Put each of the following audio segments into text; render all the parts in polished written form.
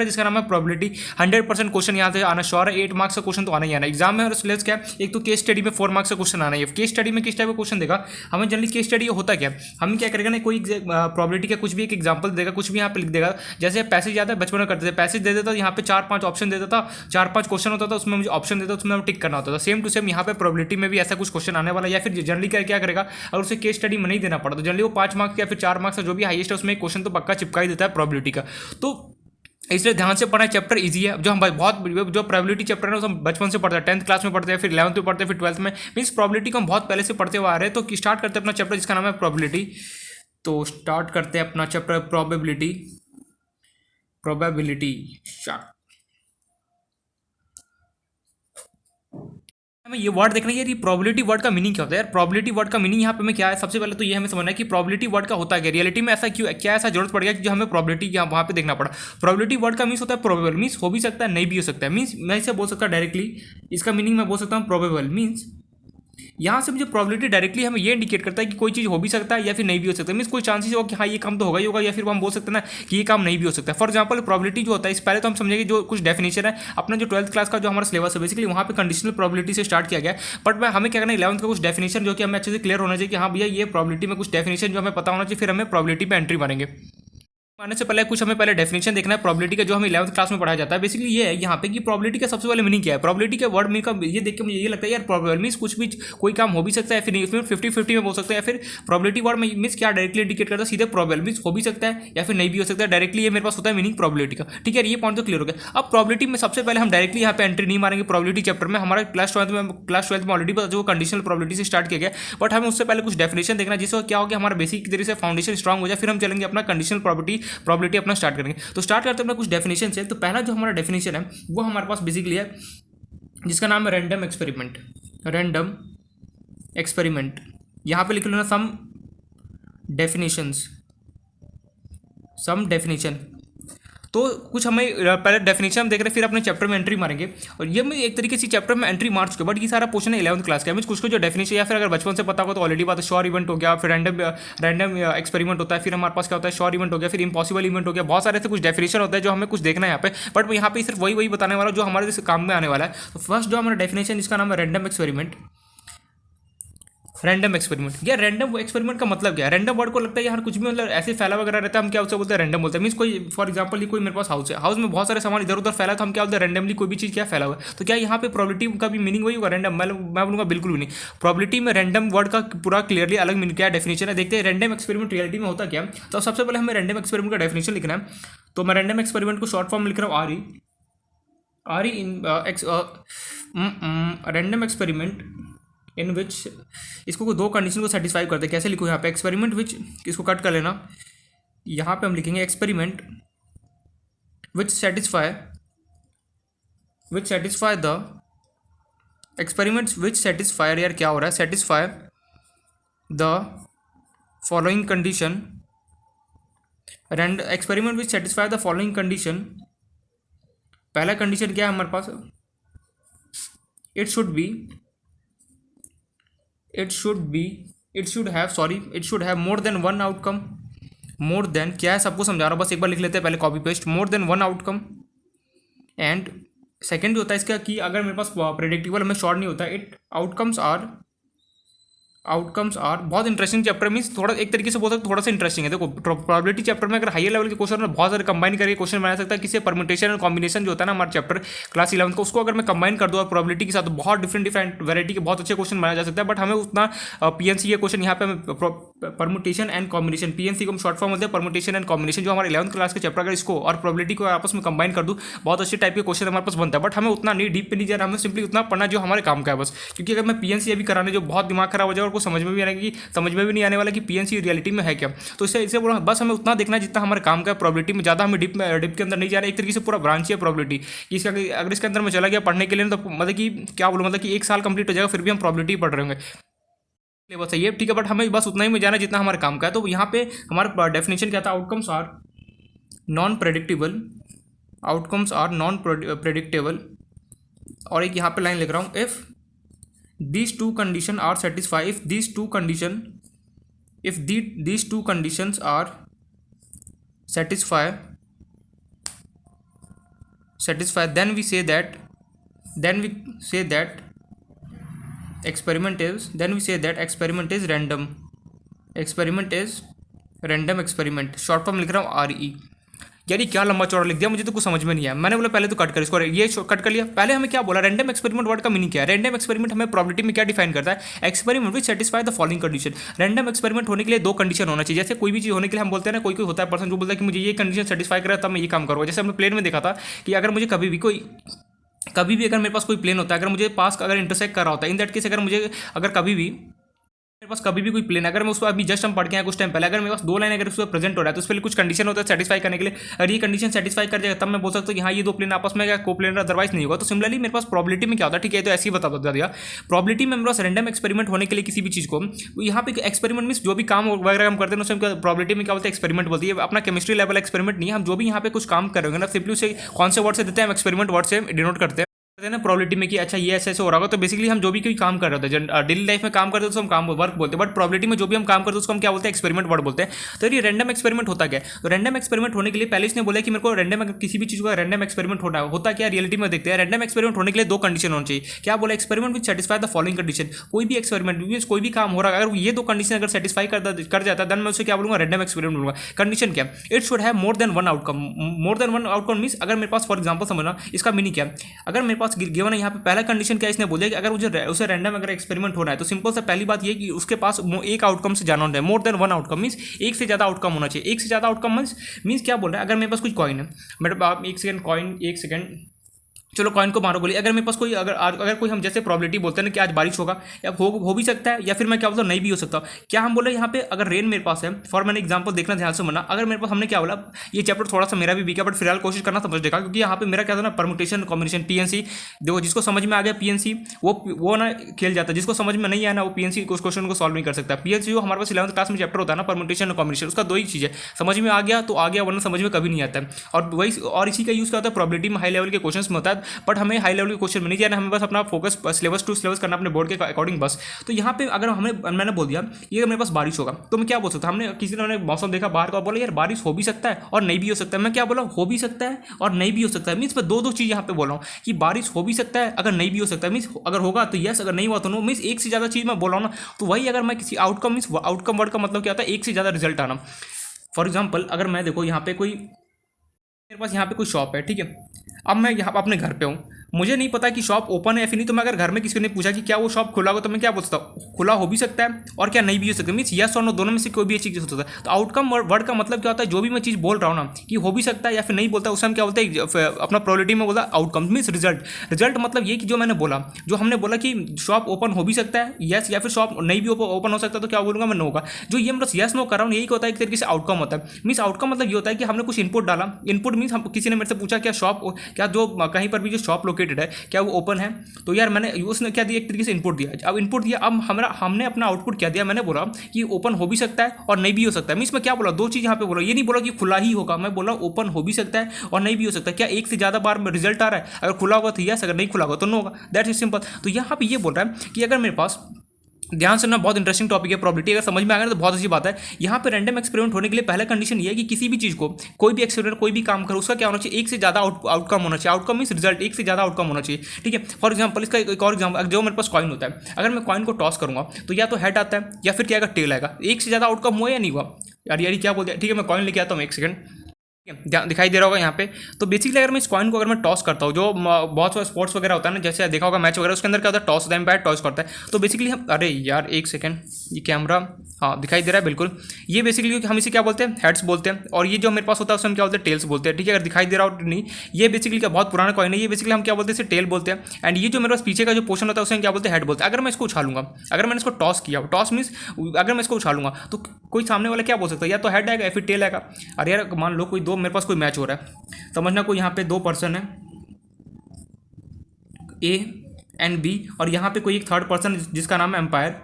है जिसका नाम है प्रोबेबिलिटी। 100% क्वेश्चन यहाँ से आना श्योर है, 8 मार्क्स का क्वेश्चन तो आना ही आना एग्जाम में। और सिलेबस क्या है, एक तो केस स्टडी में 4 मार्क्स का क्वेश्चन आना है। केस स्टडी में किस टाइप का क्वेश्चन देगा हमें, जनरली केस स्टडी होता क्या, हम क्या करेगा ना, कोई प्रोबेबिलिटी का कुछ भी एक एग्जाम्पल देगा, कुछ भी यहाँ पे लिख देगा। जैसे पैसेज आता है बचपन में करते थे, पैसेज दे देता, यहाँ पे 4-5 ऑप्शन देता था, 4-5 क्वेश्चन होता था, उसमें मुझे ऑप्शन देता, उसमें टिक करना होता था। सेम टू सेम यहाँ पे प्रोबेबिलिटी में भी ऐसा कुछ क्वेश्चन आने वाला है। या फिर जनरली क्या करेगा, अगर उसे केस स्टडी में नहीं देना पड़ा तो जनरली वो 5 मार्क्स या फिर 4 मार्क्स जो भी हाईएस्ट है उसमें क्वेश्चन तो पक्का चिपका ही देता है प्रोबेबिलिटी का। तो इसलिए ध्यान से पढ़ना, चैप्टर इजी है। जो हम बहुत जो प्रोबेबिलिटी चैप्टर है हम बचपन से पढ़ते हैं, 10th क्लास में पढ़ते हैं, फिर 11th में पढ़ते हैं, फिर 12th में, मीन्स प्रोबेबिलिटी को हम बहुत पहले से पढ़ते हुए आ रहे हैं। तो स्टार्ट करते हैं अपना चैप्टर जिसका नाम है प्रोबेबिलिटी। तो स्टार्ट करते हैं अपना चैप्टर प्रोबेबिलिटी। हमें ये वर्ड देखना है यार, ये प्रोबेबिलिटी वर्ड का मीनिंग क्या होता है यार। प्रोबेबिलिटी वर्ड का मीनिंग यहाँ पे हमें क्या है, सबसे पहले तो ये हमें समझना है कि प्रोबेबिलिटी वर्ड का होता है क्या, रियलिटी में ऐसा क्यों, क्या ऐसा जरूरत पड़ गया कि जो हमें प्रोबेबिलिटी यहाँ वहाँ पे देखना पड़ा। प्रोबेबिलिटी वर्ड का मीन्स होता है प्रोबेबल, मीन्स हो भी सकता है नहीं भी हो सकता है। मीन्स मैं इसे बोल सकता हूँ डायरेक्टली, इसका मीनिंग मैं बोल सकता हूँ प्रोबेबल। मीन्स यहाँ से मुझे प्रोबेबिलिटी डायरेक्टली हमें ये इंडिकेट करता है कि कोई चीज़ हो भी सकता है या फिर नहीं भी हो सकता है। मीन्स कोई चांसेस होगा कि हाँ ये काम तो होगा ही होगा, या फिर हम बोल सकते हैं ना कि ये काम नहीं भी हो सकता है। फॉर एग्जाम्पल प्रोबेबिलिटी जो होता है, इस पहले तो हम समझेंगे जो कुछ डेफिनेशन है अपना जो 12th क्लास का जो हमारा सिलेबस है, बेसिकली वहाँ पे कंडीशनल प्रोबेबिलिटी से स्टार्ट किया गया। बट मैं हमें क्या करना है 11th का कुछ डेफिनेशन जो कि हमें अच्छे से क्लियर होना चाहिए कि हाँ भैया ये प्रोबेबिलिटी में कुछ डेफिनेशन जो हमें पता होना चाहिए, फिर हमें प्रोबेबिलिटी पे एंट्री मारेंगे। आने से पहले कुछ हमें पहले डेफिनेशन देखना है प्रोबेबिलिटी का, जो हमें 11th क्लास में पढ़ाया जाता है। बेसिकली ये है यहाँ पे कि प्रोबेबिलिटी का सबसे पहले मीनिंग क्या है। प्रोबेबिलिटी के वर्ड मीनिंग का ये देख के मुझे ये लगता है यार प्रोबेबल मीन्स कुछ भी कोई काम हो भी सकता है, फिर नहीं, उसमें 50-50 में बोल सकते हैं। या फिर प्रोबेबिलिटी वर्ड में मीन्स क्या डायरेक्टली इंडिकेट करता है, सीधे प्रोबेबल मीन्स हो भी सकता है या फिर नहीं भी हो सकता है। डायरेक्टली ये मेरे पास होता है मीनिंग प्रोबेबिलिटी का। ठीक है, ये पॉइंट तो क्लियर हो गया। अब प्रोबेबिलिटी में सबसे पहले हम डायरेक्टली यहाँ पे एंट्री नहीं मारेंगे प्रोबेबिलिटी चैप्टर में। हमारा क्लास 12th में ऑलरेडी जो कंडीशनल प्रोबेबिलिटी से स्टार्ट किया गया, बट हमें उससे पहले कुछ डेफिनेशन देखना जिससे क्या हो गया हमारा बेसिक तरीके से फाउंडेशन स्ट्रांग हो जाए, फिर हम चलेंगे अपना कंडीशनल प्रोबेबिलिटी अपना स्टार्ट करेंगे। तो स्टार्ट करते हैं अपना कुछ डेफिनेशन से। तो पहला जो हमारा डेफिनेशन है वो हमारे पास बेसिकली है जिसका नाम है रैंडम एक्सपेरिमेंट। रैंडम एक्सपेरिमेंट, यहाँ पे लिख लो ना सम डेफिनेशन। तो कुछ हमें पहले डेफिनेशन हम देख रहे हैं, फिर अपने चैप्टर में एंट्री मारेंगे। और ये मैं एक तरीके से चैप्टर में एंट्री मार चुके, बट ये सारा पोर्शन है 11th क्लास का। मीन्स कुछ को जो डेफिनेशन या फिर अगर बचपन से पता होगा तो ऑलरेडी बात है, श्योर इवेंट हो गया, फिर रैंडम एक्सपेरिमेंट होता है, फिर हमारे पास क्या होता है श्योर इवेंट हो गया, फिर इम्पॉसिबल इवेंट हो गया। बहुत सारे ऐसे कुछ डेफिनेशन होता है जो हमें कुछ देखना है यहाँ पे, बट मैं यहाँ पे सिर्फ वही बताने वाला जो हमारे इस काम में आने वाला है। तो फर्स्ट जो हमारा डेफिनेशन जिसका नाम है रैंडम एक्सपेरिमेंट। रैंडम एक्सपेरिमेंट, या रैंडम एक्सपेरिमेंट का मतलब क्या है। रैंडम वर्ड को लगता है यार कुछ भी मतलब ऐसे फैला वगैरह रहता है, हम क्या उससे बोलते हैं रैंडम बोलते हैं। मीन्स कोई फॉर एग्जांपल कोई मेरे पास हाउस है, हाउस में बहुत सारे सामान इधर उधर फैला है, तो हम क्या बोलते हैं रैंडमली कोई भी चीज़ क्या फैला हुआ है। तो क्या यहाँ पे प्रोबेबिलिटी का भी मीनिंग वही होगा रैंडम, मैं बोलूँगा बिल्कुल भी नहीं। प्रोबेबिलिटी में रैंडम वर्ड का पूरा क्लियरली अलग मीनिंग क्या डेफिनेशन है। देखते हैं रैंडम एक्सपेरिमेंट रियलिटी में होता क्या। तो सबसे पहले हमें रैंडम एक्सपेरिमेंट का डेफिनेशन लिखना है। तो मैं रैंडम एक्सपेरिमेंट को शॉर्ट फॉर्म लिख रहा हूँ R E in random experiment in which, इसको दो कंडीशन को सेटिस्फाई करते हैं। कैसे लिखो यहाँ पे एक्सपेरिमेंट विच, इसको कट कर लेना, यहाँ पे हम लिखेंगे experiment which satisfy the experiments which satisfy, यार क्या हो रहा है, satisfy the following condition. Experiment which satisfy the following condition. पहला कंडीशन क्या है हमारे पास, it should have more than one outcome. More than क्या है सबको समझा रहा हूँ, बस एक बार लिख लेते हैं पहले copy paste. More than one outcome. And second जो होता है इसका कि अगर मेरे पास प्रेडिक्टेबल हमें शॉर्ट नहीं होता, इट आउटकम्स आर बहुत इंटरेस्टिंग चैप्टर। मीन्स थोड़ा एक तरीके से बोल सकते थोड़ा सा इंटरेस्टिंग है। देखो प्रोबेबिलिटी चैप्टर में अगर हायर लेवल के क्वेश्चन बहुत सारे कंबाइन करके क्वेश्चन बना सकता है। किसी परम्यूटेशन और कॉम्बिनेशन जो होता है ना हमारा चैप्टर क्लास 11th को, उसको अगर मैं कंबाइन कर दूँ और प्रोबेबिलिटी के साथ, तो बहुत डिफरेंट वैरायटी के बहुत अच्छे क्वेश्चन बनाया जा सकता है। बट हमें उतना पीएनसी के क्वेश्चन यहाँ पे हमें परम्यूटेशन एंड कॉम्बिनेशन, पीएनसी को हम शॉर्ट फॉर्म होते हैं परम्यूटेशन एंड कॉम्बिनेशन, जो हमारे 11th क्लास के चैप्टर अगर इसको और प्रोबेबिलिटी को आपस में कंबाइन कर दूँ, बहुत अच्छे टाइप के क्वेश्चन हमारे पास बनता है। बट हमें उतना नहीं डीप पे नहीं जा रहा, हमें सिंपली उतना पढ़ना जो हमारे काम का है बस। क्योंकि अगर मैं पीएनसी अभी कराने जो बहुत दिमाग खराब हो जाए और कुछ समझ में भी आएगी, समझ में भी नहीं आने वाला कि पीएनसी रियलिटी में है क्या। तो इसे बोला बस हमें उतना देखना है जितना हमारे काम का है। प्रोबेबिलिटी में ज़्यादा हमें डिप के अंदर नहीं जा रहा है। एक तरीके से पूरा ब्रांच है प्रोबेबिलिटी कि इसका अगर इसके अंदर मैं चला गया पढ़ने के लिए, तो मतलब कि क्या बोलूँ, मतलब कि 1 साल कंप्लीट हो जाएगा फिर भी हम प्रोबेबिलिटी पढ़ रहे होंगे। बस ये ठीक है, बट हमें बस उतना ही में जाना जितना हमारे काम का है। तो यहाँ पे हमारा डेफिनेशन क्या था, आउटकम्स आर नॉन प्रेडिक्टेबल। और एक यहाँ पे लाइन लिख रहा हूँ, if these two conditions are satisfied, if these two conditions are satisfied, satisfy, then we say that experiment is random. experiment is random experiment, short form लिख रहा हूँ RE। यानी क्या लंबा चौड़ा लिख दिया, मुझे तो कुछ समझ में नहीं आया। मैंने बोला पहले तो कट कर इसको, ये कट कर लिया। पहले हमें क्या बोला, रैंडम एक्सपेरिमेंट वर्ड का मीनिंग क्या है। रैंडम एक्सपेरिमेंट हमें प्रोबेबिलिटी में क्या डिफाइन करता है, experiment which satisfy the following condition. Random experiment होने के लिए दो कंडीशन होना चाहिए। जैसे कोई भी चीज़ होने के लिए हम बोलते हैं ना, कोई होता है पर्सन जो बोलता है कि मुझे ये कंडीशन सेटिस्फाई करा तब मैं ये काम करूँगा। जैसे हमने प्लेन में देखा था कि अगर मुझे कभी भी अगर मेरे पास कोई प्लेन होता है, अगर मुझे पास अगर इंटरसेक्ट कर रहा होता है, इन दैट केस अगर कभी भी मेरे पास कभी भी कोई प्लेन, अगर मैं उसको अभी जस्ट हम पढ़ के आए कुछ टाइम पहले, अगर मेरे पास दो लाइन अगर उसमें प्रेजेंट हो रहा है तो उसके लिए कुछ कंडीशन होता है सेटिस्फाई करने के लिए। अगर ये कंडीशन सेटिस्फाई कर जाएगा तब मैं बोल सकता हूँ कि हाँ ये दो प्लेन आपस में क्या कोप्लेनर अदरवाइज नहीं होगा। तो सिमिलरली मेरे पास प्रोबेबिलिटी में क्या होता है, ठीक है, तो ऐसे ही बता दिया। प्रोबेबिलिटी में मेरे पास रैंडम एक्सपेरिमेंट होने के लिए किसी भी चीज़ को, यहाँ पे एक्सपेरिमेंट मीन जो भी काम वगैरह हम करते हैं उसमें प्रोबेबिलिटी में क्या बोलते हैं, एक्सपेरिमेंट बोलती है। अपना केमिस्ट्री लेवल एक्सपेरिमेंट नहीं है, हम जो भी यहाँ पे कुछ काम कर रहे हैं ना, सिंपली उसे कौन से वर्ड से देते हैं, हम एक्सपेरिमेंट वर्ड से डिनोट करते हैं ना प्रोबेबिलिटी में कि अच्छा ये ऐसे हो रहा होगा। तो बेसिकली हम जो भी कोई काम कर रहे होते हैं डेली लाइफ में काम करते हैं तो हम काम वर्क बोलते हैं, बट प्रोबेबिलिटी में जो भी हम काम करते हैं उसको हम क्या बोलते हैं, एक्सपेरिमेंट वर्ड बोलते हैं। तो ये रैंडम एक्सपेरिमेंट होता क्या है, तो रैंडम एक्सपेरिमेंट होने के लिए पहले इसने बोला कि मेरे को रैंडम किसी भी चीज़ का रैंडम एक्सपेरिमेंट होता क्या रियलिटी में देखते हैं। रैंडम एक्सपेरिमेंट होने के लिए दो कंडीशन होनी चाहिए। क्या बोला, experiment which satisfy the following condition. कोई भी एक्सपेरिमेंट कोई भी काम हो रहा है अगर ये दो कंडीशन अगर सेटिस्फाई कर जाता है देन मैं उसे क्या बोलूँगा, रैंडम एक्सपेरिमेंट बोलूँगा। कंडीशन क्या, it should have more than one outcome. More than one outcome means अगर मेरे पास फॉर एग्जाम्पल समझना इसका मीनिंग क्या है, अगर मेरे पास गिवन है यहाँ पे पहला कंडीशन क्या इसने बोला कि अगर मुझे उसे रैंडम अगर एक्सपेरिमेंट होना है तो सिंपल सा पहली बात ये कि उसके पास एक आउटकम से जाना होता है। मोर देन वन आउटकम मीन्स एक से ज्यादा आउटकम होना चाहिए। एक से ज्यादा आउटकम मीन्स क्या बोल रहा है, अगर मेरे पास कुछ कॉइन है, मेरे पास एक सेकंड चलो कॉइन को मारो बोलिए, अगर मेरे पास कोई अगर कोई हम जैसे प्रोबेबिलिटी बोलते हैं ना कि आज बारिश होगा या हो भी सकता है या फिर मैं क्या बोलता हूँ नहीं भी हो सकता। क्या हम बोले यहाँ पे अगर रेन मेरे पास है, फॉर मैंने एग्जांपल देखना ध्यान से मना, अगर मेरे पास हमने क्या बोला, ये चैप्टर थोड़ा सा मेरा भी वीक है बट फिलहाल कोशिश करना समझ देखा, क्योंकि यहाँ पे मेरा क्या था ना परमुटेशन कॉम्बिनेशन PNC। देखो जिसको समझ में आ गया PNC वो ना खेल जाता है, जिसको समझ में नहीं आया ना वो PNC उस क्वेश्चन को सॉल्व नहीं कर सकता। PNC जो हमारे पास 11th क्लास में चैप्टर होता है ना परमुटेशन कॉम्बिनेशन, उसका दो ही चीज़ है, समझ में आ गया तो आ गया वरना समझ में कभी नहीं आता है। और इसी का यूज़ क्या होता है, प्रोबेबिलिटी में हाई लेवल के क्वेश्चन में होता है, बट हमें हाई क्वेश्चन में नहीं जाना, हमें बस अपना फोकस सिलेबस टू सिलेबस करना अपने बोर्ड के अकॉर्डिंग बस। तो यहाँ पे अगर मैंने बोल दिया ये मेरे पास बारिश होगा तो मैं क्या बोल सकता, हमने किसी ने मौसम देखा बाहर का, बोला यार बारिश हो भी सकता है और नहीं भी हो सकता है। मैं क्या बोला, हो भी सकता है और नहीं भी हो सकता है, मीन्स मैं दो चीज़ यहाँ पे बोल रहा हूँ कि बारिश हो भी सकता है अगर नहीं भी हो सकता है, मीन्स अगर होगा तो यस, अगर नहीं हुआ तो नो, मीन्स एक से ज़्यादा चीज़ मैं बोल रहा हूँ ना। तो वही अगर मैं किसी आउटकम मीन्स आउटकम वर्ड का मतलब क्या होता है, एक से ज़्यादा रिजल्ट आना। फॉर एग्जाम्पल अगर मैं देखो यहाँ पे मेरे पास यहाँ पे कोई शॉप है, ठीक है, अब मैं यहाँ अपने घर पे हूँ, मुझे नहीं पता कि शॉप ओपन है या फिर नहीं, तो मैं अगर घर में किसी ने पूछा कि क्या वो शॉप खुला होगा तो मैं क्या बोल सकता हूँ, खुला हो भी सकता है और क्या नहीं भी हो सकता है, मीन्स यस और नो दोनों में से कोई भी एक चीज़ हो सकता है। तो आउटकम वर्ड का मतलब क्या होता है, जो भी मैं चीज़ बोल रहा हूँ ना कि हो भी सकता है या फिर नहीं बोलता है, उसे हम क्या बोलते हैं अपना प्रोबेबिलिटी में बोलता है आउटकम मीन्स रिजल्ट मतलब ये कि जो मैंने बोला, जो हमने बोला कि शॉप ओपन हो भी सकता है यस, या फिर शॉप नहीं भी ओपन हो सकता है, तो क्या बोलूँगा मैं नो होगा। जो ये मतलब यस नो कर रहा हूँ यही होता है एक तरीके से आउटकम होता है। मीन्स आउटकम मतलब ये होता है कि हमने कुछ इनपुट डाला, इनपुट मीन्स हम किसी ने मेरे से पूछा क्या शॉप क्या जो कहीं पर भी जो शॉप लोकेटेड है क्या वो ओपन है, तो यार मैंने उसने क्या दिया, एक तरीके से इनपुट दिया। अब इनपुट दिया, अब हमने अपना आउटपुट क्या दिया, मैंने बोला कि ओपन हो भी सकता है और नहीं भी हो सकता है। मीन्स मैं क्या बोला, दो चीज़ यहाँ पे बोला, ये नहीं बोला कि खुला ही होगा, मैं बोला ओपन हो भी सकता है और नहीं भी हो सकता है। क्या एक से ज़्यादा बार रिजल्ट आ रहा है, अगर खुला होगा तो यस, अगर नहीं खुला होगा तो नो होगा, दैट्स इज सिंपल। तो यहाँ पे ये बोल रहा है कि अगर मेरे पास ध्यान से ना, बहुत इंटरेस्टिंग टॉपिक है प्रोबेबिलिटी, अगर समझ में आ गया तो बहुत अच्छी बात है। यहाँ पे रैंडम एक्सपेरिमेंट होने के लिए पहला कंडीशन ये है कि किसी भी चीज़ को, कोई भी एक्सपेरिमेंट कोई भी काम करो उसका क्या होना चाहिए, एक से ज़्यादा आउटकम होना चाहिए। आउटकम मीन्स रिजल्ट, एक से ज़्यादा आउटकम होना चाहिए, ठीक है। फॉर एग्जाम्पल इसका एक और एग्जाम्पल, जो मेरे पास कॉइन होता है, अगर मैं कॉइन को टॉस करूँगा तो या तो हेड आता है या फिर क्या आएगा, टेल आएगा। एक से ज़्यादा आउटकम हुआ या नहीं हुआ, यार क्या बोलते हैं, ठीक है मैं कॉइन लेके आता हूँ, एक सेकंड, दिखाई दे रहा होगा यहाँ पे। तो बेसिकली अगर मैं इस कॉइन को अगर मैं टॉस करता हूँ, जो बहुत सारे स्पोर्ट्स वगैरह होता है ना, जैसे देखा होगा मैच वगैरह, उसके अंदर क्या होता है, टॉस होता है, एम्पायर टॉस करता है। तो बेसिकली हम, अरे यार एक सेकंड, ये कैमरा, हाँ दिखाई दे रहा है बिल्कुल, ये बेसिकली हम इसे क्या बोलते हैं, हेड्स बोलते हैं, और ये जो मेरे पास होता है उसे हम क्या बोलते हैं, टेल्स बोलते हैं, ठीक है। अगर दिखाई दे रहा हो नहीं, ये बेसिकली क्या बहुत पुराना कॉइन है, ये बेसिकली हम क्या बोलते हैं, इसे टेल बोलते हैं। एंड ये जो मेरे पास पीछे का जो पोर्शन होता है उसे हम क्या बोलते हैं, हेड बोलते हैं। अगर मैं इसको उछालूंगा, अगर मैंने इसको टॉस किया, टॉस मीन्स अगर मैं इसको उछालूंगा तो कोई सामने वाला क्या बोल सकता है, या तो हेड आएगा या फिर टेल आएगा। अरे यार मान लो कोई दो, मेरे पास कोई मैच हो रहा है, समझना कोई यहाँ पे दो पर्सन है A एंड B, और यहाँ पे कोई एक थर्ड पर्सन जिसका नाम है एम्पायर,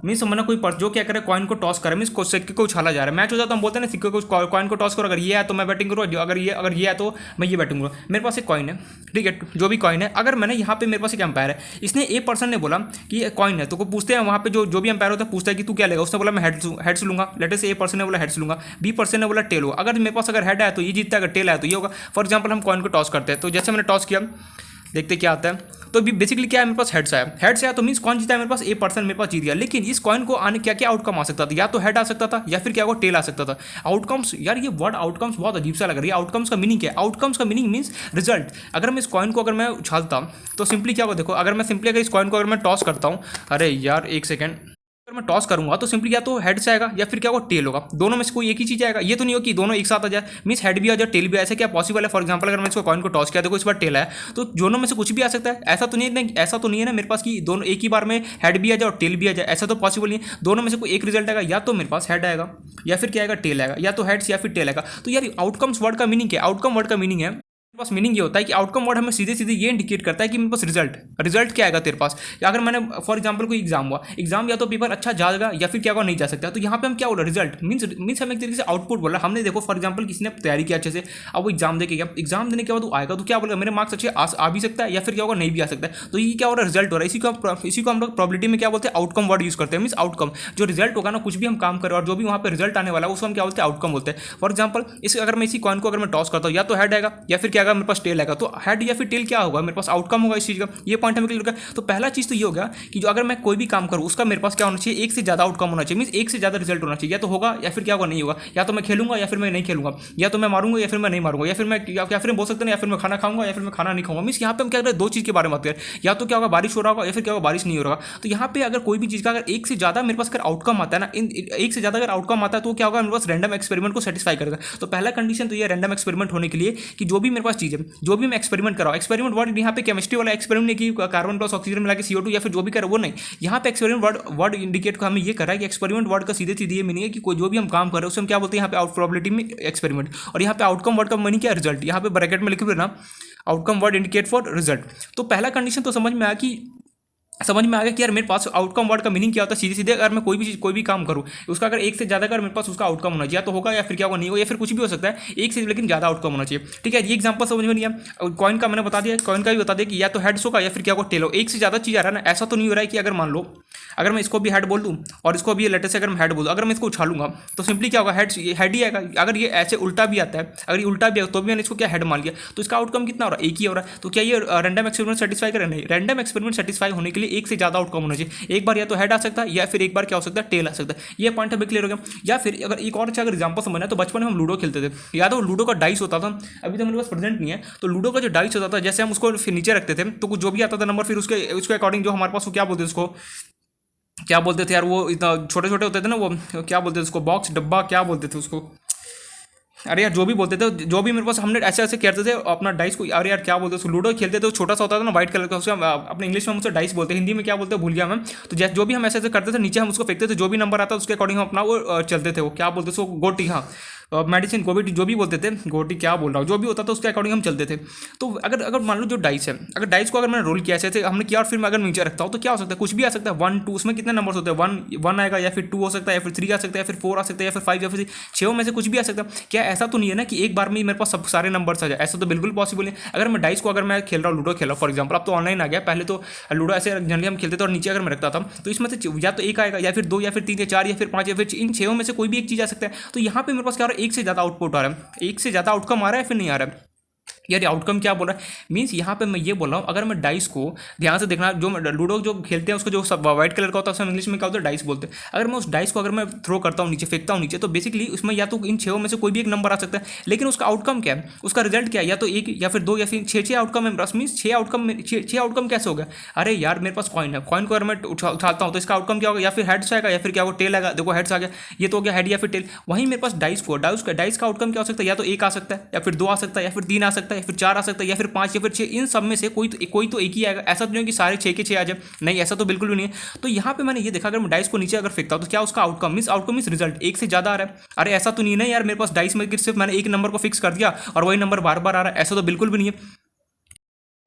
मीन्स मैंने कोई जो क्या करे कॉइन को टॉस करे, मीन्स सिक्के को उछाला जा रहा है, मैच हो जाता है, हम बोलते हैं ना सिक्के को कॉइन को टॉस करो, अगर ये है तो मैं बैटिंग करूँ, अगर ये है तो मैं ये बैटिंग करूँ। मेरे पास एक कॉइन है, ठीक है, जो भी कॉइन है, अगर मैंने यहाँ पे मेरे पास एक एम्पायर है, इसने ए पर्सन ने बोला कि ये कॉइन है, तो को पूछते हैं वहाँ पे जो भी एम्पायर होता है पूछता है कि तू क्या लेगा, उसने बोला मैं हेड्स लूंगा, लेटर से ए पर्सन ने बोला हेड्स लूंगा, बी पर्सन ने बोला टेल हो, अगर मेरे पास अगर हेड है तो ये जीतता है, अगर टेल है तो ये होगा। फॉर एग्जाम्पल हम कॉइन को टॉस करते हैं, तो जैसे मैंने टॉस किया, देखते क्या आता है, तो बेसिकली क्या है, मेरे पास हेड्स आया तो मीन्स कौन जीता है, मेरे पास ए पर्सन मेरे पास जीत गया। लेकिन इस कॉइन को आने क्या क्या आउटकम आ सकता था, या तो हेड आ सकता था या फिर क्या होगा टेल आ सकता था। आउटकम्स, यार ये वर्ड आउटकम्स बहुत अजीब सा लग रही है। आउटकम्स का मीनिंग क्या है, आउटकम्स का मीनिंग मीन्स रिजल्ट। अगर मैं इस कॉइन को अगर मैं उछालता तो सिंपली क्या होगा, देखो अगर मैं सिंपली अगर इस कॉइन को अगर मैं टॉस करता हूँ, अरे यार एक सेकेंड, अगर मैं टॉस करूंगा तो सिंपली या तो हेड से आएगा या फिर क्या होगा टेल होगा, दोनों में से कोई एक ही चीज आएगा। ये तो नहीं हो कि दोनों एक साथ आ जाए, मीन्स हेड भी आ जाए टेल भी, ऐसे क्या पॉसिबल है। फॉर एग्जांपल अगर मैं इसको कॉइन को टॉस किया, देखो इस बार टेल आया, तो दोनों में से कुछ भी आ सकता है। ऐसा तो नहीं है ना मेरे पास कि दोनों एक ही बार में हेड भी आ जाए और टेल भी आ जाए, ऐसा तो पॉसिबल नहीं है। दोनों में से कोई एक रिजल्ट आएगा, या तो मेरे पास हेड आएगा या फिर क्या आएगा टेल आएगा, या तो हेड्स या फिर टेल आएगा। तो यार आउटकम्स वर्ड का मीनिंग क्या है, आउटकम वर्ड का मीनिंग है, मेरे पास मीनिंग ये होता है कि आउटकम वर्ड हमें सीधे सीधे ये इंडिकेट करता है कि मेरे पास रिजल्ट क्या आएगा तेरे पास। अगर मैंने फॉर एग्जांपल कोई एग्जाम हुआ, एग्जाम या तो पेपर अच्छा जाएगा या फिर क्या होगा नहीं जा सकता, तो यहाँ पे हम क्या बोल रहे रिजल्ट मीन्स हमें एक तरीके से आउटपुट बोला हमने। देखो फॉर एग्जाम्पल किसी ने तैयारी किया अच्छे से, अब वो एग्जाम दे के गया, एग्जाम देने के बाद वो आएगा तो क्या बोलेगा, मेरे मार्क्स अच्छे आ भी सकता है या फिर क्या होगा नहीं भी आ सकता है। तो ये क्या हो रहा है, रिजल्ट हो रहा है। इसी को हम लोग प्रॉबिलिटी में क्या बोलते हैं, आउटकम वर्ड यूज करते हैं। मीन्स आउटकम जो रिजल्ट होगा ना, कुछ भी हम काम करें और जो भी वहाँ पे रिजल्ट आने वाला है उसको हम क्या बोलते हैं, आउटकम बोलते हैं। फॉर एग्जाम्पल अगर मैं इसी कॉइन को अगर मैं टॉस करता हूँ, या तो हेड आएगा या फिर क्या आएगा मेरे पास टेल आएगा, तो हेड या फिर टेल क्या होगा, मेरे पास आउटकम होगा इस चीज का। ये पॉइंट हमें क्लियर होगा। तो पहला चीज तो ये हो गया कि जो अगर मैं कोई भी काम करूँ उसका मेरे पास क्या होना चाहिए, एक से ज्यादा आउटकम होना चाहिए, मींस एक से ज्यादा रिजल्ट होना चाहिए। या तो होगा या फिर क्या होगा नहीं होगा, या तो मैं खेलूंगा या फिर मैं नहीं खेलूंगा, या तो मैं मारूंगा या फिर मैं नहीं मारूंगा, या फिर बोल सकते हैं या फिर मैं खाना खाऊंगा या फिर मैं खाना नहीं खाऊंगा। मींस यहाँ पे हम क्या कर रहे हैं, दो चीज के बारे में बात करें, या तो क्या होगा बारिश हो रहा होगा या फिर क्या होगा बारिश नहीं हो रहा। तो यहाँ पे अगर कोई भी चीज का अगर एक से ज्यादा मेरे पास अगर आउटकम आता है ना, एक से ज्यादा अगर आउटकम आता है तो क्या होगा, मेरे पास रैंडम एक्सपेरिमेंट को सेटिस्फाई करेगा। तो पहला कंडीशन तो ये रैंडम एक्सपेरिमेंट होने के लिए कि जो भी मेरे पास चीज है, जो भी मैं एक्सपेरिमेंट कर रहा हूँ, एक्सपेरिमेंट वर्ड यहाँ पे केमिस्ट्री वाला एक्सपेरिमेंट नहीं कि कार्बन प्लस ऑक्सीजन मिला के CO2 या फिर जो भी करे वो नहीं। यहाँ पे एक्सपेरिमेंट वर्ड इंडिकेट को हमें ये कर रहा है कि एक्सपेरिमेंट वर्ड का सीधे सीधे ये मीनिंग है कि कोई जो भी हम काम कर रहे हैं उसे हम क्या बोलते हैं यहाँ पे आउट प्रोबेबिलिटी में एक्सपेरिमेंट। और यहाँ पे आउटकम वर्ड का मीनिंग क्या है, रिजल्ट। यहाँ पे ब्रैकेट में लिखे हुए ना outcome word indicate for result. तो पहला कंडीशन तो समझ में आ गया कि यार मेरे पास आउटकम वर्ड का मीनिंग क्या होता है। सीधे सीधे अगर मैं कोई भी काम करूँ उसका अगर एक से ज्यादा अगर मेरे पास उसका आउटकम होना चाहिए, तो होगा या फिर क्या होगा नहीं होगा, या फिर कुछ भी हो सकता है एक से लेकिन ज्यादा आउटकम होना चाहिए। ठीक है, ये एग्जांपल समझ में नहीं आया। कॉइन का मैंने बता दिया, कॉइन का भी बता दिया कि या तो हेड्स होगा या फिर क्या होगा टेल हो। एक से ज्यादा चीज आ रहा है ना, ऐसा तो नहीं हो रहा है कि अगर मान लो अगर मैं इसको भी हेड बोल दूँ और इसको भी लेटर से अगर मैं हेड बोल दूँ, अगर मैं इसको उछालूंगा तो सिंपली क्या होगा, हेड ही आएगा। अगर ये ऐसे उल्टा भी आता है, अगर ये उल्टा भी आएगा तो भी मैंने इसको क्या हेड मान लिया, तो इसका आउटकम कितना हो रहा है, एक ही हो रहा है। तो क्या ये रैंडम एक्सपेरिमेंट सेटिस्फाई करे, नहीं। रैंडम एक्सपेरिमेंट सेटिस्फाई होने के लिए एक से ज्यादा आउटकम होना चाहिए। एक बार या तो हेड आ सकता है या फिर एक बार क्या हो सकता है, टेल आ सकता है। ये पॉइंट हमें क्लियर हो गया। या फिर अगर एक और अच्छा अगर एग्जांपल समझना है तो बचपन में हम लूडो खेलते थे, याद है वो लूडो का डाइस होता था, अभी तो मेरे पास प्रेजेंट नहीं है। तो लूडो का जो डाइस होता था, जैसे हम उसको फिर नीचे रखते थे तो जो भी आता था नंबर फिर उसके अकॉर्डिंग जो हमारे पास वो क्या बोलते थे, उसको क्या बोलते थे यार, वो इतना छोटे छोटे होते थे ना, वो क्या बोलते थे उसको, बॉक्स डब्बा क्या बोलते थे उसको, अरे यार जो भी बोलते थे, जो भी मेरे पास हमने ऐसे ऐसे करते थे अपना डाइस को। अरे यार क्या बोलते थे, लूडो खेलते थे, छोटा सा होता था ना व्हाइट कलर का, उसका अपने इंग्लिश में हम उसे डाइस बोलते हैं, हिंदी में क्या बोलते हैं भूल गया मैं। तो जैसे जो भी हम ऐसे ऐसे करते थे, नीचे हम उसको फेंकते थे, जो भी नंबर आता था उसके अकॉर्डिंग हम अपना वो चलते थे। वो क्या बोलते थे उसको, गोटी, हाँ मेडिसिन गोटी जो भी बोलते थे, गोटी क्या बोल रहा हूँ, जो भी होता था उसके अकॉर्डिंग हम चलते थे। तो अगर मान लो जो डाइस है, अगर डाइस को अगर मैंने रोल किया ऐसे हमने किया और फिर मैं अगर नीचे रखता हूँ तो क्या हो सकता है, कुछ भी आ सकता है। 1 2 उसमें कितने नंबर होते हैं, 1 आएगा या फिर 2 हो सकता है या फिर 3 आ सकता है या फिर 4 आ सकता है या फिर 5 या फिर 6 में से कुछ भी आ सकता है। क्या ऐसा तो नहीं है ना कि एक बार में मेरे पास सब सारे नंबर आ जाए, ऐसा तो बिल्कुल पॉसिबल नहीं। अगर मैं डाइस को अगर मैं खेल रहा हूँ, लूडो खेल रहा हूँ फॉर एग्जाम्पल, अब तो ऑनलाइन आ गया, पहले तो लूडो ऐसे जनरली हम खेलते थे और नीचे अगर मैं रखता था तो इसमें से या तो एक आएगा या फिर 2 या फिर 3 या 4 या फिर 5 या फिर इन 6 में से कोई भी एक चीज आ सकता है। तो यहाँ पे मेरे पास क्या हो रहा है, एक से ज्यादा आउटपुट आ रहा है, एक से ज्यादा आउटकम आ रहा है फिर नहीं आ रहा है। यार आउटकम क्या बोल रहा है, मीन्स यहाँ पे मैं ये बोल रहा हूँ, अगर मैं डाइस को ध्यान से देखना, जो लूडो जो खेलते हैं उसको जो सब व्हाइट कलर का होता है उसमें इंग्लिश में क्या होता है, डाइस बोलते हैं। अगर मैं उस डाइस को अगर मैं थ्रो करता हूँ नीचे, फेंकता हूँ नीचे, तो बेसिकली उसमें या तो इन 6 में से कोई भी एक नंबर आ सकता है, लेकिन उसका आउटकम क्या है, उसका रिजल्ट क्या है, या तो एक या फिर 2 या फिर 6 आउटकम है। मीन्स 6 आउटकम कैसे हो गया, अरे यार मेरे पास कॉइन है, कॉइन को अगर मैं उछालता हूँ तो इसका आउटकम क्या होगा, या फिर हेड्स आएगा या फिर क्या होगा, टेल आएगा। देखो हेड्स आ गया, ये तो हो गया हेड या फिर टेल। वहीं मेरे पास डाइस का आउटकम क्या हो सकता है, या तो 1 आ सकता है या फिर 2 आ सकता है या फिर 3 आ सकता है या फिर 4 आ सकता है या फिर 5 या फिर 6, इन सब में से कोई तो एक ही आएगा। ऐसा तो नहीं कि सारे 6 के 6 आ जाए, नहीं ऐसा तो बिल्कुल भी नहीं है। तो यहाँ पे मैंने ये देखा, अगर मैं डाइस को नीचे अगर फेंकता हूँ तो क्या उसका आउटकम मींस रिजल्ट एक से ज्यादा आ रहा है। अरे ऐसा तो नहीं है यार, मेरे पास डाइस में सिर्फ मैंने एक नंबर को फिक्स कर दिया और वही नंबर बार बार आ रहा है, ऐसा तो बिल्कुल भी नहीं है।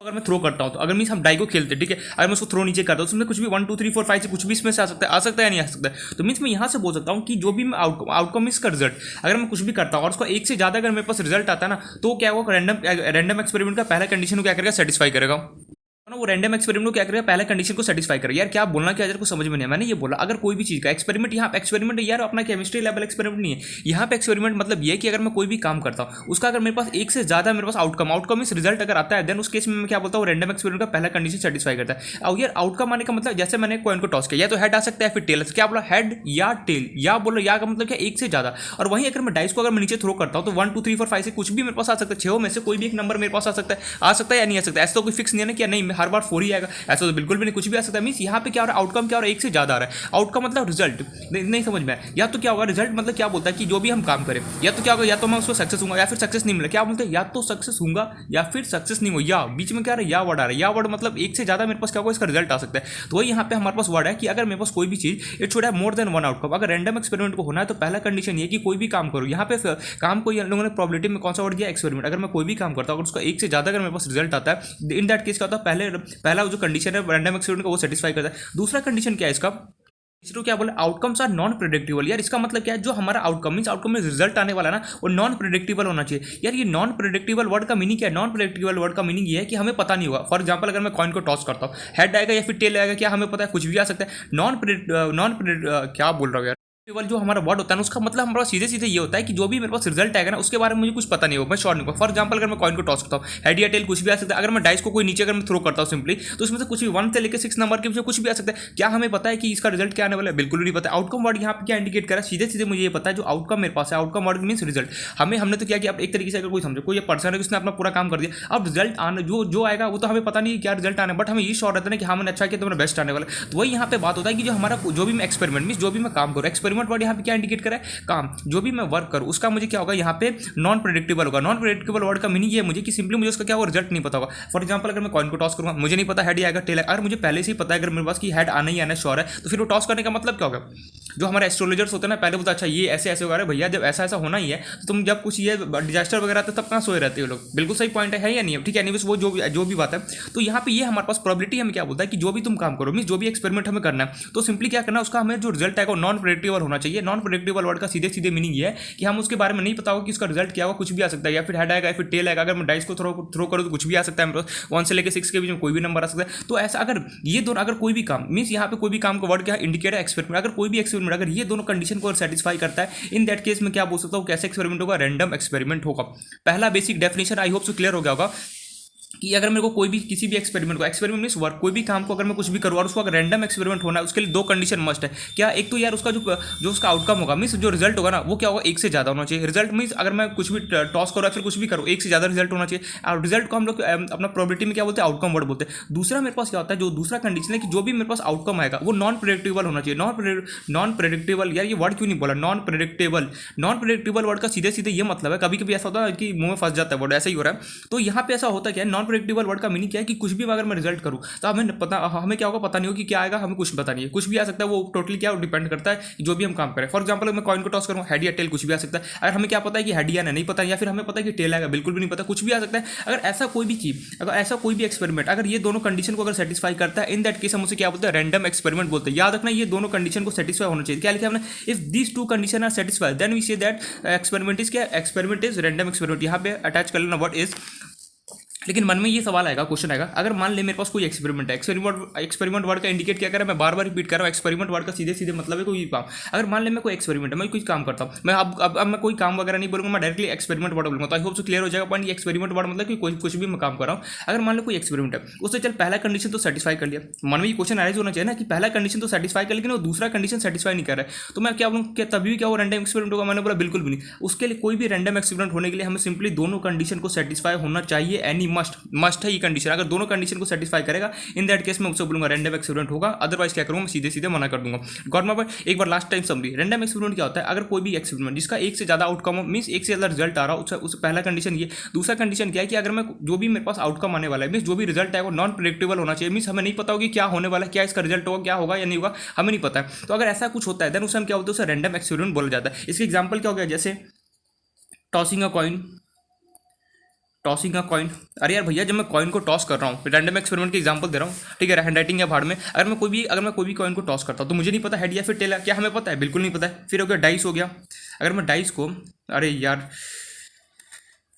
अगर मैं थ्रो करता हूँ तो अगर मीन्स हम डाई को खेलते हैं, ठीक है, अगर मैं उसको थ्रो नीचे करता हूँ तो उसमें कुछ भी 1 2 3 4 5 से कुछ भी इसमें से आ सकता है या नहीं आ सकता है। तो मीन्स मैं यहाँ से बोल सकता हूँ कि जो भी मैं आउटकम इसका रिजल्ट अगर मैं कुछ भी करता हूँ और उसका एक से ज़्यादा अगर मेरे पास रिजल्ट आता है ना, तो क्या होगा, रैंडम एक्सपेरिमेंट का पहला कंडीशन को क्या करेगा, सेटिस्फाई करेगा ना। वो रैंडम एक्सपेरिमेंट को क्या करेगा, पहला कंडीशन को सेटिस्फाई करेगा। यार क्या बोलना क्या, को समझ में नहीं है। मैंने ये बोला अगर कोई भी चीज़ का एक्सपेरिमेंट, यहाँ पे एक्सपेरिमेंट यार अपना केमिस्ट्री लेवल एक्सपेरिमेंट नहीं है। यहाँ पे एक्सपेरिमेंट मतलब ये कि अगर मैं कोई भी काम करता हूँ उसका अगर मेरे पास एक से ज़्यादा मेरे पास आउटकम इस रिजल्ट अगर आता है, देन उस केस में मैं क्या बोलता हूँ, रैंडम एक्सपेरिमेंट का पहला कंडीशन सेटिस्फाई करता है। और यार आउटकम आने का मतलब जैसे मैंने कॉइन को टॉस किया, या तो हेड आ सकता है फिर टेल। क्या बोला, हेड या टेल, या बोलो या का मतलब क्या, एक से ज़्यादा। और वहीं अगर मैं डाइस को अगर मैं नीचे थ्रो करता हूँ तो 1 2 3 4 5 से कुछ भी मेरे पास आ सकता है, 6 में से कोई भी एक नंबर मेरे पास आ सकता है या नहीं आ सकता। ऐसा तो कोई फिक्स नहीं है ना कि नहीं हर बार 4 ही आएगा, ऐसा तो बिल्कुल भी नहीं, कुछ भी आ सकता है। मीन्स यहाँ पे क्या हो रहा है, आउटकम क्या हो रहा है, एक से ज्यादा आ रहा है। आउटकम मतलब रिजल्ट नहीं समझ में आया। या तो क्या होगा, रिजल्ट मतलब क्या बोलता है कि जो भी हम काम करें, या तो क्या होगा, या तो मैं उसको सक्सेस हूँ या फिर सक्सेस नहीं मिला। क्या बोलते हैं, या तो सक्सेस हूँगा या फिर सक्सेस नहीं हो, या बीच में क्या आ रहा है, या वर्ड आ रहा है। या वर्ड मतलब एक से ज्यादा मेरे पास क्या होगा, इसका रिजल्ट आ सकता है। तो वही यहाँ पे हमारे पास वर्ड है कि अगर मेरे पास कोई भी चीज it should have more than one outcome. अगर रैंडम एक्सपेरिमेंट को होना है तो पहला कंडीशन ये कि कोई भी काम करो। यहाँ पे काम को लोगों ने प्रोबेबिलिटी में कौन सा वर्ड दिया, एक्सपेरिमेंट। अगर मैं कोई भी काम करता हूँ अगर उसका एक से ज्यादा अगर मेरे पास रिजल्ट आता है, इन दैट केस क्या होता है, पहला जो कंडीशन है रैंडम एक्सपेरिमेंट का वो सेटिस्फाई करता है। दूसरा कंडीशन क्या है इसका, इसको क्या बोले, आउटकम्स आर नॉन प्रेडिक्टेबल। यार इसका मतलब क्या है, जो हमारा आउटकम मींस आउटकम में रिजल्ट आने वाला है ना, वो नॉन प्रेडिक्टेबल होना चाहिए। यार ये नॉन प्रेडिक्टेबल वर्ड का मीनिंग क्या है, नॉन प्रेडिक्टेबल वर्ड का मीनिंग ये है कि हमें पता नहीं होगा। फॉर एग्जांपल अगर मैं कॉइन को टॉस करता हूँ, हेड आएगा या फिर टेल आएगा, क्या हमें पता है, कुछ भी आ सकता है। क्या बोल रहा हूँ यार, केवल जो हमारा वर्ड होता है ना, उसका मतलब हमारा सीधे सीधे ये होता है कि जो भी मेरे पास रिजल्ट आएगा ना, उसके बारे में मुझे कुछ पता नहीं होगा, मैं श्योर नहीं होगा। फॉर एग्जांपल अगर मैं कॉइन को टॉस करता हूँ, हेड या टेल कुछ भी आ सकता है। अगर मैं डाइस को कोई नीचे अगर मैं थ्रो करता हूँ सिंपली, तो उसमें से कुछ भी 1 से लेकर 6 नंबर के कुछ भी आ सकता है। क्या हमें पता है कि इसका रिजल्ट क्या आने वाला है, बिल्कुल नहीं पता। आउटकम वर्ड यहाँ पे क्या इंडिकेट करा, सीधे सीधे मुझे ये पता है जो आउटकम मेरे पास है, आउटकम वर्ड मीन्स रिजल्ट। हमने तो क्या किया, अब एक तरीके से अगर कोई समझो, कोई पर्सन है उसने अपना पूरा काम कर दिया, अब रिजल्ट आना जो आएगा वो तो हमें पता नहीं क्या रिजल्ट आना है, बट हमें ये श्योर रहता है कि हाँ मैंने अच्छा किया तो मेरा बेस्ट आने वाला है। तो वही यहाँ पे बात होता है कि जो हमारा जो भी मैं एक्सपेरिमेंट मीन्स जो भी मैं काम करूँ, एक्सपेरिमेंट वर्ड यहाँ पे क्या इंडिकेट करा है, काम। जो भी मैं वर्क करूँ उसका मुझे क्या होगा, यहाँ पे नॉन प्रेडिक्टेबल होगा। नॉन प्रेडिक्टेबल वर्ड का मीनिंग ये मुझे कि सिंपली मुझे उसका क्या होगा, रिजल्ट नहीं पता होगा। फॉर एग्जांपल अगर मैं कॉइन को टॉस करूँगा, मुझे नहीं पता हेड आएगा टेल आएगा। अगर मुझे पहले से ही पता है, अगर मेरे पास की हेड आना ही आना श्योर है, तो फिर वो टॉस करने का मतलब क्या होगा, जो हमारे एस्ट्रोलॉजर्स होते हैं ना, पहले बोलते अच्छा ये ऐसे ऐसे होगा, भैया जब ऐसा ऐसा होना ही है तो तुम जब कुछ ये डिजास्टर वगैरह आता है तब कहाँ सोए रहते हो लोग। बिल्कुल सही पॉइंट है या नहीं है, ठीक है। एनीवेज वो जो भी बात है, तो यहाँ पे ये हमारे पास प्रोबेबिलिटी हमें क्या बोलता है कि जो भी तुम काम करो मीन जो भी एक्सपेरिमेंट हमें करना है, तो सिंपली क्या करना है, उसका हमें जो रिजल्ट आएगा नॉन प्रेडिक्टेबल होना चाहिए। नॉन प्रेडिक्टेबल वर्ड का सीधे सीधे मीनिंग ये है कि हम उसके बारे में नहीं पता होगा कि उसका रिजल्ट क्या होगा, कुछ भी आ सकता है, या फिर हेड आएगा या फिर टेल आएगा। अगर मैं डाइस को थ्रो करूँ तो कुछ भी आ सकता है, मेरे पास 1 से लेकर 6 के बीच में कोई भी नंबर आ सकता है। तो ऐसा अगर ये दोनों, अगर कोई भी काम मीन्स यहाँ पे कोई भी काम का वर्ड क्या इंडिकेट है, एक्सपेरिमेंट। अगर कोई भी एक्सपेरिमेंट अगर ये दोनों कंडीशन को सेटिस्फाई करता है, इन दैट केस में क्या बोल सकता हूँ, कैसे एक्सपेरिमेंट होगा, रैंडम एक्सपेरिमेंट होगा। पहला basic definition I hope so clear हो गया होगा कि अगर मेरे को कोई भी किसी भी एक्सपेरिमेंट मीन्स वर्क, कोई भी काम को अगर मैं कुछ भी करूँ और उसको अगर रैंडम एक्सपेरिमेंट होना है, उसके लिए 2 कंडीशन मस्ट है। क्या, एक तो यार उसका जो उसका आउटकम होगा मीन्स जो रिजल्ट होगा ना, वो क्या होगा, एक से ज़्यादा होना चाहिए। रिजल्ट मीन्स अगर मैं कुछ भी टॉस करूँ या फिर कुछ भी करूँ, एक से ज़्यादा रिजल्ट होना चाहिए। और रिजल्ट को हम लोग अपना प्रोबेबिलिटी में क्या बोलते हैं, आउटकम वर्ड बोलते हैं। दूसरा मेरे पास क्या होता है, जो दूसरा कंडीशन है कि जो भी मेरे पास आउटकम आएगा वो नॉन प्रेडिक्टेबल होना चाहिए। नॉन प्रेडिक्टेबल, यार ये वर्ड क्यों नहीं बोला, नॉन प्रेडिक्टेबल वर्ड का सीधे सीधे ये मतलब है, कभी कभी ऐसा होता है कि मुंह में फंस जाता है वर्ड, ऐसा ही हो रहा है। तो यहाँ पे ऐसा होता क्या है, नॉन प्रेडिक्टेबल वर्ड का मीनिंग क्या है कि कुछ भी अगर मैं रिजल्ट करूँ तो हमें क्या होगा, पता नहीं हो कि क्या आएगा, हमें कुछ पता नहीं है, कुछ भी आ सकता है। वो टोटली क्या डिपेंड करता है जो भी हम काम करें। फॉर एग्जांपल मैं कॉइन को टॉस करूँ, हेड या टेल कुछ भी आ सकता है। अगर हमें क्या पता है कि हेड या नहीं पता, या फिर हमें पता है कि टेल आएगा, बिल्कुल भी नहीं पता, कुछ भी आ सकता है। अगर ऐसा कोई भी चीज, अगर ऐसा कोई भी एक्सपेरिमेंट अगर ये दोनों कंडीशन को अगर सेटिस्फाई करता है, इन दैट केस हम उसे क्या बोलते हैं, रैंडम एक्सपेरिमेंट बोलते हैं। याद रखना ये दोनों कंडीशन को सेटिस्फाई होना चाहिए। क्या लिखा हमने, if these 2 condition are satisfied then we say that experiment is random experiment. यहाँ पे अटैच कर लेना व्हाट इज। लेकिन मन में ये सवाल आएगा, क्वेश्चन आएगा, अगर मान ले मेरे पास कोई एक्सपेरिमेंट है, एक्सपेरिमेंट वर्ड का इंडिकेट क्या कर रहा है, मैं बार बार रिपीट कर रहा हूँ, एक्सपेरिमेंट वर्ड का सीधे सीधे मतलब है कोई काम। अगर मान ले मैं कोई एक्सपेरिमेंट है, मैं कुछ काम करता हूँ, मैं अब मैं कोई काम वगैरह नहीं बोलूँगा, मैं डायरेक्टली एक्सपेरिमेंट वर्ड बोलूँगा। तो आई होप सो क्लियर हो जाएगा पॉइंट, एक्सपेरिमेंट वर्ड मतलब कि कोई कुछ भी मैं काम कर रहा हूँ। अगर मान लो कोई एक्सपेरिमेंट है, उससे चल पहला कंडीशन तो सेटिस्फाई कर लिया, मन में ये क्वेश्चन आराइज होना चाहिए ना कि पहला कंडीशन तो सेटिस्फाई कर, लेकिन वो दूसरा कंडीशन सेटिस्फाई नहीं कर रहा है, तो मैं क्या बोलूँ, क्या तभी क्या वो रैंडम एक्सपेरिमेंट होगा। मैंने बोला बिल्कुल भी नहीं। उसके लिए कोई भी रैंडम एक्सपेरिमेंट होने के लिए हमें सिंपली दोनों कंडीशन को सेटिस्फाई होना चाहिए। एनी मस्ट है ये कंडीशन। अगर दोनों कंडीशन को सेटिस्फाई करेगा, इन दैट केस मैं उससे बोलूंगा रैंडम एक्सपेरिमेंट होगा। अदरवाइज क्या करूंगा, मैं सीधे सीधे मना कर दूंगा। गॉट पर एक बार लास्ट टाइम समझिए, रैंडम एक्सपेरिमेंट क्या होता है। अगर कोई भी एक्सपेरिमेंट जिसका एक से ज्यादा आउटकम हो, मींस एक से ज्यादा रिजल्ट आ रहा हो, उस पहला कंडीशन ये। दूसरा कंडीशन क्या है कि अगर मैं जो भी मेरे पास आउटकम आने वाला है, मींस जो भी रिजल्ट है वो नॉन प्रेडिक्टेबल होना चाहिए। मींस हमें नहीं पता होगी क्या होने वाला है, क्या इसका रिजल्ट होगा, क्या होगा या नहीं होगा, हमें नहीं पता है। तो अगर ऐसा कुछ होता है देन उसे हम क्या बोलते हैं, उसे रैंडम एक्सपेरिमेंट बोला जाता है। इसके एग्जाम्पल क्या हो गया, जैसे टॉसिंग टॉसिंग का कॉइन। अरे यार भैया, जब मैं कॉइन को टॉस कर रहा हूँ, रैंडम एक्सपेरिमेंट की एग्जांपल दे रहा हूँ, ठीक है, हैंडराइटिंग या भाड़ में, अगर मैं कोई भी कॉइन को टॉस करता हूँ तो मुझे नहीं पता हेड या फिर टेल है, क्या हमें पता है? बिल्कुल नहीं पता है। फिर हो गया डाइस हो गया। अगर मैं डाइस को, अरे यार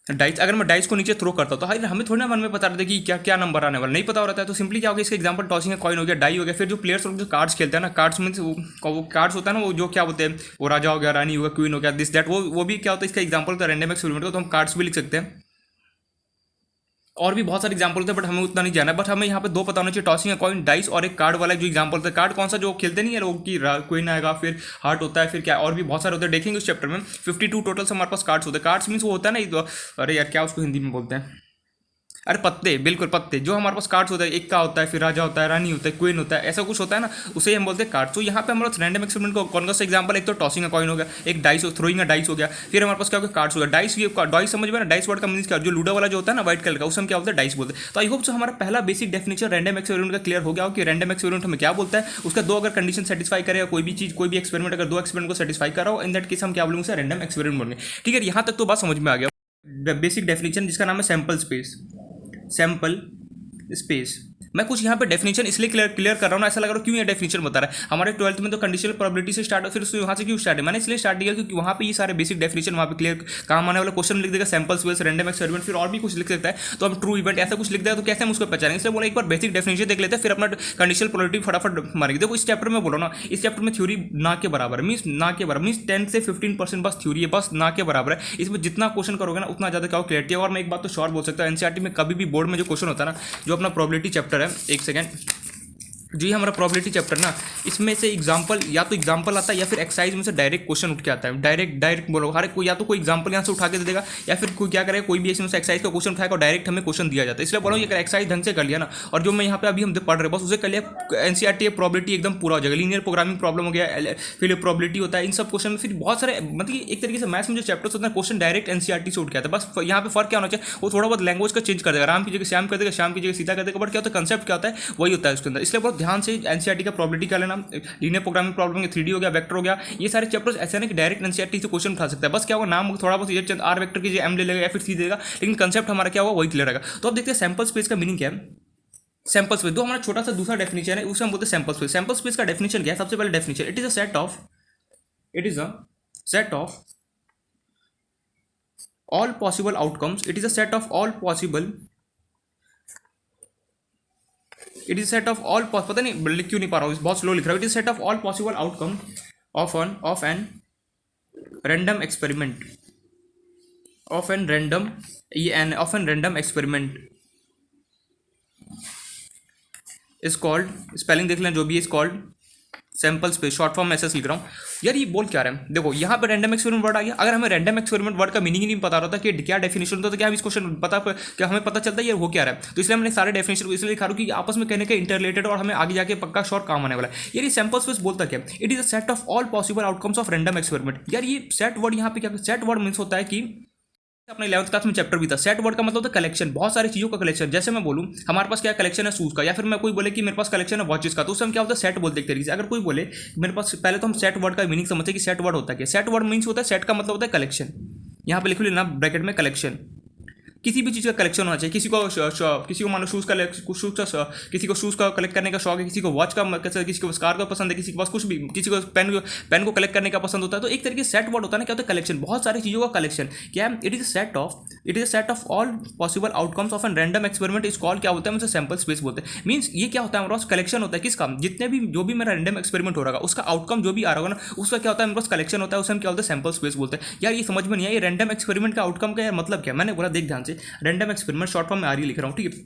अगर मैं डाइस को नीचे थ्रो करता हूँ तो हाई हमें थोड़ी ना मन में बता रहे थे कि क्या क्या नंबर आने वाला, नहीं पता हो रहा था। तो सिंपली क्या हो गया, इसका एग्जांपल टॉसिंग का कॉइन हो गया, डाई हो गया। फिर जो प्लेयर्स लोग जो कार्ड्स खेलते हैं ना, कार्ड्स मीन्स वो कार्ड्स होता है ना, वो जो क्या होते हैं, वो राजा हो गया, रानी हो गया, क्वीन हो गया, दिस दैट, वो भी क्या होता है, इसका एग्जांपल होता है रैंडम एक्सपेरिमेंट का। तो हम कार्ड्स भी लिख सकते हैं, और भी बहुत सारे एग्जांपल होते हैं, बट हमें उतना नहीं जाना है। बट हमें यहाँ पे दो पता होना चाहिए, टॉसिंग का कॉइन, डाइस, और एक कार्ड वाला जो एग्जांपल होता है। कार्ड कौन सा, जो खेलते नहीं है लोग की क्वीन आएगा, फिर हार्ट होता है, फिर क्या और भी बहुत सारे होते हैं, देखेंगे उस चैप्टर में। 52 टोटल से हमारे पास कार्ड्स होते हैं। कार्ड्स मीन्स वो होता है ना, अरे यार क्या उसको हिंदी में बोलते हैं, अरे पत्ते, बिल्कुल पत्ते, जो हमारे पास कार्ड्स होता है, इक्का होता है, फिर राजा होता है, रानी होता है, क्वीन होता है, ऐसा कुछ होता है ना, उसे हम बोलते हैं कार्ड। तो यहाँ पे हमारे पास रैंडम एक्सपेरिमेंट को कौन सा एग्जांपल, एक तो टॉसिंग का कॉइन हो गया, एक डाइस, थ्रोइंग का डाइस हो गया, फिर हमारे पास क्या हो गया, कार्ड्स हो गया। डाइस, ये डाइस समझ में ना, डाइस वर्ड का मीन्स क्या, जो लूडो वाला जो होता है ना व्हाइट कलर का, उसे हम क्या बोलते हैं, डाइस बोलते हैं। तो आई होप जो हमारा पहला बेसिक डेफिनेशन रैंडम एक्सपेरिमेंट का क्लियर हो गया हो कि रैंडम एक्सपेरिमेंट हमें क्या बोलता है। उसका दो अगर कंडीशन सेटिस्फाई करेगा कोई भी चीज, कोई भी एक्सपेरिमेंट अगर दो एक्सपेरिमेंट को सेटिस्फाई करा हो, इन दैट केस हम क्या बोलेंगे, रैंडम एक्सपेरिमेंट बोलेंगे। ठीक है, यहाँ तक तो बात समझ में आ गया। बेसिक डेफिनेशन जिसका नाम है सैंपल स्पेस, सैंपल स्पेस। मैं कुछ यहाँ पे डेफिनेशन इसलिए क्लियर कर रहा हूँ ना, ऐसा लग रहा है क्यों ये डेफिनेशन बता रहा है। हमारे 12th में तो कंडीशनल प्रोबेबिलिटी से स्टार्ट हो, फिर वहाँ से क्यों स्टार्ट है, मैंने इसलिए स्टार्ट किया क्योंकि वहाँ पे ये सारे बेसिक डेफिनेशन वहाँ पे क्लियर काम आने वाला क्वेश्चन लिख देगा, सैंपल स्पेस, रैंडम एक्सपेरिमेंट, फिर और भी कुछ लिख सकता है। तो हम ट्रू इवेंट ऐसा कुछ लिख देगा तो कैसे हम उसको पहचानेंगे, इसलिए बोला एक बार बेसिक डेफिनेशन देख लेते हैं, फिर अपना कंडीशनल प्रोबेबिलिटी फटाफट मारेंगे। देखो इस चैप्टर में बोलो ना, इस चैप्टर में थ्योरी ना के बराबर, मीन्स ना के बराबर, मीन्स 10 से 15% बस थ्योरी है, बस ना के बराबर है। इसमें जितना क्वेश्चन करोगे ना उतना ज़्यादा क्या क्लियरिटी है। और मैं एक बात तो श्योर बोल सकता हूँ, एनसीईआरटी में कभी भी बोर्ड में जो क्वेश्चन होता है ना, जो अपना प्रोबेबिलिटी चैप्टर है, एक सेकंड, जो ये हमारा प्रोबेबिलिटी चैप्टर ना, इसमें से एग्जांपल या तो एग्जांपल आता है या फिर एक्सरसाइज में से डायरेक्ट क्वेश्चन उठ के आता है। डायरेक्ट बोलो, हर कोई या तो कोई एग्जांपल यहाँ से उठा के दे देगा, या फिर कोई क्या करेगा, कोई भी इसमें से एक्सरसाइज का क्वेश्चन उठाएगा और डायरेक्ट हमें क्वेश्चन दिया जाता है। इसलिए बोलो ये एक्सरसाइज ढंग से कर लिया ना, और जो मैं यहाँ पे अभी हम पढ़ रहे बस उसे कर लिया, एनसीईआरटी प्रोबेबिलिटी एकदम पूरा हो जाएगा। लीनियर प्रोग्रामिंग प्रॉब्लम हो गया, फिर प्रोबेबिलिटी होता है, इन सब क्वेश्चन में फिर बहुत सारे, मतलब एक तरीके से मैथ्स में जो चैप्टर्स होते हैं क्वेश्चन डायरेक्ट एनसीईआरटी से उठ के आता है। बस यहाँ पे फर्क क्या होना चाहिए, वो थोड़ा बहुत लैंग्वेज का चेंज कर देगा, राम की जगह श्याम कर देगा, श्याम की जगह सीता कर देगा, बट क्या होता है, कंसेप्ट क्या होता है वही होता है उसके अंदर। इसलिए बहुत ध्यान से एनसीईआरटी का प्रोबेबिलिटी का लेना, लीनियर प्रोग्रामिंग प्रॉब्लम, 3D हो गया, वेक्टर हो गया, ये सारे चैप्टर्स ऐसे ना कि डायरेक्ट एनसीईआरटी से क्वेश्चन उठा सकता है। बस क्या होगा, नाम थोड़ा बहुत आर वेक्टर की एम ले लेगा या फिर सी देगा, लेकिन कंसेप्ट हमारा क्या होगा वही क्लियर रहेगा। तो अब देखते हैं सैंपल स्पेस का मीनिंग क्या है। सैंपल स्पेस दो हमारा छोटा सा दूसरा डेफिनेशन है, उसे हम बोलते हैं सैंपल स्पेस। सैंपल स्पेस का डेफिनेशन क्या है, सबसे पहले definition, it is a set of all possible outcomes, it is a set of all possible, it is set of all, पता नहीं लिख क्यों नहीं पा रहा हूँ, बहुत स्लो लिख रहा हूँ। It is set of all possible outcome of an random experiment, of an random experiment is called, spelling देख लें जो भी is called sample space, short form message लिख रहा हूँ। यार ये बोल क्या रहा है, देखो यहाँ पे रैंडम एक्सपेरिमेंट वर्ड आ गया। अगर हमें रैंडम एक्सपेरिमेंट वर्ड का मीनिंग ही नहीं पता रहता कि क्या डेफिनेशन होता, तो क्या हम इस क्वेश्चन क्या हमें पता चलता है ये हो क्या रहा है। तो इसलिए हमने सारे डेफिनेशन को इसलिए लिखा रहा हूँ कि आपस में कहने के इंटरलेटेड और हमें आगे जाके पक्का शॉर्ट काम आने वाला है। यार ये सैंपल स्पेस बोलता क्या, it is a set of all possible outcomes of random experiment. यार ये सेट वर्ड यहाँ पे क्या, सेट वर्ड मीन्स होता है कि अपने 11th क्लास में चैप्टर भी था, सेट वर्ड का मतलब होता है कलेक्शन, बहुत सारी चीज़ों का कलेक्शन। जैसे मैं बोलूँ हमारे पास क्या कलेक्शन है शूज़ का, या फिर मैं कोई बोले कि मेरे पास कलेक्शन है वॉचेस का, तो उससे हम क्या होता है सेट बोलते हैं एक तरीके से। अगर कोई बोले मेरे पास, पहले तो हम सेट वर्ड का मीनिंग समझते हैं कि सेट वर्ड होता है क्या। सेट वर्ड मीन्स होता है, सेट का मतलब होता है कलेक्शन, यहाँ पे लिख लेना ब्रैकेट में कलेक्शन, किसी भी चीज़ का कलेक्शन होना चाहिए। किसी को मान लो शूज़ का, किसी को शूज़ का कलेक्ट करने का शौक है, किसी को वॉच का, किसी को कार का पसंद है, किसी के पास कुछ भी, किसी को पेन को कलेक्ट करने का पसंद होता है। तो एक तरीके से सेट वर्ड होता है ना, क्या होता है कलेक्शन, बहुत सारी चीज़ों का कलेक्शन। क्या है, it is a set of all possible outcomes of an random experiment is called, क्या होता है, मतलब सैंपल स्पेस बोलते हैं। मीन्स ये क्या होता है, हमारे पास कलेक्शन होता है किसका, जितने भी जो भी मेरा रैंडम एक्सपेरिमेंट हो रहा है उसका आउटकम जो भी आ रहा होगा ना, उसका क्या होता है, मेरे पास कलेक्शन होता है, उसे हम क्या होता है सैंपल स्पेस बोलते हैं। यार ये समझ में नहीं आया, ये रैंडम एक्सपेरिमेंट का आउटकम का मतलब क्या, मैंने बोला देख ध्यान से, रैंडम एक्सपेरिमेंट शॉर्ट फॉर्म में आ रही लिख रहा हूँ, ठीक है।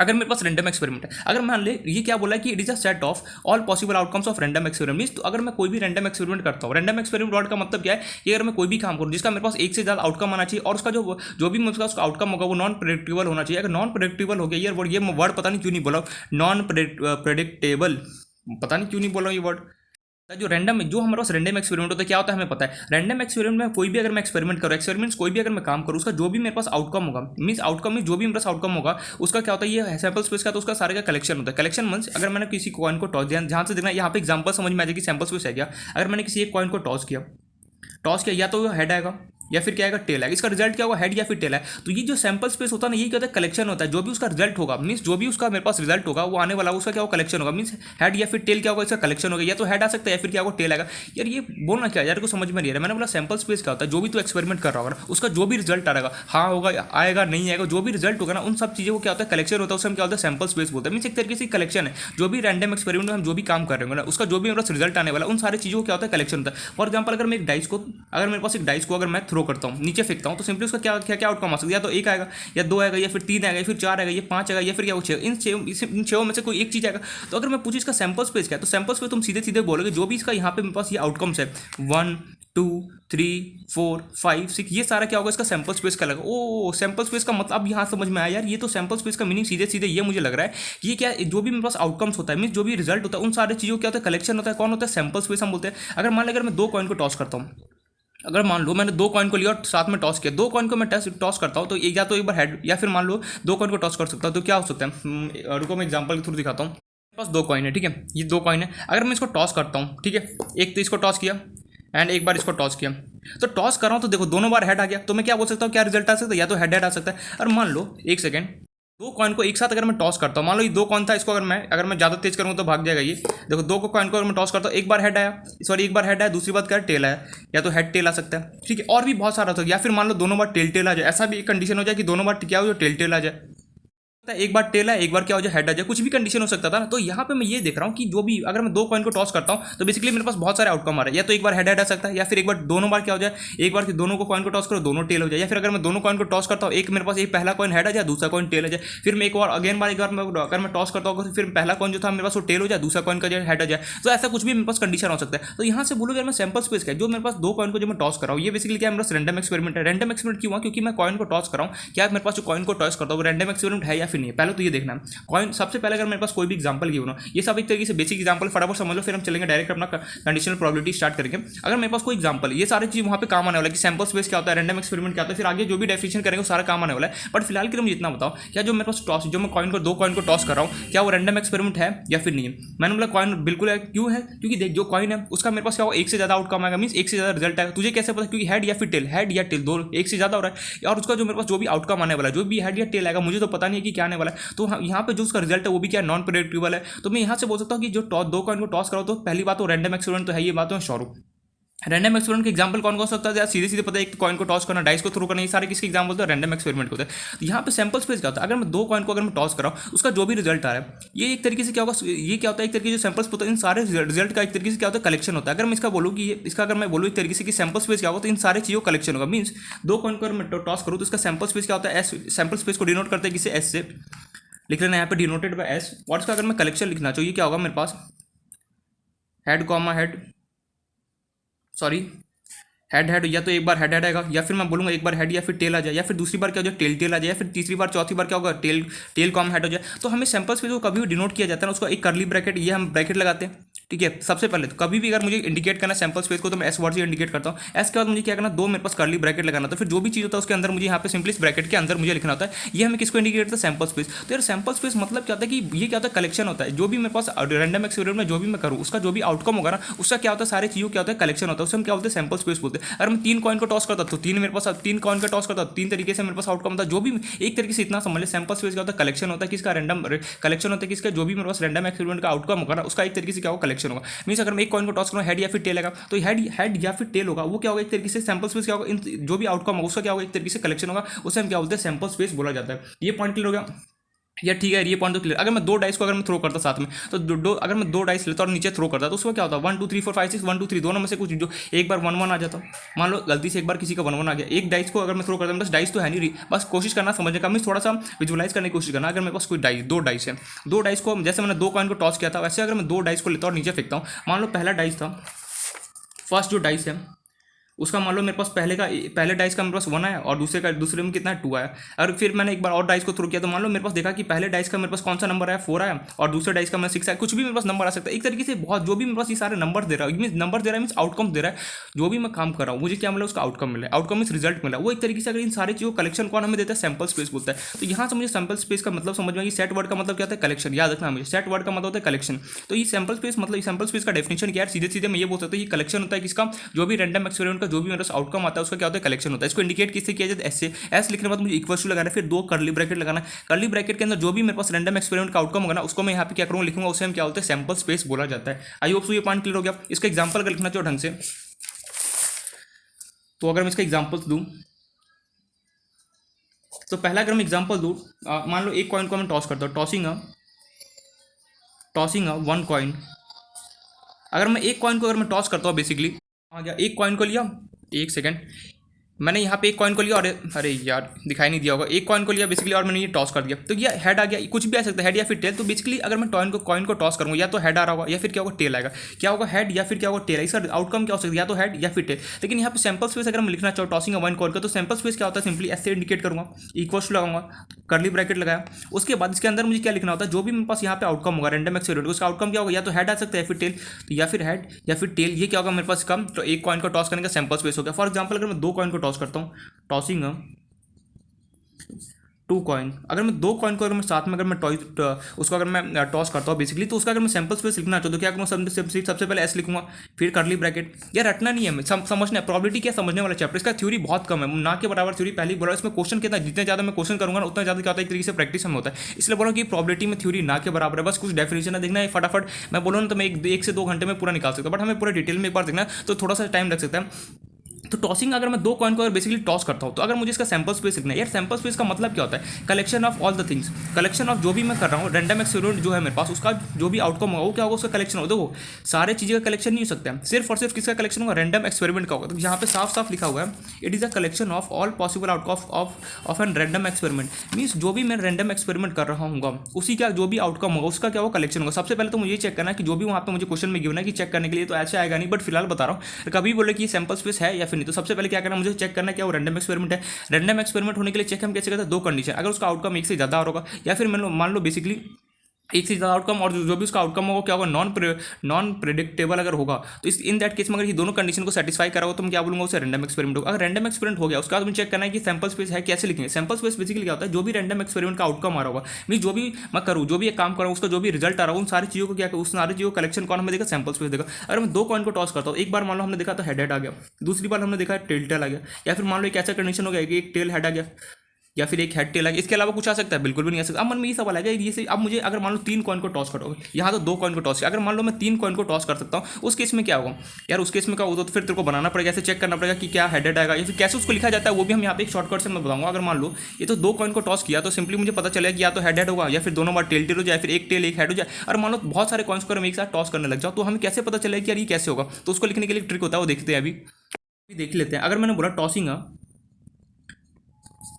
अगर मेरे पास रैंडम एक्सपेरिमेंट है, अगर मान ले ये क्या बोला है कि it is a set of all possible outcomes of random experiment, तो अगर मैं कोई भी रैंडम एक्सपेरिमेंट करता हूँ, रैंडम एक्सपेरिमेंट वर्ड का मतलब क्या है कि अगर मैं कोई भी काम करूँ जिसका मेरे पास एक से ज़्यादा आउटकम आना चाहिए, और उसका जो भी मुझका उसका आउटकम होगा वो नॉन प्रेडिक्टेबल होना चाहिए। अगर नॉन प्रेडिक्टेबल हो गया, ये वर्ड पता नहीं क्यों नहीं बोला, नॉन प्रेडिक्टेबल, पता नहीं क्यों नहीं बोला ये वर्ड। जो रैंडम, जो हमारे पास रैंडम एक्सपेरिमेंट होता है क्या होता है हमें पता है। रैंडम एक्सपेरिमेंट में कोई भी अगर मैं एक्सपेरिमेंट करूँ, एक्सपेरिमेंट्स कोई भी अगर मैं काम करूँ, उसका जो भी मेरे पास आउटकम होगा, मीन्स आउटकम में जो भी मेरे पास आउटकम होगा उसका क्या होता है, ये सैंपल स्पेस का, तो उसका सारे का कलेक्शन होता है। कलेक्शन मीन्स अगर मैंने किसी कॉइन को टॉस दिया, जहाँ से देखना यहाँ पे एग्जाम्पल समझ में आ जाएगी सैंपल स्पेस है क्या। अगर मैंने किसी एक कॉइन को टॉस किया, या तो हेड आएगा, या फिर क्या आएगा टेल आएगा। इसका रिजल्ट क्या होगा हेड या फिर टेल है। तो ये जो सैंपल स्पेस होता है ना ये क्या होता है कलेक्शन होता है। जो भी उसका रिजल्ट होगा मीन्स जो भी उसका मेरे पास रिजल्ट होगा वो आने वाला उसका क्या होगा कलेक्शन होगा। मीन्स हेड या फिर टेल क्या होगा इसका कलेक्शन होगा। या तो हेड आ सकता है या फिर क्या होगा टेल आएगा। यार ये बोलना क्या यार को समझ में नहीं आ रहा। मैंने बोला सैंपल स्पेस क्या होता है जो भी तो एक्सपेरिमेंट कर रहा होगा उसका जो भी रिजल्ट आएगा हाँ होगा आएगा नहीं आएगा जो भी रिजल्ट होगा ना उन सब चीज़ों को क्या होता है कलेक्शन होता है। उसमें क्या होता है सैंपल स्पेस बोलते हैं। मीन्स एक तरीके से कलेक्शन है जो भी रैंडम एक्सपेरिमेंट में हम जो भी काम कर रहे हैं उसका जो भी मेरे पास रिजल्ट आने वाला उन सारी चीज़ों को क्या होता है कलेक्शन होता है। फॉर एग्जाम्पल अगर मैं एक डाइस को अगर मेरे पास एक डाइस को अगर मैं थ्रो करता हूँ नीचे फेंकता हूँ तो सिंपली उसका क्या क्या क्या आउटकम आ सकता है। या तो एक आएगा या दो आएगा या फिर तीन आएगा या फिर चार आएगा या पाँच आएगा या फिर क्या कुछ इन छः में से कोई एक चीज़ आएगा। तो अगर मैं पूछूँ इसका सैंपल स्पेस क्या है तो सैंपल स्पेस तुम सीधे सीधे बोलोगे जो भी इसका यहाँ पे मेरे पास ये आउटकम्स है 1 2 3 4 5 6 ये सारा क्या होगा इसका सैंपल स्पेस का लगा। ओ सैंपल स्पेस का मतलब यहाँ समझ में आया यार। ये तो सैंपल स्पेस का मीनिंग सीधे सीधे ये मुझे लग रहा है कि ये क्या जो भी मेरे पास आउटकम्स होता है मीन जो भी रिजल्ट होता है उन सारे चीज़ों क्या होता है कलेक्शन होता है। कौन होता है सैंपल स्पेस हम बोलते हैं। अगर मान लो अगर मैं दो कॉइन को टॉस करता हूँ अगर मान लो मैंने दो कॉइन को लिया और साथ में टॉस किया दो कॉइन को मैं टॉस करता हूँ तो या तो एक बार हेड या फिर मान लो दो कॉइन को टॉस कर सकता हूँ तो क्या हो सकता है। रुको मैं एग्जांपल के थ्रू दिखाता हूँ। मेरे पास दो कॉइन है ठीक है ये दो कॉइन है। अगर मैं इसको टॉस करता हूँ ठीक है एक तो इसको टॉस किया एंड एक बार इसको टॉस किया तो टॉस कर रहा हूँ तो देखो दोनों बार हेड आ गया। तो मैं क्या बोल सकता हूँ क्या रिजल्ट आ सकता है या तो हेड आ सकता है। और मान लो एक सेकेंड दो कॉइन को एक साथ अगर मैं टॉस करता हूँ मान लो ये दो कॉइन था इसको अगर मैं ज़्यादा तेज करूँगा तो भाग जाएगा ये। देखो दो कॉइन को अगर मैं टॉस करता हूँ एक बार हेड आया सॉरी एक बार हेड आया दूसरी बार क्या टेल आया या तो हेड टेल आ सकता है ठीक है। और भी बहुत सारा होता है या फिर मान लो दोनों बार टेल आ जाए ऐसा भी एक कंडीशन हो जाए कि दोनों बार क्या हो जाए टेल आ जाए एक बार टेल है एक बार क्या हो जाए हेड आ जाए कुछ भी कंडीशन हो सकता था ना। तो यहाँ पे मैं ये देख रहा हूँ कि जो भी अगर मैं दो कॉइन को टॉस करता हूँ तो बेसिकली मेरे पास बहुत सारे आउटकम आ रहे हैं। या तो एक बार हेड आ सकता है या फिर एक बार दोनों बार क्या हो जाए एक बार दोनों को कॉइन को टॉस करो दोनों टेल हो जाए। या फिर अगर मैं दोनों कॉइन को टॉस करता हूँ एक मेरे पास एक पहला कॉइन हेड आ जाए दूसरा कॉइन टेल आ जाए। फिर मैं एक बार अगेन बार अगर मैं टॉस करता हूँ फिर पहला कॉइन जो था मेरे पास वो टेल हो जाए दूसरा कॉइन का जो हेड आ जाए। तो ऐसा कुछ भी मेरे पास कंडीशन हो सकता है। तो यहाँ से बोलोगे मैं सैंपल स्पेस का जो मेरे पास दो कॉइन को जो मैं टॉस कर रहा हूँ ये बेसिकली क्या मेरे पास रैंडम एक्सपेरिमेंट है। रैंडम एक्सपेरिमेंट क्यों हुआ क्योंकि मैं कॉइन को टॉस कर रहा हूँ क्या मेरे पास जो कॉइन को टॉस करता हूँ रैंडम एक्सपेरिमेंट है या फिर नहीं। पहले तो ये देखना कॉइन सबसे पहले अगर मेरे पास कोई भी एग्जांपल गिवन हो ये सब एक तरीके से बेसिक एग्जांपल फटाफट समझ लो फिर हम चलेंगे डायरेक्ट अपना कंडीशनल प्रोबेबिलिटी स्टार्ट करेंगे। अगर मेरे पास कोई एग्जांपल ये सारी चीज वहां पे काम आने वाला है कि सैंपल स्पेस क्या होता है रैंडम एक्सपेरिमेंट क्या होता है फिर आगे जो भी डेफिनेशन करेंगे वो सारा काम आने वाला है। बट फिलहाल के लिए मुझे इतना बताओ क्या जो मेरे पास टॉस जो मैं कॉइन को दो कॉइन को टॉस कर रहा हूँ क्या वो रैंडम एक्सपेरिमेंट है या फिर नहीं है। मैंने बोला कॉइन बिल्कुल है क्यों है क्योंकि देख जो कॉइन है उसका मेरे पास क्या होगा एक से ज्यादा आउटकम आएगा मीन एक से ज्यादा रिजल्ट आएगा। तुझे कैसे पता क्योंकि हेड या फिर टेल हेड या टेल दो एक से ज्यादा हो रहा है और उसका जो मेरे पास जो भी आउटकम आने वाला है जो भी हेड या टेल आएगा मुझे तो पता नहीं है कि क्या आने वाला है। तो यहाँ पे जो उसका रिजल्ट है वो भी क्या नॉन प्रेडिक्टेबल है। तो मैं यहाँ से बोल सकता हूँ कि जो दो कॉइन को टॉस करो तो पहली बात तो रैंडम एक्सपेरिमेंट तो है ये बात तो शोरूम रैंडम एक्सपेरिमेंट के एग्जांपल कौन कौन सा होता है सीधे सीधे पता है एक कॉइन को टॉस करना डाइस को थ्रो करना ये सारे किसके एग्जांपल होते हैं रैंडम एक्सपेरिमेंट होते हैं। तो यहाँ पे सैंपल स्पेस क्या होता है अगर मैं दो कॉइन को अगर मैं टॉस कर रहा हूँ उसका जो भी रिजल्ट आ रहा है ये एक तरीके से क्या होगा ये क्या होता है एक तरीके से सैंपल्स होता है इन सारे रिजल्ट का एक तरीके से क्या होता है कलेक्शन होता है। अगर मैं इसका बोलूँ कि इसका अगर मैं बोलूँ एक तरीके से कि सैंपल स्पेस क्या होगा तो इन सारे चीज़ों कलेक्शन होगा मीन्स दो कॉइन को अगर मैं टॉस करूँ तो इसका सैंपल स्पेस क्या होता है एस सैंपल स्पेस को डिनोट करते हैं किसी एस से लिख लेना यहाँ पे डिनोटेड बाय एस। और इसका अगर मैं कलेक्शन लिखना चाहिए क्या होगा मेरे पास head comma head sorry head head या तो एक बार हेड हेड आएगा या फिर मैं बोलूँगा एक बार हेड या फिर टेल आ जाए या फिर दूसरी बार क्या हो जाए टेल आ जाए या फिर तीसरी बार चौथी बार क्या होगा टेल कॉम हेड हो जाए। तो हमें सैंपल स्पेस को कभी भी डिनोट किया जाता है ना उसको एक करली ब्रैकेट ये हम ब्रैकेट लगाते हैं ठीक है। सबसे पहले तो कभी भी अगर मुझे इंडिकेट करना सैंपल स्पेस को तो मैं एस वर्ड से इंडिकेट करता हूँ। एस के बाद मुझे क्या करना दो मेरे पास करली ब्रैकेट लगाना तो फिर जो भी चीज़ होता है उसके अंदर मुझे यहाँ पे सिंपली इस ब्रैकेट के अंदर मुझे लिखना होता है। ये हमें किसको इंडिकेट करता है सैंपल स्पेस। तो यार सैंपल स्पेस मतलब क्या होता है कि ये क्या होता है कलेक्शन होता है जो भी मेरे पास रैंडम एक्सपेरिमेंट में जो भी मैं करूँ उसका जो भी आउटकम होगा ना उसका क्या होता है सारी चीज़ों क्या होता है कलेक्शन होता है उसे हम क्या बोलते हैं सैंपल स्पेस बोलते हैं। अगर मैं तीन कॉइन को टॉस करता तो तीन मेरे पास तीन कॉइन का टॉस करता तीन तरीके से मेरे पास आउटकम होता है जो भी एक तरीके से इतना समझ ले सैंपल स्पेस क्या होता है कलेक्शन होता है किसका रैंडम कलेक्शन होता है किसका जो भी मेरे पास रैंडम एक्सपेरिमेंट का आउटकम होगा ना उसका एक तरीके से क्या होगा कलेक्शन होगा। मीन्स अगर मैं एक कॉइन को टॉस करूँ हेड या फिर टेल आएगा तो हेड या फिर टेल होगा वो क्या होगा एक तरीके से सैंपल स्पेस क्या होगा इन जो भी आउटकम होगा उसका क्या होगा एक तरीके से कलेक्शन होगा उसे हम क्या बोलते हैं सैंपल स्पेस बोला जाता है। ये पॉइंट क्लियर हो गया यार ठीक है ये पॉइंट तो क्लियर। अगर मैं दो डाइस को अगर मैं थ्रो करता साथ में तो अगर मैं दो डाइस लेता और नीचे थ्रो करता तो उसमें क्या होता है 1 2 3 4 5 6 1 2 3 दोनों में से कुछ जो एक बार 1 1 आ जाता। मान लो गलती से एक बार किसी का 1 1 आ गया एक डाइस को अगर मैं थ्रो करता हूँ बस डाइस तो है नहीं बस कोशिश करना समझने का मैं थोड़ा सा विजुअलाइज करने की कोशिश करना। अगर मेरे पास कोई डाइस दो डाइस है दो डाइस को जैसे मैंने दो कॉइन को टॉस किया था वैसे अगर मैं दो डाइस को लेता और नीचे फेंकता हूँ मान लो पहला डाइस था फर्स्ट जो डाइस है उसका मान लो मेरे पास पहले डाइस का मेरे पास 1 आया और दूसरे में कितना 2 आया। और फिर मैंने एक बार और डाइस को थ्रो किया तो मान लो मेरे पास देखा कि पहले डाइस का मेरे पास कौन सा नंबर आया 4 आया और दूसरे डाइस का मैं 6 आया कुछ भी मेरे पास नंबर आ सकता है। एक तरीके से बहुत जो भी मेरे पास ये सारे नंबर दे रहा है मीन नंबर दे रहा है मीन आउटकम दे रहा है जो भी मैं काम कर रहा हूँ मुझे क्या मिला उसका आउटकम मिला आउटकम मीन रिजल्ट मिला वो एक तरीके से अगर इन सारी चीज़ों कलेक्शन कौन हमें देता है सैंपल स्पेस बोलता है। तो यहाँ से मुझे सैंपल स्पेस का मतलब समझ में कि सेट वर्ड का मतलब क्या होता है कलेक्शन याद रखना मुझे सेट वर्ड का मतलब होता है कलेक्शन। तो ये सैंपल स्पेस मतलब सैंपल स्पेस का डेफिनेशन क्या है सीधे सीधे मैं ये बोल सकता हूँ ये कलेक्शन होता है किसका जो भी रैंडम एक्सपेरिमेंट का जो भी मेरे पास आउटकम आता है उसका क्या होता है, कलेक्शन होता है। इसको इंडिकेट किससे किया जाता है, एस से। एस लिखने के बाद मुझे इक्वल टू लगाना है, फिर 2 कर्ली ब्रैकेट लगाना है। कर्ली ब्रैकेट के अंदर जो भी मेरे पास रैंडम एक्सपेरिमेंट का आउटकम होगा ना, उसको मैं यहाँ पे क्या करूँगा, लिखूंगा, उसे हम क्या होता है, सैंपल स्पेस बोला जाता है। आई होप सो ये पॉइंट क्लियर हो गया। इसका एग्जाम्पल अगर लिखना चाहो ढंग से, तो अगर मैं इसका एग्जाम्पल दूँ, तो पहला अगर मैं एग्जाम्पल दूँ, मान लो एक कॉइन को मैं टॉस करता हूँ, टॉसिंग वन कॉइन। अगर मैं एक कॉइन को अगर मैं टॉस करता हूँ, बेसिकली आ गया, एक कॉइन को लिया, एक सेकेंड, मैंने यहाँ पे एक कॉइन को लिया और अरे यार दिखाई नहीं दिया होगा, एक कॉइन को लिया बेसिकली और मैंने ये टॉस कर दिया, तो ये हेड आ गया, कुछ भी आ सकता है, हेड या फिर टेल। तो बेसिकली अगर मैं कॉइन को टॉस करूँगा, या तो हेड आ रहा होगा या फिर क्या होगा, टेल आएगा। क्या होगा, हेड या फिर क्या होगा, टेल। इसका आउटकम क्या हो सकता है, या तो हेड या फिर टेल। लेकिन यहाँ पे सैंपल स्पेस अगर मैं लिखना चाहूँ टॉसिंग वन कॉइन का, तो सैंपल स्पेस क्या होता है, सिंपली ऐसे इंडिकेट करूँगा, इक्वल टू लगाऊंगा, कर्ली ब्रैकेट लगाया, उसके बाद इसके अंदर मुझे क्या लिखना होता है, जो भी मेरे पास यहाँ पे आउटकम होगा रैंडम एक्सपेरिमेंट, उसका आउटकम क्या होगा, या तो हेड आ सकता है या फिर टेल। तो या फिर हेड या फिर टेल, ये क्या होगा मेरे पास कम, तो एक कॉइन को टॉस करने का सैंपल स्पेस हो गया। फॉर एग्जाम्पल अगर मैं 2 कॉइन को टॉस करता हूँ, टॉसिंग 2 कॉइन, अगर मैं 2 कॉइन को अगर मैं साथ में अगर मैं उसको अगर मैं टॉस करता हूँ बेसिकली, तो उसका अगर मैं सैंपल स्पेस लिखना चाहूँ तो क्या करूँगा, सबसे पहले एस लिखूंगा, फिर कर्ली ब्रैकेट। यार रटना नहीं है, समझना है, प्रॉबिलिटी क्या समझने वाला चैप्टर, इसका थ्योरी बहुत कम है, ना के बराबर थ्योरी पहले ही बोला। इसमें क्वेश्चन कितना, जितने ज़्यादा मैं क्वेश्चन करूँगा उतना ज़्यादा क्या होता है, एक तरीके से प्रैक्टिस में होता है। इसलिए बोला कि प्रॉबिलिटी में थ्योरी ना के बराबर है, बस कुछ डेफिनेशन है देखना है फटाफट। मैं बोलूँ ना तो मैं 1 से 2 घंटे में पूरा निकाल सकता हूँ, बट हमें पूरा डिटेल में एक बार देखना तो थोड़ा सा टाइम लग सकता है। तो टॉसिंग अगर मैं 2 कॉइन को अगर बेसिकली टॉस करता हूँ, तो अगर मुझे इसका सैंपल स्पेस लिखना है, यार सैंपल स्पेस का मतलब क्या होता है, collection of all the things, collection of जो भी मैं कर रहा हूँ, रैंडम एक्सपेरिमेंट जो है मेरे पास, उसका जो भी आउटकम होगा वो क्या होगा, उसका कलेक्शन होगा। देखो सारे चीज़ें का कलेक्शन नहीं हो सकता है, सिर्फ और सिर्फ किसका कलेक्शन होगा, रैंडम एक्सपेरिमेंट का होगा। तो यहाँ पे साफ साफ लिखा हुआ है, it is a collection of all possible outcome of an random experiment. Means जो भी मैं रैंडम एक्सपेरिमेंट कर रहा हूँ उसी का जो भी आउटकम होगा उसका क्या होगा, कलेक्शन होगा। सबसे पहले तो मुझे चेक करना है कि जो भी वहाँ पे मुझे क्वेश्चन में गिवन है कि चेक करने के लिए, तो ऐसे आएगा नहीं, बट फिलहाल बता रहा हूँ, कभी बोले कि सैंपल स्पेस है या फिर नहीं, तो सबसे पहले क्या करना, मुझे चेक करना क्या वो रैंडम एक्सपेरिमेंट है। रैंडम एक्सपेरिमेंट होने के लिए चेक हम कैसे करते हैं, 2 कंडीशन, अगर उसका आउटकम 1 से ज़्यादा होगा, या फिर मान लो बेसिकली 1 से ज़्यादा आउटकम, और जो भी उसका आउटकम होगा क्या होगा, नॉन प्रेडिक्टेबल अगर होगा, तो इस इन दैट केस में अगर ये दोनों कंडीशन को सेटिस्फाई करा हो, तो मैं क्या बोलूँगा, उसे रैंडम एक्सपेरिमेंट होगा। अगर रैंडम एक्सपेरिमेंट हो गया, उसका मुझे चेक करना है कि सैंपल स्पेस है, कैसे लिखेंगे। सैंपल स्पेस बेसिकली क्या होता है, जो भी रैंडम एक्सपेरिमेंट का आउटकम आ रहा होगा, मीन जो भी मैं करूँ, जो भी एक काम करूँ, उसका जो भी रिजल्ट आ रहा है, उन सारी चीज़ों को क्या, उस सारी चीज़ों कलेक्शन कौन हमें देगा, सैंपल स्पेस देगा। अगर मैं 2 कॉइन को टॉस करता हूँ, एक बार मान लो हमने देखा तो हेड आ गया, दूसरी बार हमने देखा टेल आ गया, या फिर मान लो एक ऐसा कंडीशन हो गया कि एक टेल हेड आ गया या फिर एक हेड टेल आ गया, इसके अलावा कुछ आ सकता है, बिल्कुल भी नहीं आ सकता। अब मन में ये सवाल आएगा, ये से अब मुझे अगर मान लो 3 कॉइन को टॉस करोगे, यहाँ तो 2 कॉइन को टॉस किया, अगर मान लो मैं 3 कॉइन को टॉस कर सकता हूँ, उस केस में क्या होगा, यार उस केस में क्या होगा, तो फिर तेरे को बनाना पड़ेगा, ऐसे चेक करना पड़ेगा कि क्या हेडेड आएगा या फिर कैसे उसको लिखा जाता है, वो भी हम यहाँ पे एक शॉर्टकट से मैं बताऊंगा। अगर मान लो ये तो 2 कॉइन को टॉस किया, तो सिंपली मुझे पता चलेगा कि या तो हेड होगा, या फिर दोनों बार टेल हो जाए, फिर एक टेल एक हेड हो जाए। और मान लो बहुत सारे कॉइन्स को हम एक साथ टॉस करने लग जाओ, तो हमें कैसे पता चलेगा कि यार ये कैसे होगा, तो उसको लिखने के लिए ट्रिक होता है, वो देखते हैं, अभी देख लेते हैं। अगर मैंने बोला टॉसिंग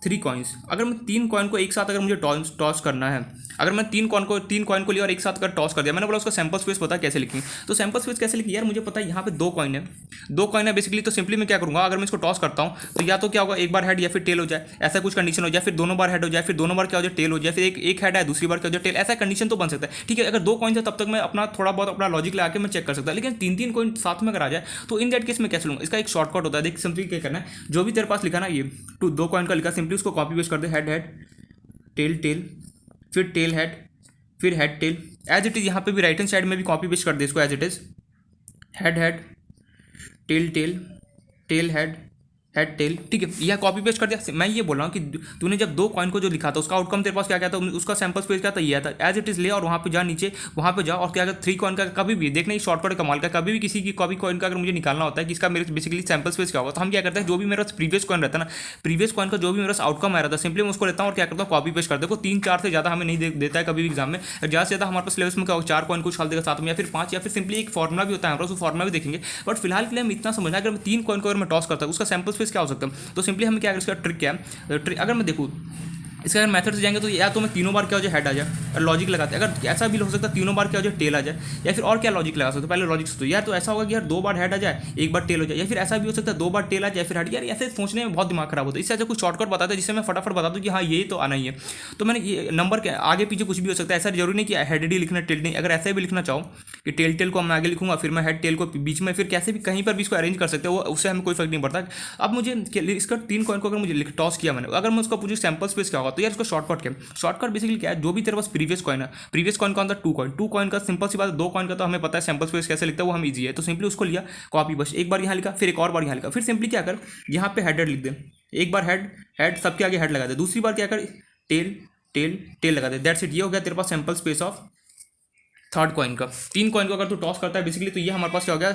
3 कॉइन्स, अगर मैं 3 कॉइन को एक साथ अगर मुझे टॉस करना है, अगर मैं 3 कॉइन को लिया और एक साथ अगर टॉस कर दिया, मैंने बोला उसका सैंपल स्पेस पता है कैसे लिखेंगे, तो सैंपल स्पेस कैसे लिखिए, यार मुझे पता है यहाँ पे 2 कॉइन है बेसिकली, तो सिंपली मैं क्या करूँगा, अगर मैं इसको टॉस करता हूँ, तो या तो क्या होगा, एक बार हेड या फिर टेल हो जाए, ऐसा कुछ कंडीशन हो जाए, फिर दोनों बार हेड हो जाए, फिर दोनों बार क्या हो जाए, टेल हो जाए, फिर एक हेड है, दूसरी बार क्या हो जाए, टेल, ऐसा कंडीशन तो बन सकता है। ठीक है, अगर 2 कॉइन है तब तक मैं अपना थोड़ा बहुत अपना लॉजिक लगा के मैं चेक कर सकता है, लेकिन 3 कॉइन साथ में अगर आ जाए, तो इन दैट केस में कैसे लूँगा, इसका एक शॉर्टकट होता है, देख सिंपली क्या करना है, जो भी तेरे पास लिखा ना, ये 2 कॉइन का लिखा, सिंपली उसको कॉपी पेस्ट कर दे, हेड टेल, फिर टेल हेड, फिर head tail, as it is यहाँ पे भी राइट हैंड साइड में भी कॉपी पेस्ट कर दे इसको, as it is head tail head tail. ठीक है, यह कॉपी पेस्ट कर दिया। मैं ये बोल रहा हूँ कि तूने जब 2 कॉइन को जो लिखा था, उसका आउटकम तेरे पास क्या था, उसका सैंपल स्पेस क्या था, ये था, एज इट इज ले, और वहाँ पे जा नीचे, वहाँ पे जा, और क्या 3 कॉइन का कभी भी देखना, शॉर्टकट कमाल का, कभी भी किसी की कॉपी कॉइन का अगर मुझे निकालना होता है कि इसका मेरे बेसिकली सैंपल स्पेस क्या होगा, तो हम क्या करते हैं, जो भी मेरा प्रीवियस कॉइन रहता है ना, प्रीवियस कॉइन का जो भी मेरा आउटकम आ रहा था, सिंपली मैं उसको लेता हूँ और क्या करता हूँ, कॉपी पेस्ट कर देखो 3-4 से ज़्यादा हमें नहीं देता है कभी भी एग्जाम में। ज़्यादा से ज़्यादा हमारे पास सिलेबस में क्या होगा, 4 कॉइन कुछ डाल देगा साथ में, या फिर 5, या फिर सिंपली एक फॉर्मुला भी होता है हमारे पास, वो फॉर्मुला भी देखेंगे। बट फिलहाल के लिए हम इतना समझना है, अगर मैं 3 कॉइन को अगर मैं टॉस करता हूँ, उसका सैंपल स्पेस क्या हो सकता है, तो सिंपली हमें क्या, इसका ट्रिक क्या है, अगर मैं देखूँ इसका अगर मेथड से जाएंगे, तो या तो मैं तीनों बार क्या हो जाए, हेड आ जाए, और लॉजिक लगाते हैं। अगर ऐसा भी हो सकता है तीनों बार क्या हो जाए, टेल आ जाए, या फिर और क्या लॉजिक लगा सकते हो, पहले लॉजिक सोचो यार, तो ऐसा होगा कि यार 2 बार हेड आ जाए, 1 बार टेल हो जाए, या फिर ऐसा भी हो सकता है 2 बार टेल आ जाए फिर हेड। यार ऐसे सोचने में बहुत दिमाग खराब होता है, इससे अच्छा कुछ शॉर्टकट बताता है जिससे मैं फटाफट बता दूँ कि हाँ ये तो आना ही है। तो मैंने ये नंबर के आगे पीछे कुछ भी हो सकता है, ऐसा जरूरी नहीं कि हेड डी लिखना टेल नहीं। अगर ऐसा भी लिखना चाहो कि टेल को मैं आगे लिखूंगा, फिर मैं हेड टेल को बीच में, फिर कैसे भी कहीं पर भी इसको अरेंज कर सकते हो, उससे हमें कोई फर्क नहीं पड़ता। अब मुझे इसका 3 कॉइन को अगर मुझे टॉस किया मैंने, अगर मैं उसका पूछूँ सैंपल स्पेस क्या होगा, होगा। तो यार इसको शॉर्टकट क्या है, शॉर्टकट बेसिकली क्या है, जो भी तेरे पास प्रीवियस कॉइन है, प्रीवियस कॉइन कौन था, 2 कॉइन, 2 कॉइन का सिंपल सी बात, 2 कॉइन का तो हमें पता है सैंपल स्पेस कैसे लिखता है, वो हम ईजी है, तो सिंपली उसको लिया कॉपी, बस एक बार यहाँ लिखा, फिर एक और बार यहाँ लिखा, फिर सिंपली क्या कर यहाँ पे हेड लिख दे, एक बार हेड हेड सबके आगे हेड लगा दे, दूसरी बार क्या कर टेल टेल टेल लगा दे, दैट्स इट। ये हो गया तेरे पास sample space of third coin का। 3 कॉइन को अगर तू टॉस करता है बेसिकली, तो ये हमारे पास क्या हो गया,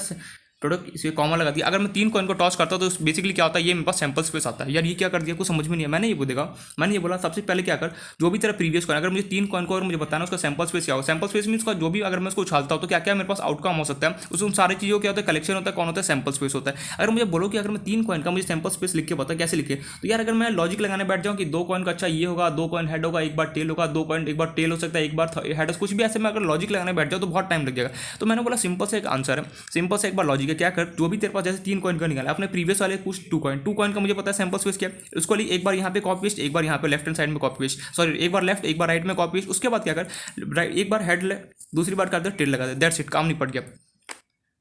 प्रोडक्ट इसे कॉमा लगा दिया। अगर मैं 3 कॉइन को टॉस करता हूँ तो बेसिकली क्या होता है, ये मेरे पास सैंपल स्पेस आता है। यार ये क्या कर दिया, कुछ समझ में नहीं है। मैंने ये बोलेगा, मैंने ये बोला सबसे पहले क्या कर, जो भी तेरा प्रीवियस कॉइन, अगर मुझे 3 कॉइन को अगर मुझे बताना उसका सैंपल स्पेस क्या होगा, सैंपल स्पेस मीन उसका जो भी अगर मैं उसको उछालता हूँ तो क्या क्या मेरे पास आउटकम हो सकता है, उस उन सारी चीज़ों क्या होता है, कलेक्शन होता है, कौन होता है, सैंपल स्पेस होता है। अगर मुझे बोलो कि अगर मैं 3 कॉइन का मुझे सैंपल स्पेस लिख के बता कैसे लिखे, तो यार अगर मैं लॉजिक लगाने बैठ जाऊँ कि 2 कॉइन का अच्छा ये होगा, 2 कॉइन हेड होगा, एक बार टेल होगा, 2 कॉइन एक बार टेल हो सकता है, एक बार हेड, कुछ भी ऐसे में अगर लॉजिक लगाने बैठ जाओ तो बहुत टाइम लग जाएगा। तो मैंने बोला सिंपल से एक आंसर है, सिंपल से एक बार लॉजिक है, क्या कर, जो भी तेरे पास जैसे 3 कॉइन का निकाला अपने प्रीवियस वाले कुछ 2 कॉइन का मुझे पता है सैंपल स्पेस क्या है, उसको लिए एक बार यहाँ पे कॉपी पेस्ट, एक बार यहाँ पे लेफ्ट हैंड साइड में कॉपी पेस्ट, सॉरी एक बार लेफ्ट एक बार राइट में कॉपी पेस्ट, उसके बाद क्या कर एक बार हेड ले, दूसरी बार कर दे टेल लगा दे, दैट्स इट, काम नहीं पड़ गया।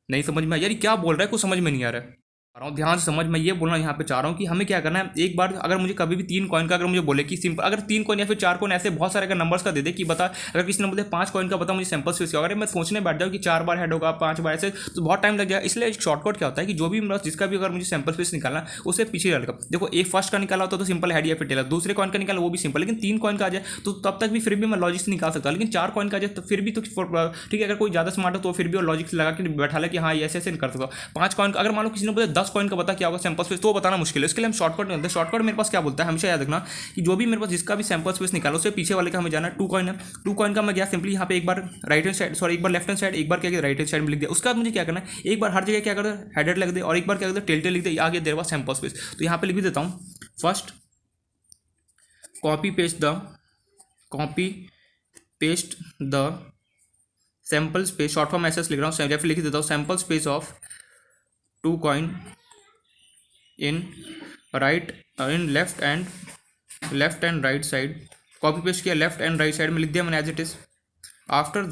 नहीं समझ में यार क्या बोल रहा है, कुछ समझ में नहीं आ रहा है, ध्यान से समझ। मैं ये बोलना यहाँ पे चाह रहा हूँ कि हमें क्या करना है, एक बार अगर मुझे कभी भी 3 कॉइन का अगर मुझे बोले कि सिंपल अगर 3 कॉइन या फिर 4 कॉइन ऐसे बहुत सारे अगर नंबर्स का दे दे कि बता, अगर किसी ने बोले 5 कॉइन का बता मुझे सैंपल स्पेस क्या, अगर मैं सोचने बैठ जाऊँ कि 4 बार हेड होगा 5 बार ऐसे, तो बहुत टाइम लग जाएगा। इसलिए एक शॉर्टकट क्या होता है कि जो भी मेरा जिसका भी अगर मुझे सैंपल स्पेस निकालना उससे पीछे डालकर देखो, एक फर्स्ट का निकाला होता तो सिंपल हेड या फिर टेल, दूसरे कॉइन का निकाला वो भी सिंपल, लेकिन 3 कॉइन का आ जाए तो तब तक भी फिर भी मैं लॉजिक से निकाल सकता हूँ, लेकिन 4 कॉइन का आ जाए तो फिर भी तो ठीक है, अगर कोई ज़्यादा स्मार्ट हो तो फिर भी और लॉजिक लगा के बैठा ले कि हाँ ये ऐसे कर सकता हूँ। 5 कॉइन का अगर मान लो किसी ने बोले 10 कॉइन का बता क्या होगा सैंपल स्पेस, तो बताना मुश्किल है, इसके लिए हम शॉर्टकट मिलते हैं। शॉर्टकट मेरे पास क्या बोलता है, हमेशा याद रखना कि जो भी मेरे पास जिसका भी सैंपल स्पेस निकालो उससे पीछे वाले का हमें जाना है। 2 कॉइन है, 2 कॉइन का मैं गया सिंपली यहाँ पे एक बार राइट हैंड साइड, सॉरी एक बार लेफ्ट हैंड साइड, एक बार क्या किया राइट हैंड साइड में लिख दिया। उसके बाद मुझे क्या करना है, एक बार हर जगह क्या करता है हेडर लग दे, और एक बार क्या करता है टेल टेल लिख दे, आगे देर बाद सैंपल स्पेस। तो यहाँ पे लिख भी देता हूँ, first copy paste the sample space, short form SS लिख रहा हूँ, या फिर लिख देता हूँ sample space of 2 coin in right in left and right side, copy paste किया लेफ्ट एंड राइट साइड में लिख दिया मैंने as it is. After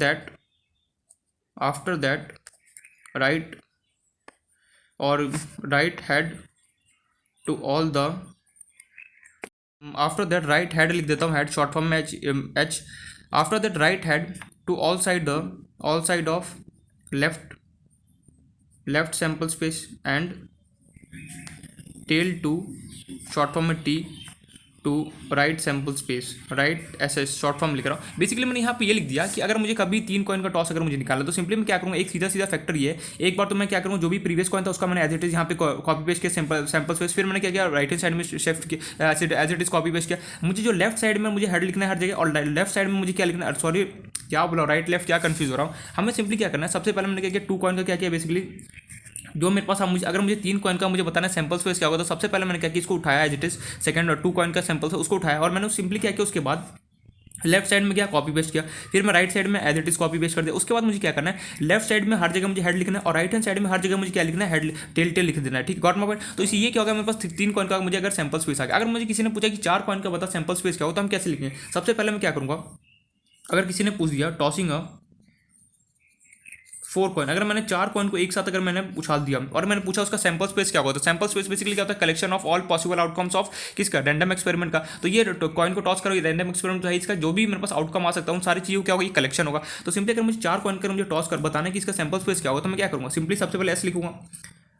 that right और right head to all the, after that right head लिख देता हूँ, head short form में H. After that right head to all side of left sample space and tell to short form में T to right sample space, right ऐसे short form लिख रहा हूँ। Basically मैंने यहाँ पे ये लिख दिया कि अगर मुझे कभी 3 कॉइन का टॉस अगर मुझे निकाला तो सिंपली मैं क्या करूँगा, एक सीधा फैक्टर ये है, एक बार तो मैं क्या करूँगा जो भी प्रीवियस कॉइन था उसका मैंने एज इट इज यहाँ पे कॉपी पेस्ट किया सैंपल स्पेस, फिर मैंने क्या किया राइट हैंड साइड में शिफ्ट किया as it is copy paste किया। मुझे जो लेफ्ट साइड में मुझे हेड लिखना है हर जगह, और लेफ्ट साइड में मुझे क्या लिखना है, सॉरी क्या बोला राइट लेफ्ट क्या कंफ्यूज हो रहा हूँ। हमें सिंपली क्या करना है, सबसे पहले मैंने क्या किया 2 कॉइन का क्या किया, बेसिकली जो मेरे पास मुझे अगर मुझे 3 कॉइन का मुझे बताना है सैंपल स्पेस क्या होगा, तो सबसे पहले मैंने क्या किया इसको उठाया एज इट इज, सेकंड और 2 कॉइन का सैंपल था उसको उठाया, और मैंने सिंपली क्या किया उसके बाद लेफ्ट साइड में क्या कॉपी पेस्ट किया, फिर मैं राइट साइड में as it is copy paste कर दिया। उसके बाद मुझे क्या करना है, लेफ्ट साइड में हर जगह मुझे हेड लिखना है, और राइट हैंड साइड में हर जगह मुझे क्या लिखना है, हेड टेल टेल लिख देना है, ठीक गॉट माय पॉइंट। तो इसी ये क्या होगा, मेरे पास 3 कॉइन का मुझे अगर सैंपल स्पेस आ गया, अगर मुझे किसी ने पूछा कि 4 कॉइन का बता सैंपल स्पेस क्या हो, तो हम कैसे लिखेंगे। सबसे पहले मैं क्या करूँगा, अगर किसी ने पूछ दिया टॉसिंग 4 कॉइन, अगर मैंने 4 कॉइन को एक साथ अगर मैंने उछाल दिया और मैंने पूछा उसका सैंपल स्पेस क्या होगा, तो सैंपल स्पेस बेसिकली क्या होता है, collection of all possible outcomes of किसका, रैंडम एक्सपेरिमेंट का। तो ये कॉइन को टॉस करो, रैंडम एक्सपेरिमेंट जो है इसका जो भी मेरे पास आउटकम आ सकता है उन सारी चीज़ों क्या होगा, ये कलेक्शन होगा। तो सिंपली अगर मुझे 4 कॉइन कर मुझे टॉस कर बताना कि इसका सैंपल स्पेस क्या होगा, तो मैं क्या करूँगा, सिंपली सबसे पहले ऐसे लिखूंगा।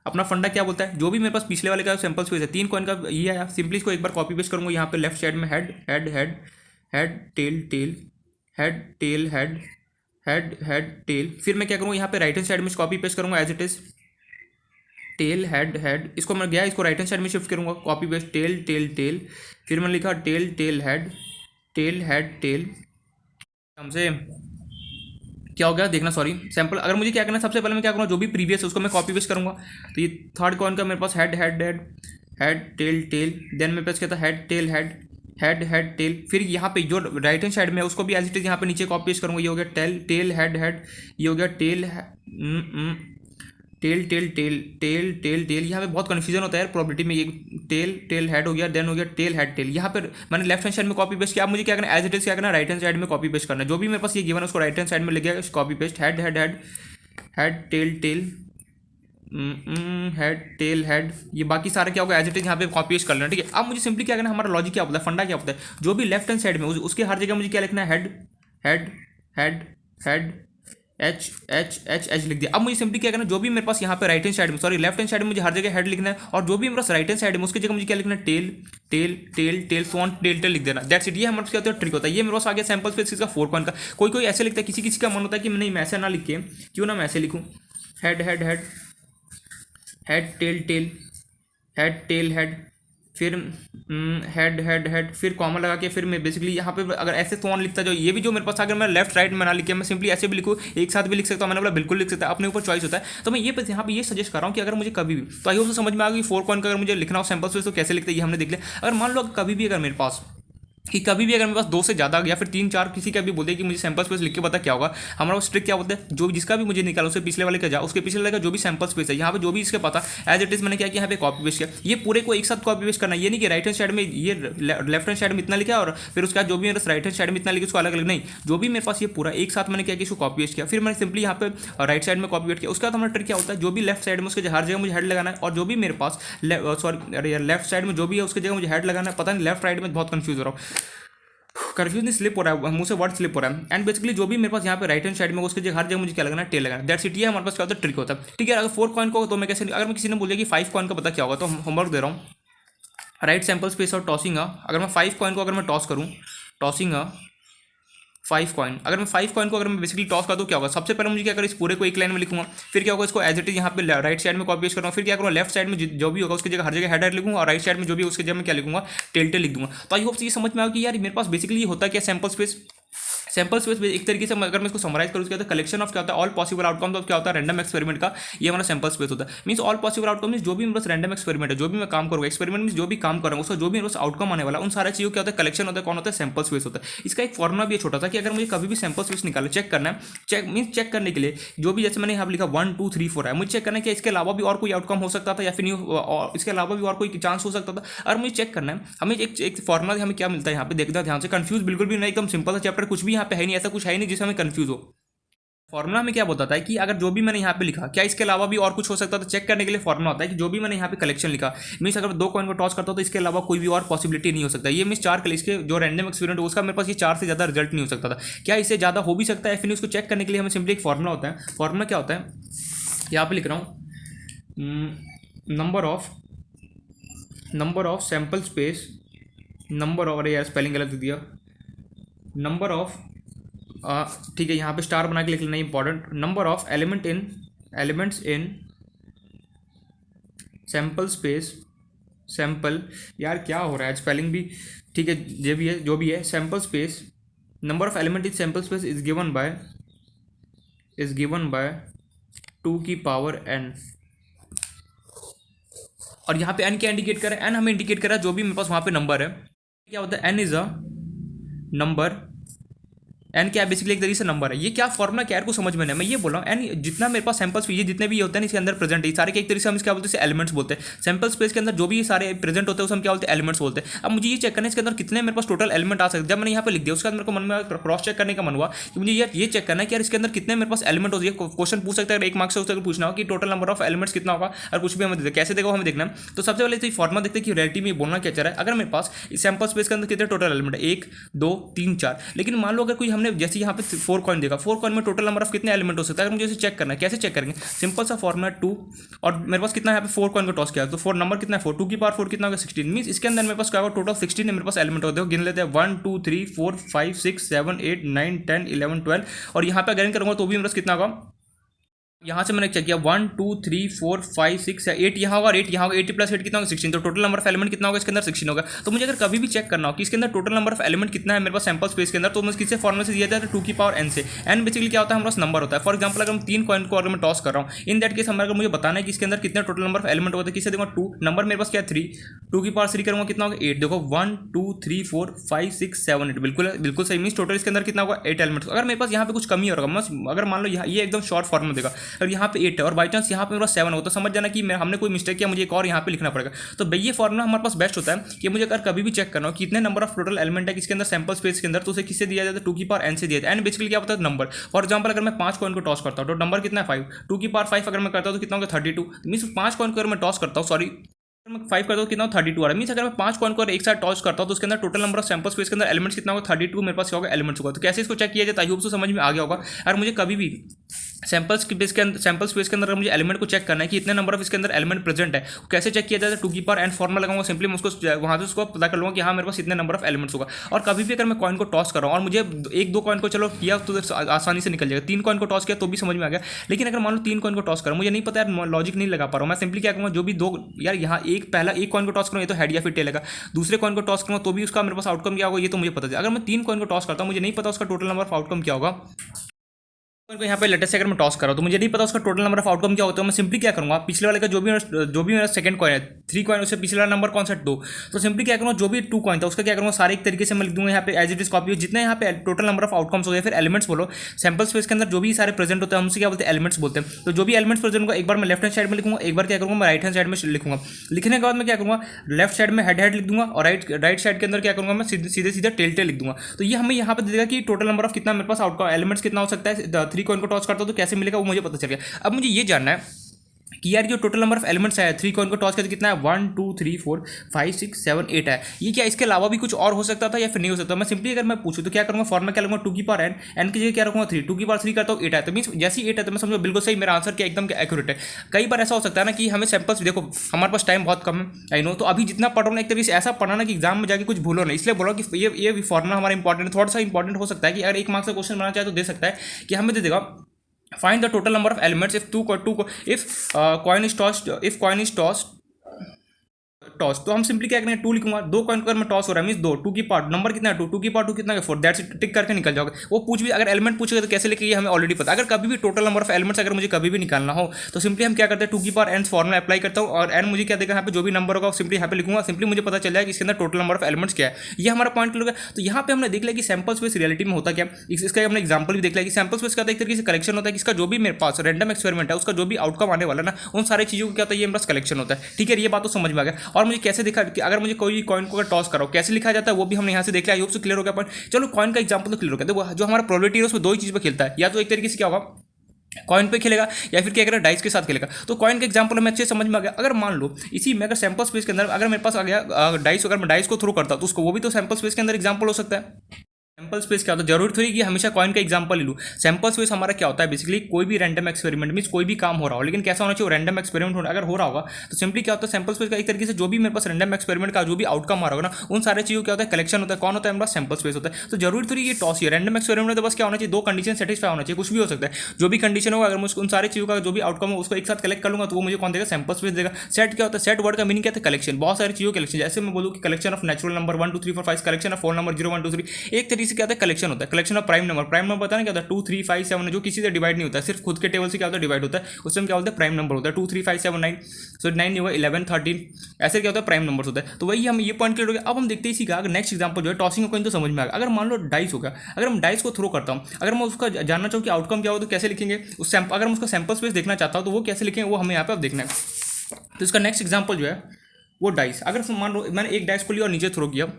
अपना फंडा क्या बोलता है, जो भी मेरे पास पिछले वाले का सैंपल स्पेस है 3 कॉइन का ये आया, सिंपली इसको एक बार कॉपी पेस्ट करूँगा यहाँ पे लेफ्ट साइड में head tail tail head tail, फिर मैं क्या करूँगा यहाँ पे राइट हैंड साइड में कॉपी पेस्ट करूँगा as it is tail head, इसको मैं गया इसको राइट हैंड साइड में शिफ्ट करूँगा कॉपी पेस्ट टेल, फिर मैंने लिखा टेल हेड हमसे क्या हो गया देखना, सॉरी सैंपल। अगर मुझे क्या करना है, सबसे पहले मैं क्या करूँगा जो भी प्रीवियस है उसको मैं कॉपी पेस्ट करूँगा। तो ये 3rd कॉइन का मेरे पास हेड टेल, देन मेरे पास क्या था हेड टेल, फिर यहाँ पे जो राइट हैंड साइड में है उसको भी एज इट इज यहाँ पे नीचे कॉपी पेस्ट करूँगा। ये हो गया टेल हेड, ये हो गया टेल यहाँ पे बहुत कन्फ्यूजन होता है यार प्रॉपर्टी में, ये टेल हेड हो गया, देन हो गया टेल हेड टेल। यहाँ पर मैंने लेफ्ट हैंड साइड में कॉपी पेस्ट किया, अब मुझे क्या करना है एज इट इज क्या करना है राइट हैंड साइड में कॉपी पेस्ट करना है। जो भी मेरे पास ये गिवन है उसको राइट हैंड साइड में ले गया copy paste head tail head tail head, ये बाकी सारा क्या होगा एज इट इज यहाँ पे कॉपी पेस्ट कर लेना, ठीक है। अब मुझे सिंपली क्या करना है, हमारा लॉजिक क्या होता है, फंडा क्या होता है, जो भी लेफ्ट हैंड साइड में उसके हर जगह मुझे क्या लिखना है, head head head head H H H H लिख दिया। अब मुझे सिंपली क्या करना है, जो भी मेरे पास यहाँ पे राइट हैंड साइड में, सॉरी लेफ्ट हैंड साइड में मुझे हर जगह हेड लिखना है, और जो भी मेरे पास राइट हैंड साइड में उसकी जगह मुझे क्या लिखना है, tail tail tail tail so on tail tail लिख देना। That's it. ये हमारे पास क्या होता है, ट्रिक होता है। ये मेरे पास आ गया सैंपल स्पेस इसका 4 कॉइन का। कोई कोई ऐसे लिखता है, किसी किसी का मन होता है कि नहीं मैं ऐसा ना लिख के क्यों ना मैं ऐसे लिखूँ, head head head head tail tail head tail head, फिर हेड हेड हेड, फिर कॉमा लगा के फिर मैं बेसिकली यहाँ पे अगर ऐसे तो ऑन लिखता जो ये भी जो मेरे पास अगर मैं लेफ्ट राइट में ना लिखे, मैं सिंपली ऐसे भी लिखूँ, एक साथ भी लिख सकता हूँ, मैंने बोला बिल्कुल लिख सकता है, अपने ऊपर चॉइस होता है। तो मैं ये यहाँ पे ये सजेस्ट कर रहा हूँ कि अगर मुझे कभी भी, तो आई होप समझ में आ गई 4 कॉइन का अगर मुझे लिखना हो सैंपल स्पेस तो कैसे लिखते हैं, ये हमने देख लिया। अगर मान लो कभी भी अगर मेरे पास कि कभी भी अगर मेरे पास 2 से ज़्यादा या फिर 3-4 किसी का भी बोलते कि मुझे सैंपल स्पेस लिख के पता क्या होगा, हमारा वो ट्रिक क्या होता है, जो जिसका भी मुझे निकाला उससे पिछले वाले का जा, उसके पिछले वाले का जो भी सैंपल स्पेस है यहाँ पे जो भी इसके पता एज इट इज मैंने क्या किया यहाँ पे कॉपी पेस्ट किया। ये पूरे को एक साथ कॉपी पेस्ट करना, ये नहीं कि राइट हैंड साइड में ये लेफ्ट हैंड साइड में इतना लिखा और फिर उसका जो भी मेरे राइट हैंड साइड में इतना लिखा उसको अलग अलग नहीं, जो भी मेरे पास ये पूरा एक साथ मैंने क्या किया इसको कॉपी पेस्ट किया, फिर मैंने सिंपली यहाँ पे राइट साइड में कॉपी पेस्ट किया। उसका हमारा ट्रिक क्या होता है, जो भी लेफ्ट साइड में उसके हर जगह मुझे हेड लगाना है, और जो भी मेरे पास सॉरी अरे यार लेफ्ट साइड में जो भी है उसकी जगह मुझे हेड लगाना है। पता नहीं लेफ्ट राइट में बहुत कंफ्यूज हो रहा हूँ, कंफ्यूज नहीं स्लिप हो रहा है, मुंह से वर्ड स्लिप हो रहा है। एंड बेसिकली जो भी मेरे पास यहाँ पे राइट हैंड साइड में उसके जगह हर जगह मुझे क्या लगाना है, टेल लगाना है। That's it. ये हमारे पास क्या होता है ट्रिक होता है, ठीक है। अगर 4 कॉइन को तो मैं कैसे, अगर मैं किसी ने बोले कि 5 कॉइन का पता क्या होगा, तो होमवर्क दे रहा हूँ, राइट सैंपल स्पेस और टॉसिंग अगर मैं 5 कॉइन को अगर मैं टॉस करूँ, टॉसिंग 5 कॉइन, अगर मैं 5 कॉइन को अगर मैं बेसिकली टॉस कर दूँ क्या होगा, सबसे पहले मुझे क्या करें, इस पूरे को एक लाइन में लिखूंगा, फिर क्या होगा इसको एज इट इज यहाँ पे राइट साइड में कॉपी पेस्ट करूँगा, फिर क्या करूँगा लेफ्ट साइड में जो भी होगा उसकी जगह हर जगह हेडर लिखूंगा, और राइट साइड में जो भी उसकी जगह मैं क्या लिखूंगा, टेल टेल लिख दूंगा। तो आई होप ये समझ में आया कि यार मेरे पास बेसिकली ये होता है क्या, सैंपल स्पेस एक तरीके से अगर मैं इसको समराइज करूँ क्या होता है, कलेक्शन ऑफ क्या होता है, ऑल पॉसिबल आउटकम्स ऑफ क्या होता है, रैंडम एक्सपेरिमेंट का ये हमारा सैंपल स्पेस होता है। Means all possible outcome means जो भी मेरे पास रैंडम एक्सपेरिमेंट है, जो भी मैं काम करूँगा, एक्सपेरिमेंट मींस जो भी काम करूँगा उसका जो भी मेरे पास आउटकम आने वाला, उन सारे चीज़ों क्या होता है, कलेक्शन होता है, कौन होता है, सैंपल स्पेस होता है। इसका एक फॉर्मुला भी छोटा सा कि अगर मुझे कभी भी सैंपल स्पेस निकालना चेक करना है, चेक करने के लिए जो भी जैसे मैंने यहाँ लिखा 1 2 3 4 है, मुझे चेक करना है कि इसके अलावा भी और कोई आउटकम हो सकता था या फिर नहीं, इसके अलावा भी और कोई चांस हो सकता था। अगर मुझे चेक करना है, हमें एक फॉर्मुला हमें क्या मिलता है यहाँ पे, देखना ध्यान से, कंफ्यूज बिल्कुल भी नहीं, एकदम सिंपल सा चैप्टर, कुछ भी यहाँ पे है नहीं, ऐसा कुछ है नहीं जिससे हमें कंफ्यूज हो। फॉर्मुला में क्या बताता है कि अगर जो भी मैंने यहाँ पे लिखा क्या इसके अलावा भी और कुछ हो सकता था, चेक करने के लिए फॉर्मुला होता है कि जो भी मैंने यहाँ पे कलेक्शन लिखा मीन्स अगर 2 कॉइन को टॉस करता हूँ तो इसके अलावा कोई भी और पॉसिबिलिटी नहीं हो सकता। ये मीन्स 4 इसके जो रैंडम एक्सपेरिमेंट उसका मेरे पास ये 4 से ज़्यादा रिजल्ट नहीं हो सकता था। क्या इससे ज़्यादा हो भी सकता है, फिर उसको चेक करने के लिए हमें सिंपली एक फॉर्मुला होता है। फॉर्मुला क्या होता है, यहाँ पे लिख रहा हूँ, number of sample space, number of, अरे यार स्पेलिंग गलत दिया, नंबर ऑफ, ठीक है यहाँ पे स्टार बना के लिख लेना important, number of elements in sample space, sample, यार क्या हो रहा है स्पेलिंग भी, ठीक है जो भी है sample space, number of element in sample space is given by 2 की पावर n। और यहाँ पे n क्या इंडिकेट कर रहा है, n हमें इंडिकेट कर रहा है जो भी मेरे पास वहाँ पे नंबर है, क्या होता है n is a number, n क्या बेसिकली एक तरीके से नंबर है। ये क्या फॉर्मुला क्या है को समझ में नहीं, मैं ये बोल रहा हूँ एन जितना मेरे पास सैंपल स्पेस ये जितने भी होते हैं इसके अंदर प्रेजेंट है सारे के एक तरीके से हम क्या बोलते हैं एलिमेंट्स बोलते हैं। सैंपल स्पेस के अंदर जो भी सारे प्रेजेंट होते हैं उसे हम क्या बोलते हैं एलिमेंट्स बोलते हैं। अब मुझे ये चेक करना है इसके अंदर कितने मेरे पास टोटल एलिमेंट आ सकते हैं। जब मैंने यहाँ पे लिख दिया उसके बाद मेरे को मन में क्रॉस चेक करने का मन हुआ कि मुझे ये चेक करना है कि यार इसके अंदर कितने मेरे पास एलिमेंट होते हैं। क्वेश्चन पूछ सकते हैं 1 मार्क्स से उससे पूछना हो कि टोटल नंबर ऑफ एलिमेंट्स कितना होगा और कुछ भी हमें देते कैसे देखो हमें देखना है। तो सबसे पहले तो फॉर्मुला देखते हैं कि रियलिटी में बोलना क्या चाह रहा है। अगर मेरे पास इस सैंपल स्पेस के अंदर कितने टोटल एलिमेंट है 1 2 3 4, लेकिन मान लो अगर कोई हमने जैसे यहाँ पे 4 कॉइन देखा 4 कॉइन में टोटल नंबर ऑफ कितने एलिमेंट हो सकता है। अगर मुझे इसे चेक करना है कैसे चेक करेंगे, सिंपल सा फॉर्मुला 2 और मेरे पास कितना यहाँ पे 4 कॉइन को टॉस किया तो 4 नंबर कितना है 4 2 की पावर 4 कितना होगा 16। मींस इसके अंदर मेरे पास क्या होगा टोटल 16 है मेरे पास एलिमेंट होते हैं। गिन लेते हैं 1 2 3 4 5 6 7 8 9 10 11 12 और यहाँ पे अगर करूँगा तो भी मेरे पास कितना होगा, यहाँ से मैंने चेक किया 1 2 3 4 5 6 8 यहाँ होगा 8 यहाँ होगा 8 प्लस 8 कितना होगा 16। तो टोटल नंबर ऑफ एलिमेंट कितना होगा इसके अंदर 16 होगा। तो मुझे अगर कभी भी चेक करना हो कि इसके अंदर टोटल नंबर ऑफ एलिमेंट कितना है मेरे पास सैंपल स्पेस के अंदर, तो मैं किससे फॉर्मुला से दिया जाता है 2 की पावर n से। n बेसिकली क्या होता है हमारे पास नंबर होता है। फॉर एग्जाम्पल अगर हम 3 कॉइन को अगर मैं टॉस कर रहा हूँ इन दैट केस हमारे अगर मुझे बताना है कि इसके अंदर कितने टोटल नंबर ऑफ एलिमेंट होते हैं किससे दूंगा 2 नंबर मेरे पास क्या है 3 2 की पावर 3 करूँगा कितना होगा 8। देखो 1 2 3 4 5 6 7 8 बिल्कुल सही। मीन्स टोटल इसके अंदर कितना होगा 8 एलिमेंट्स। अगर मेरे पास यहाँ पे कुछ कमी होगा अगर मान लो ये एकदम शॉर्ट फॉर्म में देगा और यहाँ पे 8 है और बाई चांस यहाँ पे मेरा 7 हो तो समझ जाना कि हमने कोई मिस्टेक किया, मुझे एक और यहाँ पे लिखना पड़ेगा। तो भाई ये फॉर्मूला हमारे पास बेस्ट होता है कि मुझे अगर कभी भी चेक करना हो कितने नंबर ऑफ टोटल एलिमेंट है किसके अंदर सैंपल स्पेस के अंदर, तो उसे किससे दिया जाता है 2 की पावर n से दिया जाता है। n बेसिकली क्या होता है नंबर। फॉर एग्जांपल अगर मैं 5 कॉइन को टॉस करता हूँ तो नंबर कितना है 5, 2 की पावर 5 अगर मैं करता हूँ तो कितना होगा 32, मीन्स 5 कॉइन को अगर मैं टॉस करता हूँ, सॉरी मैं 5 करता हूँ कितना 32 आ रहा है। मीन्स अगर मैं 5 कॉइन को एक साथ टॉस करता हूँ तो उसके अंदर total number of sample space के अंदर एलिमेंट्स कितना होगा 32 मेरे पास क्या होगा एलिमेंट्स होगा। तो कैसे इसको चेक किया जाता है, आई होप सो समझ में आ गया होगा। अगर मुझे कभी भी सैंपल स्पेस के अंदर अगर मुझे एलिमेंट को चेक करना है कि इतने नंबर ऑफ इसके अंदर एलिमेंट प्रेजेंट है, कैसे चेक किया जाता है 2 की पावर n फॉर्मूला लगाऊंगा, सिंपली मैं उसको वहां से उसको पता कर लूंगा कि हाँ मेरे पास इतने नंबर ऑफ एलिमेंट्स होगा। और कभी भी अगर मैं कॉइन को टॉस कर रहा हूँ और मुझे 1-2 कॉइन को चलो किया तो आसानी से निकल जाएगा, 3 कॉइन को टॉस किया तो भी समझ में आ गया। लेकिन अगर मान लो 3 कॉइन को टॉस करो, मुझे नहीं पता यार, लॉजिक नहीं लगा पा रहा हूँ, मैं सिंपली क्या करूँगा जो भी दो यार यहाँ पहला एक कॉइन को टॉस करूँ ये तो हेड या फिर टेल है, दूसरे कॉइन को टॉस करूँगा तो भी उसका मेरे पास आउटकम क्या होगा ये तो मुझे पता है। अगर मैं 3 कॉइन को टॉस करता हूँ मुझे नहीं पता उसका टोटल नंबर ऑफ आउटकम क्या होगा, को यहाँ पे लेटेस्ट से अगर मैं टॉस कर रहा हूँ तो मुझे नहीं पता उसका टोटल नंबर ऑफ आउटकम क्या होता है। मैं सिंपली क्या करूँगा पिछले वाले का जो भी मेरा सेकंड कॉइन है 3 कॉइन, उससे पिछला नंबर कौन सा 2, तो सिंपली क्या करूँगा जो भी 2 कॉइन था उसका क्या करूँगा सारे एक तरीके से मैं लिख दूँगा यहाँ पे एज इट इज कॉपी, जितने यहाँ पे टोटल नंबर ऑफ आउटकम्स हो गए फिर एलिमेंट्स बोलो सैंपल स्पेस के अंदर जो भी सारे प्रेजेंट होते हैं हमसे क्या बोलते हैं एलिमेंट्स बोलते हैं। तो जो भी एलिमेंट्स प्रेजेंट होगा एक बार मैं लेफ्ट हैंड साइड में लिखूंगा, एक बार क्या करूँगा मैं राइट हैंड साइड में लिखूंगा। लिखने के बाद मैं क्या करूँगा लेफ्ट साइड में हेड लिख दूंगा और राइट साइड के अंदर क्या करूँगा मैं सीधे सीधे टेल लिख दूंगा। तो ये हमें यहाँ पे देगा कि टोटल नंबर ऑफ कितना मेरे पास आउटकम एलिमेंट्स कितना हो सकता है। 3 कॉइन को टॉस करता हूँ तो कैसे मिलेगा वो मुझे पता चल गया। अब मुझे ये जानना है कि यार जो टोटल नंबर ऑफ एलिमेंट्स है 3 कॉइन को टॉस करके कितना है 1 2 3 4 5 6 7 8 है। ये क्या इसके अलावा भी कुछ और हो सकता था या फिर नहीं हो सकता। मैं सिंपली अगर मैं पूछूं तो क्या करूँगा फॉर्मूला क्या लूंगा 2 की पावर n की जगह क्या रखूंगा 3, 2 की पावर 3 करता हूँ 8 है। तो मीन्स जैसे ही 8 है तो मैं समझो बिल्कुल सही मेरा आंसर क्या एकदम एक्यूरेट है। कई बार ऐसा हो सकता है ना कि हमें सैंपल्स देखो हमारे पास टाइम बहुत कम है आई नो, तो अभी जितना पढ़ रहा हूँ एक तरीके से ऐसा पढ़ना ना कि एग्जाम में जाकर कुछ भूलो नहीं, इसलिए बोलो कि ये फॉर्मूला हमारा इंपॉर्टेंट है। थोड़ा सा इंपॉर्टेंट हो सकता है कि अगर 1 मार्क्स का क्वेश्चन बनाना चाहे तो दे सकता है कि हमें दे देगा find the total number of elements if coin is tossed toss. तो हम सिंपली क्या करेंगे 2 लिखूंगा, 2 कॉइन अगर मैं टॉस हो रहा है मींस 2 की पावर नंबर कितना है 2 की पावर 2 कितना है 4, दैट्स इट टिक करके निकल जाओगे। वो पूछ भी अगर एलिमेंट पूछेगा तो कैसे लिखेंगे हमें ऑलरेडी पता। अगर कभी भी टोटल नंबर ऑफ एलिमेंट्स अगर मुझे कभी भी निकालना हो तो सिंपली हम क्या करते हैं 2 की पावर n फॉर्मूला अप्लाई करता हूँ और n मुझे क्या देगा यहाँ पे जो भी नंबर होगा सिंपली यहाँ पे लिखूंगा, सिंपली मुझे पता चल जाएगा कि इसके अंदर टोटल नंबर ऑफ एलिमेंट्स क्या है। ये हमारा पॉइंट क्लियर है। तो यहाँ पे हमने देख लिया कि सैंपल स्पेस रियलिटी में होता क्या, इसका हमने एग्जाम्पल भी देख लिया कि सैंपल स्पेस का एक तरीके से कलेक्शन होता है, इसका जो भी मेरे पास रैंडम एक्सपेरिमेंट है उसका जो भी आउटकम आने वाला ना उन सारी चीज़ों को क्या होता है ये मेरे पास कलेक्शन होता है। ठीक है, ये बात तो समझ में आ गया। और मुझे कैसे दिखा कि अगर मुझे कोई कॉइन को अगर टॉस करो कैसे लिखा जाता है वो भी हमने यहाँ से देख लिया। आई होप से क्लियर हो गया पॉइंट। चलो कॉइन का एग्जांपल तो क्लियर हो गया। देखो जो हमारा प्रोबेबिलिटी है उसमें 2 ही चीज़ पे खेलता है, या तो एक तरीके से क्या होगा कॉइन पे खेलेगा या फिर क्या करेगा डाइस के साथ खेलेगा। तो कॉइन का एग्जांपल हमें अच्छे समझ में आ गया। अगर मान लो इसी में अगर सैंपल स्पेस के अंदर अगर मेरे पास आ गया डाइस, अगर मैं डाइस को थ्रो करता तो उसको वो भी तो सैंपल स्पेस के अंदर एग्जांपल हो सकता है। सैंपल स्पेस क्या होता है, जरूरी थोड़ी कि हमेशा कॉइन का एग्जांपल ही लूँ। सैंपल स्पेस हमारा क्या होता है बेसिकली कोई भी रैंडम एक्सपेरिमेंट मींस कोई भी काम हो रहा हो, लेकिन कैसा होना चाहिए रैंडम एक्सपेरिमेंट होना। अगर हो रहा होगा तो सिंपली क्या होता है सैंपल स्पेस का एक तरीके से जो भी मेरे पास रैंडम एक्सपेरिमेंट का जो भी आउटकम आ रहा होगा ना उन सारे चीज़ों क्या होता है कलेक्शन होता है। कौन होता है हमारा सैंपल स्पेस होता है। तो जरूरी थोड़ी ये टॉस है रैंडम एक्सपेरिमेंट में तो बस क्या होना चाहिए 2 कंडीशन सेटिस्फाई होना चाहिए, कुछ भी हो सकता है। जो भी कंडीशन होगा अगर मैं उन सारी चीज़ों का जो भी आउटकम हो उसको एक साथ कलेक्ट कर लूंगा तो वो मुझे कौन देगा सैंपल स्पेस देगा। सेट क्या होता है, सेट वर्ड का मीनिंग क्या है कलेक्शन, बहुत सारी चीज़ों कलेक्शन। जैसे मैं बोलूँ कि collection of natural number 1 2 3 4 5, collection of phone number 0 1 2 3, एक तरीके से क्या होता है कलेक्शन होता है। कलेक्शन ऑफ प्राइम नंबर पता नहीं क्या होता है 2 3 5 7 जो किसी से डिवाइड नहीं होता है, सिर्फ खुद के टेबल से क्या होता है डिवाइड होता है, उसमें क्या होता है प्राइम नंबर होता है 2 3 5 7 9, सो 9 नहीं होगा 11 13, ऐसे क्या होता है प्राइम नंबर होता है। तो वही हम ये पॉइंट क्लियर हो गया। अब हम देखते ही सीखा अगर नेक्स्ट एग्जांपल जो है टॉसिंग का कोई तो समझ में आ गया। अगर मान लो डाइस हो गया, अगर हम डाइस को थ्रो करता हूँ, अगर मैं उसका जानना चाहूँ कि आउटकम क्या हो तो कैसे लिखेंगे उस अगर मैं उसका सैंपल स्पेस देखना चाहता हूँ तो वो कैसे लिखेंगे वो हमें यहाँ पे अब देखना है। तो इसका नेक्स्ट एग्जाम्पल जो है वो डाइस, अगर मान लो मैंने एक डाइस को लिया और नीचे थ्रो किया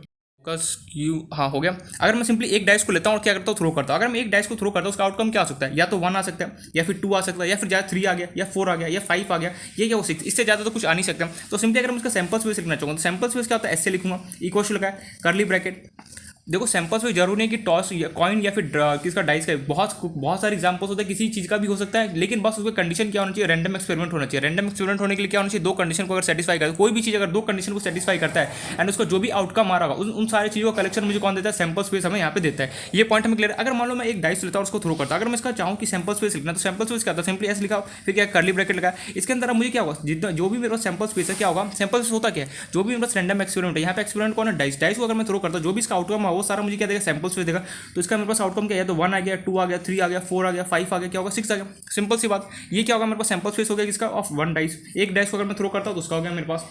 हाँ हो गया। अगर मैं सिंपली एक डाइस को लेता हूँ और क्या करता हूँ थ्रो करता हूँ, अगर मैं एक डाइस को थ्रो करता हूँ उसका आउटकम क्या आ सकता है, या तो 1 आ सकता है या फिर 2 आ सकता है या फिर ज़्यादा 3 आ गया या 4 आ गया या 5 आ गया, ये क्या वो 6, इससे ज़्यादा तो कुछ आ नहीं सकता। तो सिंपली अगर मैं उसका सैंपल स्पेस लिखना चाहूँगा तो सैंपल स्पेस क्या होता है ऐसे लिखूंगा इक्वल लगा करली ब्रैकेट। देखो सैंपल्स में जरूर नहीं कि टॉस या कॉइन या फिर किसका डाइस का, बहुत सारे एग्जांपल्स होते हैं किसी चीज़ का भी हो सकता है, लेकिन बस उसका कंडीशन क्या होना चाहिए रैंडम एक्सपेरिमेंट होना चाहिए। रैंडम एक्सपेरिमेंट होने के लिए क्या होना चाहिए 2 कंडीशन को अगर सेटिस्फाई करता है, कोई भी चीज़ अगर 2 कंडीशन को सेटिस्फाई करता है एंड उसका जो भी आउटकम आ रहा होगा उन सारी चीज़ों का कलेक्शन मुझे कौन देता है सैंपल स्पेस हमें यहाँ पे देता है। ये पॉइंट हमें क्लियर है। अगर मान लो मैं एक डाइस लेता हूँ उसको थ्रो करता, अगर मैं इसका चाहूँ कि सैंपल स्पेस लिखना तो सैंपल स्पेस क्या होता है सिंपली ऐसे लिखा फिर क्या करली ब्रैकेट लगा, इसके अंदर मुझे क्या होगा जितना जो भी मेरे पास सैंपल स्पेस है क्या होगा सैंपल स्पेस होता क्या है जो भी मेरे पास रैंडम एक्सपेरिमेंट है। यहाँ पे एक्सपेरिमेंट कौन है डाइस, डाइस को अगर मैं थ्रो करता जो भी इसका आउटकम है वो सारा मुझे क्या देगा सैंपल स्पेस देगा। तो इसका मेरे पास आउटकम क्या है तो 1 आ गया 2 आ गया 3 आ गया 4 आ गया 5 आ गया क्या होगा 6 आ गया, सिंपल सी बात। ये क्या होगा मेरे पास सैंपल स्पेस हो गया किसका ऑफ 1 डाइस। एक डाइस को अगर मैं थ्रो करता हूँ तो उसका हो गया मेरे पास।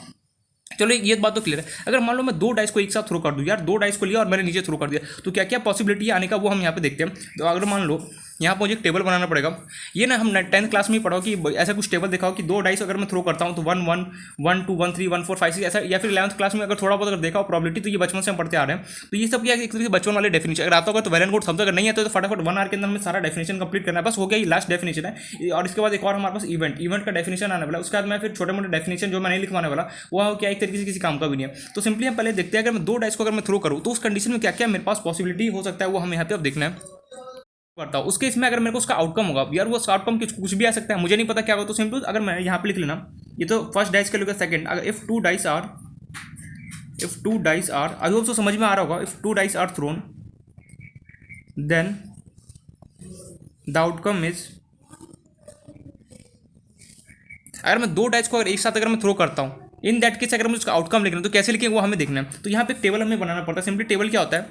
चलो ये बात तो क्लियर है। अगर मान लो मैं 2 डाइस को एक साथ थ्रो कर दूँ, यार 2 डाइस को लिया और मैंने नीचे थ्रो कर दिया तो क्या क्या पॉसिबिलिटी आने का वो हम यहाँ पे देखते हैं। तो अगर मान लो यहाँ पर मुझे एक टेबल बनाना पड़ेगा। ये ना हम 10th क्लास में ही पढ़ा कि ऐसा कुछ टेबल देखा हो कि 2 डाइस अगर मैं थ्रो करता हूँ तो 1 1 1 2 1 3 1 4 5 6 ऐसा, या फिर 11th क्लास में अगर थोड़ा बहुत अगर देखा हो प्रॉबिलिटी, तो ये बचपन से हम पढ़ते आ रहे हैं। तो ये सब क्या एक तरीके से बचपन वाले डेफिनेशन, अगर आता होगा तो वेल एंड गुड, समझो, अगर नहीं आता तो फटाफट 1 आवर के अंदर हमें सारा डेफिनेशन कंप्लीट करना है, बस हो गया, ये लास्ट डेफिनेशन है। और इसके बाद एक और हमारे पास इवेंट का डेफिनेशन आने वाला है। उसके बाद मैं फिर छोटे मोटे डेफिनेशन जो मैं नहीं लिखवाने वाला वो क्या एक तरीके से किसी काम का भी नहीं है। तो सिंपली हम पहले देखते हैं अगर मैं 2 डाइस को अगर मैं थ्रो करूँ तो उस कंडीशन में क्या क्या मेरे पास पॉसिबिलिटी हो सकता है, वो हमें यहाँ पे अब देखना है करता हूँ। उसके इसमें अगर मेरे को उसका आउटकम होगा यार, वो आउटकम कुछ भी आ सकता है, मुझे नहीं पता क्या होगा। तो सिंपल अगर मैं यहाँ पे लिख लेना, ये तो फर्स्ट डाइस के लिए सेकंड, अगर if two dice are I hope तो समझ में आ रहा होगा, if 2 dice are thrown then the outcome is, अगर मैं 2 डाइस को अगर एक साथ अगर मैं थ्रो करता हूँ, इन दैट केस अगर मुझे उसका आउटकम लिखना है तो कैसे लिखें वो हमें देखना है। तो यहाँ पे एक टेबल हमें बनाना पड़ता है। सिंपली टेबल क्या होता है,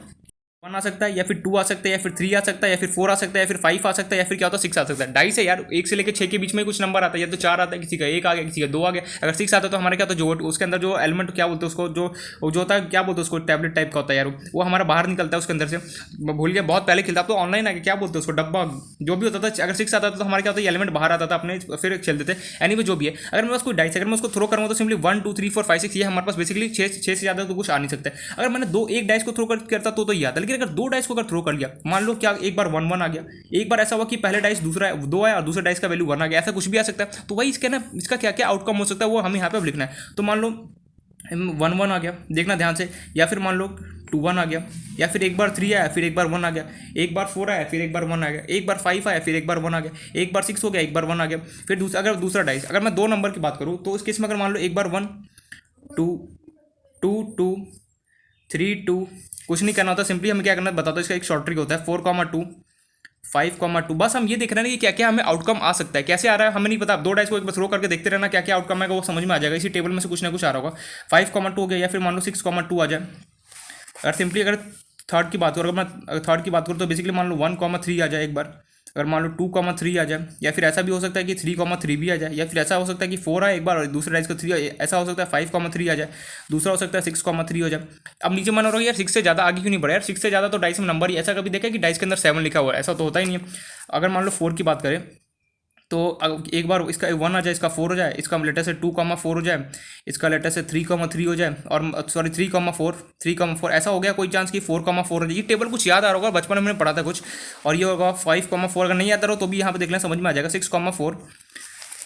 1 आ सकता है, या फिर 2 आ सकता है, या फिर 3 आ सकता है, या फिर 4 आ सकता है, या फिर 5 आ सकता है, या फिर क्या होता है 6 आ सकता है। डाइस है यार, 1 से लेकर 6 के बीच में कुछ नंबर आता है, या तो 4 आता है, किसी का 1 आ गया, किसी का 2 आ गया। अगर 6 आता है तो हमारे क्या होता है, जो उसके अंदर जो एलिमेंट क्या बोलते हैं उसको, जो होता है क्या बोलते हैं उसको, टैबलेट टाइप का होता है यार, वो हमारा बाहर निकलता है उसके अंदर से। भूल गया, बहुत पहले खेलता, अब तो ऑनलाइन आ गया, क्या बोलते हैं उसको, डब्बा जो भी होता था। अगर 6 आता था तो हमारे क्या होता है, एलिमेंट बाहर आता था अपने, फिर खेलते थे। एनीवे जो भी है, अगर मेरे पास कोई डाइस, अगर मैं उसको थ्रो करूँगा तो सिंपली 1 2 3 4 5 6, ये हमारे पास बेसिकली 6 से ज़्यादा तो कुछ आ नहीं सकता है। अगर मैंने एक डाइस को थ्रो करता तो ये आता, लेकिन अगर 2 डाइस को अगर थ्रो कर लिया, मान लो क्या एक बार 1 1 आ गया, एक बार ऐसा हुआ कि पहले डाइस 2 आया और दूसरा डाइस का वैल्यू 1 आ गया, ऐसा कुछ भी आ सकता है। तो वही इसके ना, इसका क्या क्या आउटकम हो सकता है वो हमें यहाँ पे लिखना है। तो मान लो 1 1 आ गया, देखना ध्यान से, या फिर मान लो 2 1 आ गया, या फिर एक बार 3 आया, फिर एक बार 1 आ गया, एक बार 4 आया, फिर एक बार 1 आ गया, एक बार 5 आया, फिर एक बार 1 आ गया, एक बार 6 हो गया, एक बार 1 आ गया। फिर अगर दूसरा डाइस, अगर मैं 2 नंबर की बात करूँ तो इस केस में अगर मान लो एक बार 1 2 2 2 3 2, कुछ नहीं करना होता, सिंपली हमें क्या करना है बताता हूँ, इसका एक शॉर्ट ट्रिक होता है, 4 2 5 2। बस हम ये देख रहे हैं कि क्या क्या हमें आउटकम आ सकता है, कैसे आ रहा है हमें नहीं पता। 2 डाइस को एक बार थ्रो करके देखते रहना, क्या क्या आउटकम है वो समझ में आ जाएगा। इसी टेबल में से कुछ ना कुछ आ रहा होगा, 5 2 हो गया, या फिर मान लो 6 2 आ जाए। अगर सिंपली अगर थर्ड की बात करूँ, अगर मैं थर्ड की बात करूँ तो बेसिकली मान लो 1 3 आ जाए एक बार, अगर मान लो 2 3 आ जाए, या फिर ऐसा भी हो सकता है कि 3 3 भी आ जाए, या फिर ऐसा हो सकता है कि 4 आए एक बार और दूसरे डाइस का 3, ऐसा हो सकता है 5 3 आ जाए, दूसरा हो सकता है 6 3 हो जाए। अब नीचे मान रहा यार 6 से ज़्यादा आगे क्यों नहीं बढ़ा यार, 6 से ज़्यादा तो डाइस में नंबर ही, ऐसा कभी देखा कि डाइस के अंदर 7 लिखा हुआ है, ऐसा तो होता ही नहीं है। अगर मान लो 4 की बात करें तो एक बार इसका 1 आ जाए, इसका 4 हो जाए, इसका लेटर से 2 4 हो जाए, इसका लेटर से 3 3 हो जाए, और सॉरी 3 4 ऐसा हो गया, कोई चांस कि 4 4 हो जाए। ये टेबल कुछ याद आ रहा होगा, बचपन में मैंने पढ़ा था कुछ। और ये होगा 5 4, अगर नहीं आता रहो तो भी यहाँ पे देख लें, समझ में आ जाएगा। 6 4,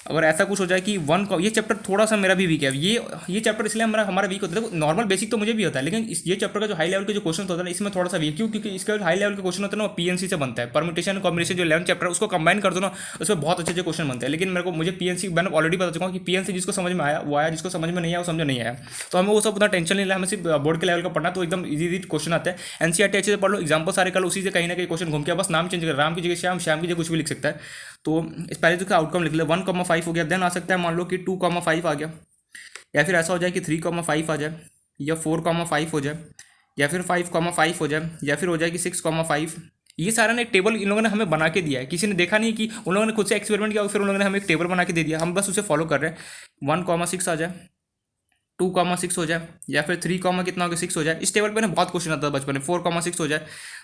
अगर ऐसा कुछ हो जाए कि 1 का, ये चैप्टर थोड़ा सा मेरा भी वीक है, ये चैप्टर इसलिए हमारा वीक होता है। नॉर्मल बेसिक तो मुझे भी होता है, लेकिन ये चैप्टर का जो हाई लेवल के जो क्वेश्चन होता है ना, इसमें थोड़ा सा वीक, क्योंकि इसका हाई लेवल के क्वेश्चन होता है ना, पीएनसी से बनता है, परम्यूटेशन कॉम्बिनेशन, जो 11 चैप्टर है उसको कंबाइन कर दो ना, उसमें बहुत अच्छे क्वेश्चन बनते हैं। लेकिन मुझे पीएनसी मैंने ऑलरेडी बता चुका हूँ कि पीएनसी जिसको समझ में आया वो आया, जिसको समझ में नहीं आया वो समझ नहीं आया। तो हमें वो सब उतना टेंशन नहीं लेना, हमें सिर्फ बोर्ड के लेवल का पढ़ना, तो एकदम इजी क्वेश्चन आते हैं। एनसीईआरटी अच्छे से पढ़ लो, एग्जाम्पल सारे कल उसी से कहीं ना कहीं क्वेश्चन घूम के, बस नाम चेंज कर, राम की जगह श्याम, श्याम की जगह कुछ भी लिख सकता है। तो इस पहले तो आउटकम लिख ले, 1 5 हो गया, देन आ सकता है मान लो कि 2 5 आ गया, या फिर ऐसा हो जाए कि 3 5 आ जाए, या 4 5 हो जाए, या फिर 5 5 हो जाए, या फिर हो जाए कि 6 5। ये सारा ना एक टेबल इन लोगों ने हमें बना के दिया है, किसी ने देखा नहीं कि उन लोगों ने खुद से एक्सपेरिमेंट किया, फिर उन लोगों ने हमें एक टेबल बना के दे दिया, हम बस उसे फॉलो कर रहे हैं। 1 6 आ जाए, 2 6 हो जाए, या फिर 3 कितना हो गया 6 हो जाए। इस टेबल पे ना बहुत क्वेश्चन आता है बचपन में, 4 6 हो जाए,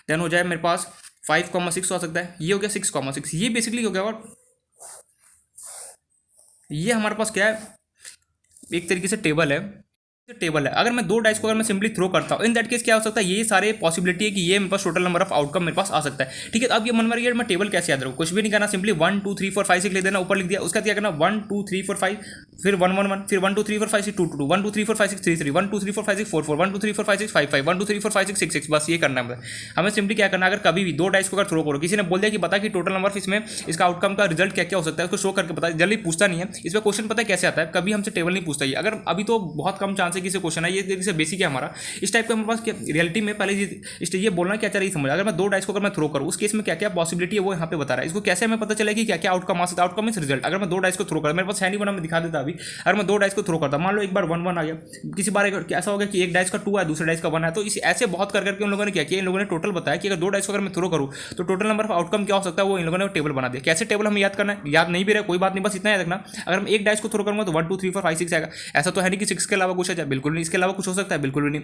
देन हो जाए मेरे पास 5 6 हो सकता है, ये हो गया 6 6। ये बेसिकली हो गया, और ये हमारे पास क्या है, एक तरीके से टेबल है। अगर मैं 2 डाइस को अगर मैं सिंपली थ्रो करता हूँ, इन दैट केस क्या हो सकता है, ये सारे पॉसिबिलिटी है कि ये मेरे पास टोटल नंबर ऑफ आउटकम मेरे पास आ सकता है। ठीक है, अब ये मन में मैं टेबल कैसे याद रखूँ, कुछ भी नहीं करना, सिंपली 1 2 3 4 5 6 लिख देना, ऊपर लिख दिया। उसका क्या करना, 1 2 3 4 5, फिर 1 1 1, फिर 1 2 3 4 5 6 2 2, 1 2 3 4 5 6 3 3, 1 2 3 4 5 6 4 4, 1 2 3 4 5 6 5 5, 1 2 3 4 5 6 6 6, बस ये करना है हमें। सिंपली क्या करना, अगर कभी भी 2 डाइस को अगर थ्रो करो, किसी ने बोल दिया कि बता कि टोटल नंबर इसमें इसका आउटकम का रिजल्ट क्या क्या हो सकता है, उसको शो करके बता, जल्दी पूछता नहीं है। इसमें क्वेश्चन पता है कैसे आता है, कभी हमसे टेबल नहीं पूछता है, अगर अभी तो बहुत कम चांस है कि क्वेश्चन है, ये से बेसिक है हमारा। इस टाइप का हमारे पास क्या रियलिटी में पहले ये बोलना क्या चाह रही समझ, अगर मैं 2 डाइस को अगर मैं थ्रो करूँ, उस केस में क्या क्या पॉसिबिलिटी है वो यहाँ पे बता रहा है। इसको कैसे हमें पता चलेगा कि क्या क्या आउटकम आ सकता है, आउटकम इस रिजल्ट। अगर मैं 2 डाइस को थ्रो कर, मेरे पास है नहीं बना, मैं दिखा देता अभी। अगर मैं 2 डाइस को थ्रो करता, मान लो एक बार 1 1 आ गया, किसी बार ऐसा हो गया कि एक डाइस का 2 है, दूसरे डाइस का 1 है, तो इस ऐसे बहुत करके उन लोगों ने क्या किया, इन लोगों ने टोटल बताया कि अगर 2 डाइस को अगर मैं थ्रो करूँ तो टोटल नंबर ऑफ आउटकम क्या हो सकता है, वो इन लोगों ने टेबल बना दिया। कैसे टेबल हमें याद करना है, याद नहीं भी रहा कोई बात नहीं, बस इतना याद रखना, अगर मैं एक डाइस को थ्रो करूँगा तो 1 2 3 4 5 6 आएगा। ऐसा तो है नहीं कि 6 के अलावा कुछ आ जाए, बिल्कुल नहीं। इसके अलावा कुछ हो सकता है, बिल्कुल भी नहीं।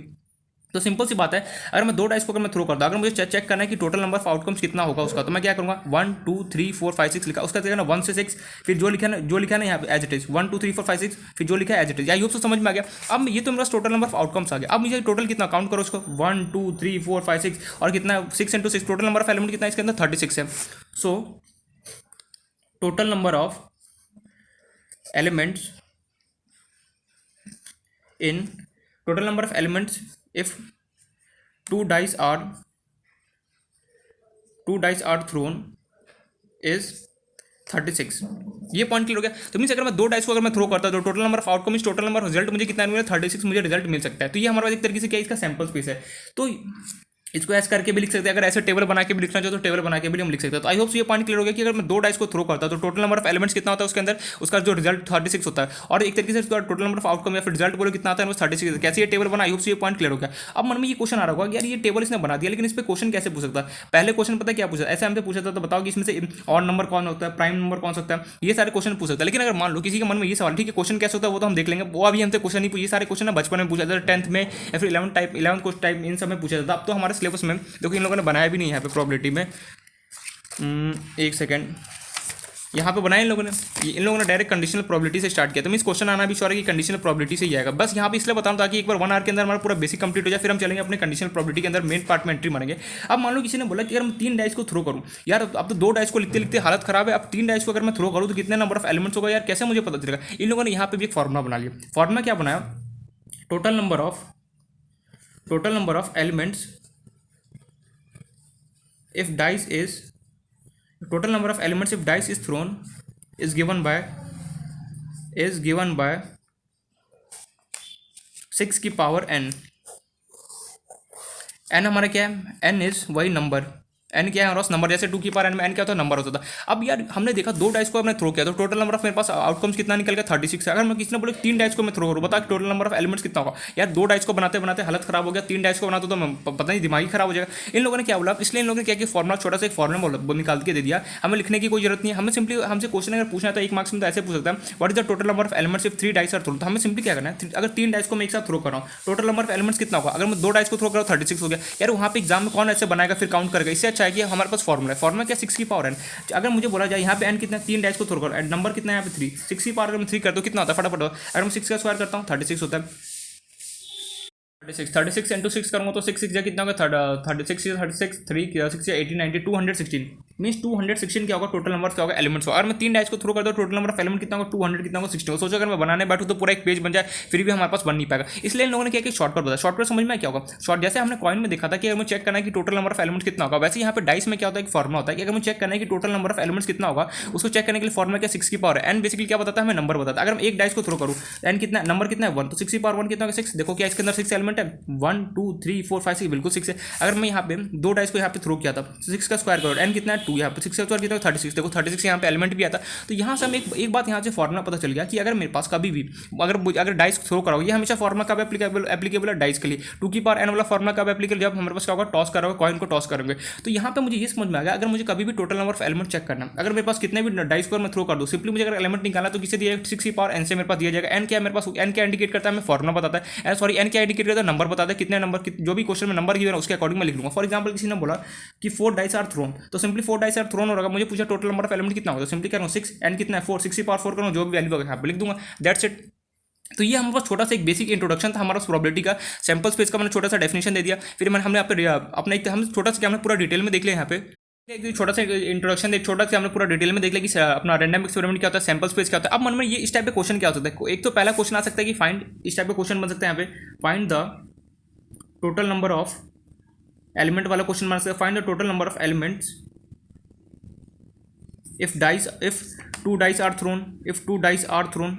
तो सिंपल सी बात है, अगर मैं 2 डाइस को अगर मैं थ्रो करता हूँ, अगर मुझे चेक करना है कि टोटल नंबर ऑफ आउटकम्स कितना होगा उसका, तो मैं क्या करूँगा 1 2 3 4 5 6 लिखा, उसका ना 1 से 6, फिर जो लिखा है ना यहाँ पे एज इट इज 1 2 3 4 5 6, फिर जो लिखा है as it is. I hope तो समझ में आ गया। अब ये तो मेरा टोटल नंबर ऑफ आउटकम्स आ गया। अब मुझे टोटल कितना काउंट करो उसको 1 2 3 4 5 6 और कितना 6 × 6 टोटल नंबर ऑफ एलिमेंट कितना है इसके अंदर 36 है। So total number of elements in total number of elements if two dice are thrown is 36। ये पॉइंट क्लियर हो गया। तो मीन्स अगर मैं 2 डाइस को अगर मैं थ्रो करता तो टोटल नंबर ऑफ आउटकम इस टोटल नंबर रिजल्ट मुझे कितना मिला 36 मुझे रिजल्ट मिल सकता है। तो ये हमारे पास एक तरीके से क्या इसका सैंपल स्पेस है। तो इसको ऐसे करके भी लिख सकते हैं, अगर ऐसे टेबल बना के भी लिखना चाहो तो टेबल बना के भी हम लिख सकते हैं। तो आई होप ये पॉइंट क्लियर हो गया कि अगर मैं 2 डाइस को थ्रो करता तो टोटल नंबर ऑफ एलिमेंट्स कितना होता है उसके अंदर, उसका जो रिजल्ट 36 होता है। और एक तरीके से टोटल नंबर ऑफ आउटकम या फिर रिजल्ट बोलो कितना आता है 36। कैसे ये टेबल बना, आई होप ये पॉइंट क्लियर हो गया। अब मन में ये क्वेश्चन आ रहा होगा यार ये टेबल इसने बना दिया, लेकिन इस पर क्वेश्चन कैसे पूछ सकता है। पहले क्वेश्चन पता है क्या पूछा, ऐसे हमसे पूछा था तो बताओ कि इसमें से और नंबर कौन होता है, प्राइम नंबर कौन सकता है, ये सारे क्वेश्चन पूछ सकता है। लेकिन अगर मान लो किसी के मन में ये सवाल, ठीक है क्वेश्चन कैसे होता है वो तो हम देख लेंगे, वो अभी हमसे क्वेश्चन नहीं पूछे, सारे क्वेश्चन ना बचपन में पूछा था 10th में या फिर 11th को टाइप इन सब में पूछा था। अब तो हमारे सिलेबस में देखो इन लोगों ने बनाया भी नहीं है यहाँ पे प्रोबेबिलिटी में। एक सेकेंड, यहाँ पे बनाया इन लोगों ने डायरेक्ट कंडीशनल प्रोबेबिलिटी से स्टार्ट किया। तो मीन क्वेश्चन आना भी श्योर है कि कंडीशनल प्रोबेबिलिटी से ही आएगा। बस यहाँ पे इसलिए बताऊँ ताकि एक बार 1 आवर के अंदर हमारा पूरा बेसिक कंप्लीट हो जाए, फिर हम चलेंगे अपने कंडीशनल प्रोबेबिलिटी के अंदर मेन पार्ट में एंट्री मारेंगे। अब मान लो किसी ने बोला कि अगर मैं 3 डाइस को थ्रो करूँ, यार अब तो 2 डाइस को लिखते लिखते हालत खराब है, अब 3 डाइस को अगर मैं थ्रो करूँ तो कितने नंबर ऑफ एलिमेंट्स होगा यार, कैसे मुझे पता चलेगा। इन लोगों ने यहाँ पे भी एक फॉर्मुला बना लिया। फॉर्मुला क्या बनाया, total number of elements if dice is total number of elements if dice is thrown is given by 6 की पावर n। n हमारा क्या है, n इज वही नंबर, n क्या है हमारा नंबर, जैसे 2 की पावर n में n क्या होता है नंबर होता था। अब यार हमने देखा 2 डाइस को हमने थ्रो किया तो टोटल नंबर ऑफ मेरे पास आउटकम्स कितना निकल गया 36 है। अगर मैं किसी ने बोले 3 डाइस को मैं थ्रो करूँ, बता टोटल नंबर ऑफ एलिमेंट्स कितना होगा। यार 2 डाइस को बनाते बनाते हालत खराब हो गया, 3 डाइस को बनाते तो मैं पता नहीं दिमाग ही खराब हो जाएगा। इन लोगों ने क्या बोला, इसलिए इन लोगों ने क्या कि फॉर्मुला छोटा सा एक फॉर्मुला निकाल के दे दिया, हमें लिखने की कोई जरूरत नहीं है। हमें सिंपली हमसे क्वेश्चन अगर पूछना है तो 1 मार्क्स में तो ऐसे पूछ सकता है what is the total number of elements if 3 dice are thrown. तो हमें सिंपली क्या करना है, अगर 3 डाइस को मैं एक साथ थ्रो कर रहा हूँ टोटल नंबर ऑफ एलिमेंट्स कितना होगा। अगर मैं 2 डाइस को थ्रो कर रहा हूँ 36 हो गया। यार वहाँ पे एग्जाम में कौन ऐसे बनाएगा फिर काउंट करेगा, इससे अच्छा है कि हमारे पास फॉर्मुला है। फॉर्मुला क्या 6 की पावर n। अगर मुझे बोला जाए यहाँ पे n कितना, 3 डैश को थ्रो करो, नंबर कितना है यहाँ पे 3, 6 की पावर अगर मैं 3 करता हूँ कितना होता है फटाफट, अगर मैं 6 का स्क्वायर करता हूँ 36 होता है। 36 इंटू 6 करूँगा तो 6 6 कितना होगा 36 3 6 18 90 216 मीन्स 216 क्या होगा टोटल नंबर क्या होगा एलिमेंट्स होगा। अगर मैं 3 डाइस को थ्रो करता हूँ टोटल नंबर ऑफ एलिमेंट कितना होगा 200 कितना होगा 16। सोचो अगर मैं बनाने बैठूँ तो पूरा एक पेज बन जाए फिर भी हमारे पास बन नहीं पाएगा। इसलिए इन लोगों ने क्या कि शॉर्टकट बताया। शॉर्टकट समझ में क्या होगा, शॉर्ट जैसे हमने कॉइन में देखा था कि अगर मैं चेक करना है कि टोटल नंबर ऑफ एलिमेंट्स कितना होगा, वैसे यहाँ पे डाइस में क्या होता है कि फॉर्मुला होता है कि अगर मैं चेक करना है कि टोटल नंबर ऑफ एलिमेंट्स कितना होगा, उसको चेक करने के लिए फॉर्मुला क्या 6 की पावर है। एन बेसिकली क्या बताता है हमें नंबर बताता है। अगर मैं एक डाइस को थ्रो करूँ एन कितना नंबर कितना है 1, तो 6 की पावर 1 कितना होगा 6। देखो क्या इसके अंदर 6 एलिमेंट है 1 2 3 4 5 6 बिल्कुल 6 है। अगर मैं यहाँ पे 2 डाइस को यहाँ पे थ्रो किया था 6 का स्क्वायर करो एन कितना है 2, यहाँ पे 6 का स्क्वायर कितना 36। देखो 36 यहाँ पे एलिमेंट भी आता। तो यहाँ से हमें एक बात यहाँ से फॉर्मुला पता चल गया कि अगर मेरे पास कभी भी अगर डाइस थ्रो कराओ, ये हमेशा फॉर्मुला कब एप्लीकेबल है डाइस के लिए। 2 की पावर एन वाला फॉर्मुला कब एप्लीकेबल, जब हमारे पास क्या होगा टॉस करोगे कॉइन को टॉस करेंगे। तो यहाँ पे मुझे ये समझ में आ गया अगर मुझे कभी भी total number of element check करना, अगर मेरे पास कितने भी डाइस को मैं थ्रो कर दूँ, सिंपली मुझे अगर एलिमेंट निकालना तो किसे दिया 6 की पावर एन से मेरे पास दिया जाएगा। एन क्या मेरे पास एन क्या इंडिकेट करता है हमें फॉर्मुला बताता है, सॉरी एन क्या इंडिकेट करता है नंबर बताता है कितने नंबर जो भी क्वेश्चन में नंबर गिवन है उसके अकॉर्डिंग मैं लिख लूंगा। फॉर एग्जांपल किसी ने बोला कि 4 डाइस आर थ्रोन, तो सिंपली 4 डाइस आर थ्रोन होगा, मुझे पूछा टोटल नंबर ऑफ एलिमेंट कितना होगा, तो सिंपली क्या 6 एन कितना है 4, 6 की पावर 4 करूँ जो भी वैल्यू होगा यहाँ पे लिख दूंगा, दैट्स इट। तो ये हमारे पास छोटा सा एक बेसिक इंट्रोडक्शन था हमारा प्रोबेबिलिटी का, सैंपल स्पेस का मैंने छोटा सा डेफिनेशन दे दिया। फिर हमने अपना एक हम छोटा सा क्या हमने पूरा डिटेल में देख लिया यहाँ पे एक छोटा सा इंट्रोडक्शन एक छोटा सा हमने पूरा डिटेल में देख लिया कि अपना रैंडम एक्सपेरिमेंट क्या होता है, सैंपल स्पेस क्या होता है। अब मन में ये इस टाइप के क्वेश्चन क्या हो सकता है, एक तो पहला क्वेश्चन आ सकता है कि फाइंड, इस टाइप के क्वेश्चन बन सकते हैं यहाँ पे find the total number of element वाला क्वेश्चन बन सकता है, find the total number of elements if 2 dice are thrown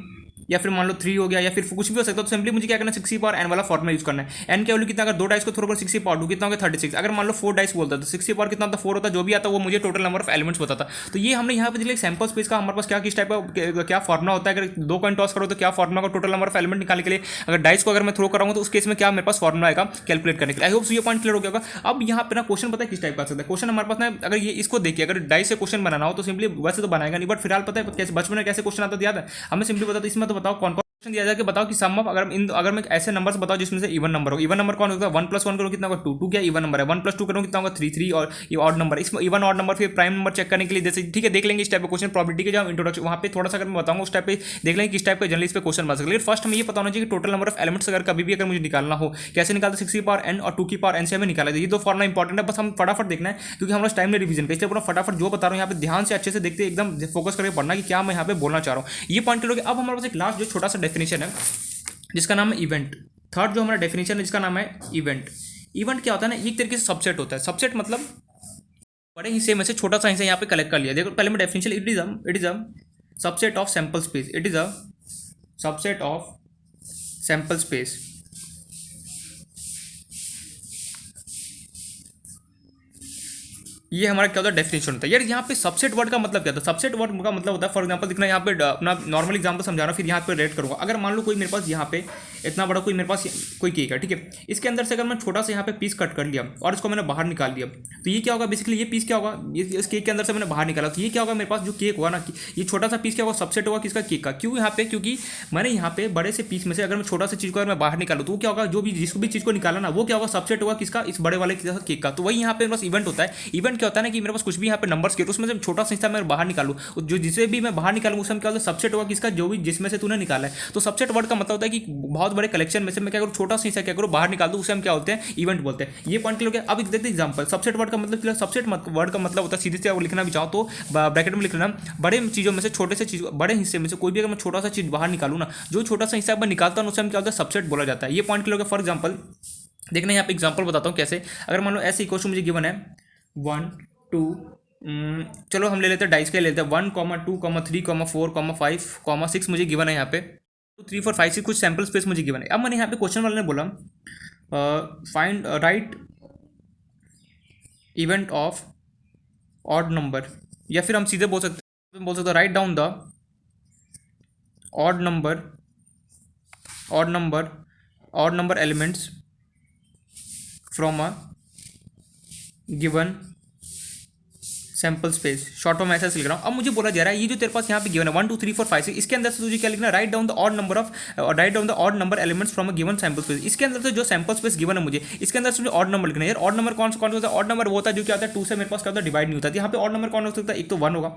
या फिर मान लो 3 हो गया या फिर कुछ भी हो सकता है। तो सिंपली मुझे क्या करना है 6 की पावर n वाला फॉर्मुला यूज करना है। n क्या वैल्यू कितना, अगर 2 डाइस को थ्रो कर 6 की पावर 2 कितना होगा 36। अगर मान लो 4 डाइस बोलता तो 6 की पावर कितना होता 4 होता, जो भी आता वो मुझे टोटल नंबर ऑफ एलिमेंट्स बताता। तो ये हमने यहाँ पे देखिए सैंपल स्पेस का हमारे पास क्या किस टाइप का क्या फॉर्मुला होता है, अगर 2 कॉइन टॉस करो तो क्या फॉर्मुला का टोटल नंबर ऑफ एलिमेंट निकालने के लिए, अगर डाइस को अगर मैं थ्रो कराऊंगा तो उस केस में क्या मेरे पास फॉर्मुला आएगा कैलकुलेट करने के लिए। आई होप ये पॉइंट क्लियर हो गया होगा। अब यहाँ पे ना क्वेश्चन पता है किस टाइप का आ सकता है, क्वेश्चन हमारे पास ना अगर ये इसको देखिए अगर डाइस से क्वेश्चन बनाना हो तो सिंपली वैसे तो बनाएगा नहीं, बट फिलहाल पता है कैसे बचपन में कैसे क्वेश्चन आता याद है हमें, सिंपली बता दो इसमें तो बताओ कौन दिया जाए कि बताओ कि सम ऑफ, अगर मैं ऐसे नंबर से बताओ जिसमें से इवन नंबर हो, इवन नंबर कौन होता है, 1+1 करो कितना होगा 2, 2 क्या इवन नंबर है, 1+2 करो कितना होगा 3, 3 और ये ऑड नंबर, इसमें इवन ऑड नंबर फिर प्राइम नंबर चेक करने के लिए जैसे ठीक है देख लेंगे इस टाइप का क्वेश्चन प्रॉपर्टी के, जब इंट्रोडक्शन वहाँ पे थोड़ा सा अगर मैं बताऊंगा उस टाइप पे देख लेंगे किस टाइप का जनरली इस पे क्वेश्चन बन सकता है। लेकिन फर्स्ट हमें ये पता होना चाहिए कि टोटल नंबर ऑफ एलिमेंट्स अगर कभी भी अगर मुझे निकालना हो कैसे निकालते 6 की पावर n और 2 की पावर n से हमें निकाला ये दो फॉर्मुला इंपॉर्टेंट है, बस हम फटाफट देखना है क्योंकि हम लोग टाइम में रिवीजन का, इसलिए पूरा फटाफट जो बता रहा हूँ यहाँ पे ध्यान से अच्छे से देखते एकदम फोकस करके पढ़ना कि क्या मैं यहाँ पे बोलना चाह रहा हूँ। ये पॉइंट करोगे। अब हमारे पास एक लास्ट जो छोटा सा डेफिनेशन है जिसका नाम है इवेंट। थर्ड जो हमारा डेफिनेशन है जिसका नाम है इवेंट। इवेंट क्या होता है ना, एक तरीके से सबसेट होता है। सबसेट मतलब बड़े हिस्से में से छोटा सा हिस्सा यहाँ पे कलेक्ट कर लिया। देखो पहले मैं definition, it is a subset of sample space, it is a subset of sample space. ये हमारा क्या होता है डेफिनेशन होता है। यार यहाँ पे सबसेट वर्ड का मतलब क्या होता है, सबसेट वर्ड का मतलब होता है फॉर एग्जांपल दिखना, यहाँ पे अपना नॉर्मल एग्जांपल समझा रहा हूँ फिर यहाँ पे रेट करूँगा। अगर मान लो कोई मेरे पास यहाँ पे इतना बड़ा कोई मेरे पास कोई केक है, ठीक है, इसके अंदर से अगर मैं छोटा सा यहाँ पे पीस कट कर लिया और इसको मैंने बाहर निकाल दिया तो ये क्या होगा, बेसिकली ये पीस क्या होगा, इस केक के अंदर से मैंने बाहर निकाला तो ये क्या होगा, मेरे पास जो केक हुआ ना ये छोटा सा पीस क्या होगा, सबसेट होगा किसका, केक का। क्यों यहाँ पे, क्योंकि मैंने यहाँ पे बड़े से पीस में से अगर मैं छोटा सा चीज़ को अगर मैं बाहर निकालूँ तो क्या होगा, जो भी जिसको भी चीज़ को निकाला ना वो क्या होगा, सबसेट होगा किसका, इस बड़े वाले केक का। तो वही यहाँ पे मेरे पास इवेंट होता है। इवेंट क्या होता है ना कि मेरे पास कुछ भी यहाँ पे नंबर्स के तो उसमें से छोटा सा हिस्सा मैं बाहर निकालूँ, जो जिसे भी मैं बाहर निकालूँ उसमें क्या होता है, सबसेट होगा किसका, जो भी जिसमें से तूने निकाला है। तो सबसेट वर्ड का मतलब होता है कि बहुत बड़े कलेक्शन में से मैं क्या करूँ, छोटा सा हिस्सा क्या करूँ बाहर निकाल दूँ, उसे हम क्या होते हैं, इवेंट बोलते हैं। ये पॉइंट क्लियर हो गया। अब देखते हैं एग्जांपल। सबसेट वर्ड का मतलब, सबसेट वर्ड का मतलब होता है सीधे से अगर लिखना भी चाहो तो ब्रैकेट में लिख लेना, बड़े चीज़ों में से छोटे से चीज़, बड़े हिस्से में से कोई भी अगर मैं छोटा सा चीज़ बाहर निकालूँ ना, जो छोटा सा हिस्सा मैं निकालता हूँ उसे हम क्या होता है, सबसेट बोला जाता है। ये पॉइंट क्लियर हो गया। फॉर एग्जाम्पल देखना यहाँ पे एग्जाम्पल बताता हूँ कैसे। अगर मान लो ऐसे इक्वेशन मुझे गिवन है 1 2, चलो हम ले लेते हैं डाइस के लेते हैं 1, 2, 3, 4, 5, 6 मुझे गिवन है यहाँ पे 2, 3, 4, 5 6 कुछ सैम्पल स्पेस मुझे गिवन है। अब मैंने यहाँ पे क्वेश्चन वाले ने बोला find right event of odd number, या फिर हम सीधे बोल सकते हैं write down the odd number odd number elements from a given sample space. Short form ऐसा लिख रहा हूँ। अब मुझे बोला जा रहा है ये जो तेरे पास यहाँ पे गिवन है 1 2 3 4 5 6, इसके अंदर से तुझे क्या लिखना है, right down the odd number elements from a given sample space. इसके अंदर से जो सैंपल स्पेस गिवन है मुझे, इसके अंदर से मुझे ऑड नंबर लिखना है। यार ऑड नंबर कौन सा होता है, ऑड नंबर वो होता है जो क्या होता है 2 से मेरे पास क्या होता है डिवाइड नहीं होता है। यहाँ पे ऑड नंबर कौन हो सकता है, एक तो 1 होगा,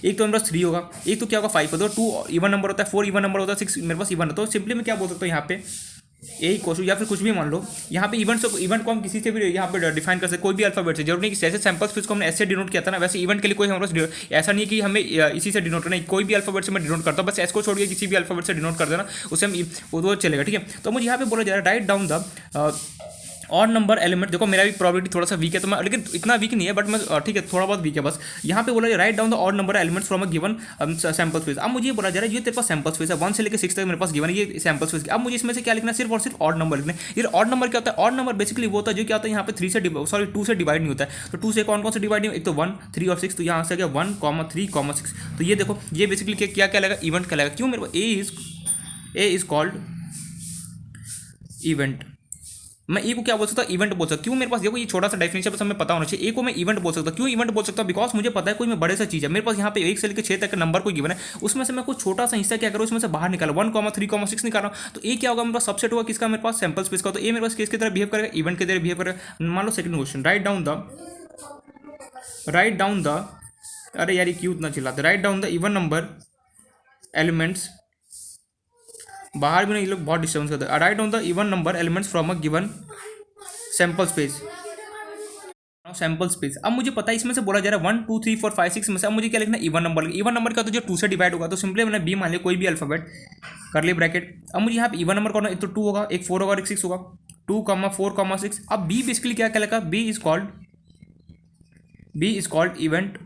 एक तो मेरे पास 3 होगा, एक तो क्या होगा 5 होगा, 2 इवन नंबर होता है, 4 इवन नंबर होता है, 6 मेरे पास इवन होता है। तो सिंपली मैं क्या बोल सकता हूँ यहाँ पे ए क्वेश्चन या फिर कुछ भी मान लो यहाँ पे इवेंट को हम किसी से भी यहाँ पे डिफाइन कर सकते, कोई भी अल्फाबेट से। जरूरी नहीं कि जैसे सैंपल स्पेस को हमने ऐसे डिनोट किया था ना, वैसे इवेंट के लिए कोई हमारे पास ऐसा नहीं है कि हमें इसी से डिनोट करना है, कोई भी अल्फाबेट से मैं डिनोट करता हूँ, बस एस को छोड़ के किसी भी अल्फाबेट से डिनोट कर देना, उसे हम वो चलेगा, ठीक है। तो मुझे यहाँ पे बोला जा रहा है right down the odd number element. देखो मेरा भी प्रॉबिलिटी थोड़ा सा वीक है तो मैं, लेकिन इतना वीक नहीं है बट मैं ठीक है थोड़ा बहुत वीक है बस। यहाँ पे बोला right down the odd number elements from a given sample space. अब मुझे ये बोला जा रहा है ये तेरे पास सैंपल स्पेस है 1 से लेकर 6 तक मेरे पास गिवन है ये सैंपल स्पेस। अब मुझे इसमें से क्या लिखना है, सिर्फ और सिर्फ ऑड नंबर लिखना है। ये ऑड नंबर क्या होता है, ऑड नंबर बेसिकली वो होता है जो क्या होता है यहाँ पे 2 से डिवाइड नहीं होता है। तो 2 से कौन कौन से डिवाइड नहीं, एक तो 1 3 और 6, तो यहाँ से क्या 1 3 6। तो ये देखो ये बेसिकली क्या क्या लगेगा, इवेंट क्या लगेगा। क्यों मेरे को ए इज कॉल्ड इवेंट। मैं ए को क्या बोल सकता हूँ, इवेंट बोल सकता हूँ। क्यों मेरे पास देखो ये छोटा सा डेफिनेशन बस हमें पता होना चाहिए। ए को मैं इवेंट बोल सकता हूँ। क्यों इवेंट बोल सकता हूँ, बिकॉज मुझे पता है कोई मैं बड़े सा चीज़ है मेरे पास यहाँ पे 1 से लेकर 6 तक का नंबर कोई गिवन है, उसमें से मैं कुछ छोटा सा हिस्सा क्या करूँ उसमें से बाहर निकाला 1 3 6 निकाल रहा हूँ। तो ए क्या होगा मेरे पास, सबसेट होगा किसका, मेरे पास सैंपल स्पेस का। तो ए मेरे पास किसकी तरह बिहेव करेगा, इवेंट की तरह बिहेव करेगा। मान लो second question, write down the अरे यार ये क्यों इतना चिल्लाते, write down the even number elements, बाहर भी नहीं लोग बहुत डिस्टर्बेंस करते हैं। Write down the even number elements from a given sample space. अब मुझे पता है इसमें से बोला जा रहा है 1 2 3 4 5 6 में से। अब मुझे क्या लिखना है, इवन नंबर। इवन नंबर क्या होता है जो 2 से डिवाइड होगा, तो सिंपली मैंने बी मान लिया, कोई भी अल्फाबेट कर ली ब्रैकेट। अब मुझे यहाँ पे इवन नंबर कौन है, एक तो 2 होगा, एक 4 होगा, एक 6 होगा, 2 4 6। अब बी बेसिकली क्या क्या लगा, बी इज कॉल्ड इवेंट।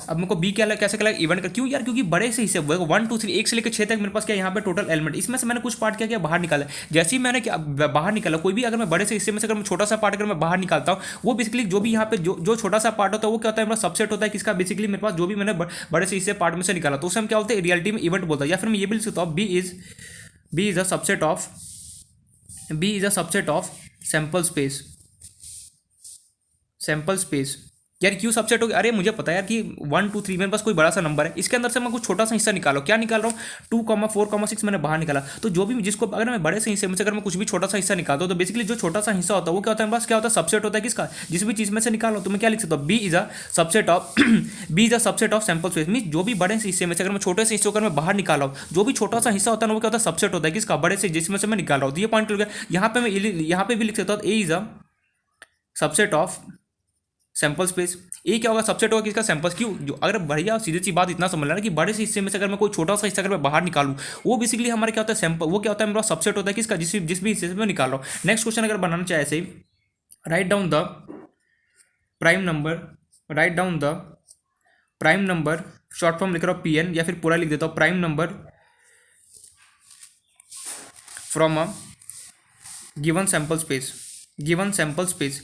अब मेरे को बी क्या लगा, कैसे क्या लगा, इवेंट का। क्यों यार, क्योंकि बड़े से हिस्से 1 2 3 1 से लेकर 6 तक मेरे पास क्या यहाँ पे टोटल एलिमेंट, इसमें से मैंने कुछ पार्ट क्या किया बाहर निकाला। जैसे ही मैंने क्या बाहर निकाला, कोई भी अगर मैं बड़े से हिस्से में से अगर मैं छोटा सा पार्ट अगर मैं बाहर निकालता हूँ, वो बेसिकली जो भी यहाँ पे जो छोटा सा पार्ट होता है वो क्या होता है, मेरा सबसेट होता है किसका, बेसिकली मेरे पास जो भी मैंने बड़े से हिस्से पार्ट में से निकाला, तो उससे हम क्या होता है रियलिटी में इवेंट बोलता है। या फिर मैं ये भी लिख सकता हूँ B is a subset of sample space यार क्यों सबसेट हो गया, अरे मुझे पता है यार कि 1 2 3 मेरे पास कोई बड़ा सा नंबर है, इसके अंदर से मैं कुछ छोटा सा हिस्सा निकालो, क्या निकाल रहा हूँ 2,4,6 मैंने बाहर निकाला। तो जो भी जिसको अगर मैं बड़े से हिस्से में से अगर मैं कुछ भी छोटा सा हिस्सा निकालता हूँ तो बेसिकली जो छोटा सा हिस्सा होता है वो क्या होता है मेरे पास, क्या होता है सबसेट होता है किसका, जिस भी चीज़ में से निकालो। तो मैं क्या लिख सकता हूँ, B is a subset of B is a subset of sample space. Mean जो भी बड़े से हिस्से में से अगर मैं छोटे से हिस्से को अगर मैं बाहर निकाला हूँ, जो भी छोटा सा हिस्सा होता है ना वो क्या होता है सबसेट होता है किसका, बड़े से जिसमें से मैं निकाल रहा हूँ। तो ये पॉइंट हो गया। यहाँ पे मैं यहाँ पे भी लिख सकता हूँ A is a subset of sample space. ये क्या होगा, सबसेट होगा किसका, सैंपल्स। क्यों, जो अगर बढ़िया सीधी सी बात इतना समझ लेना कि बड़े से हिस्से में से अगर मैं कोई छोटा सा हिस्सा अगर मैं बाहर निकालूं, वो बेसिकली हमारे क्या होता है सैंपल, वो क्या होता है मेरा सबसेट होता है किसका, जिस भी हिस्से से मैं निकाल रहा हूँ। नेक्स्ट क्वेश्चन अगर बनाना चाहे ऐसे ही, write down the prime number, write down the prime number, short form लिख रहा हूँ पीएन, या फिर पूरा लिख देता हूँ prime number from a given sample space, given sample space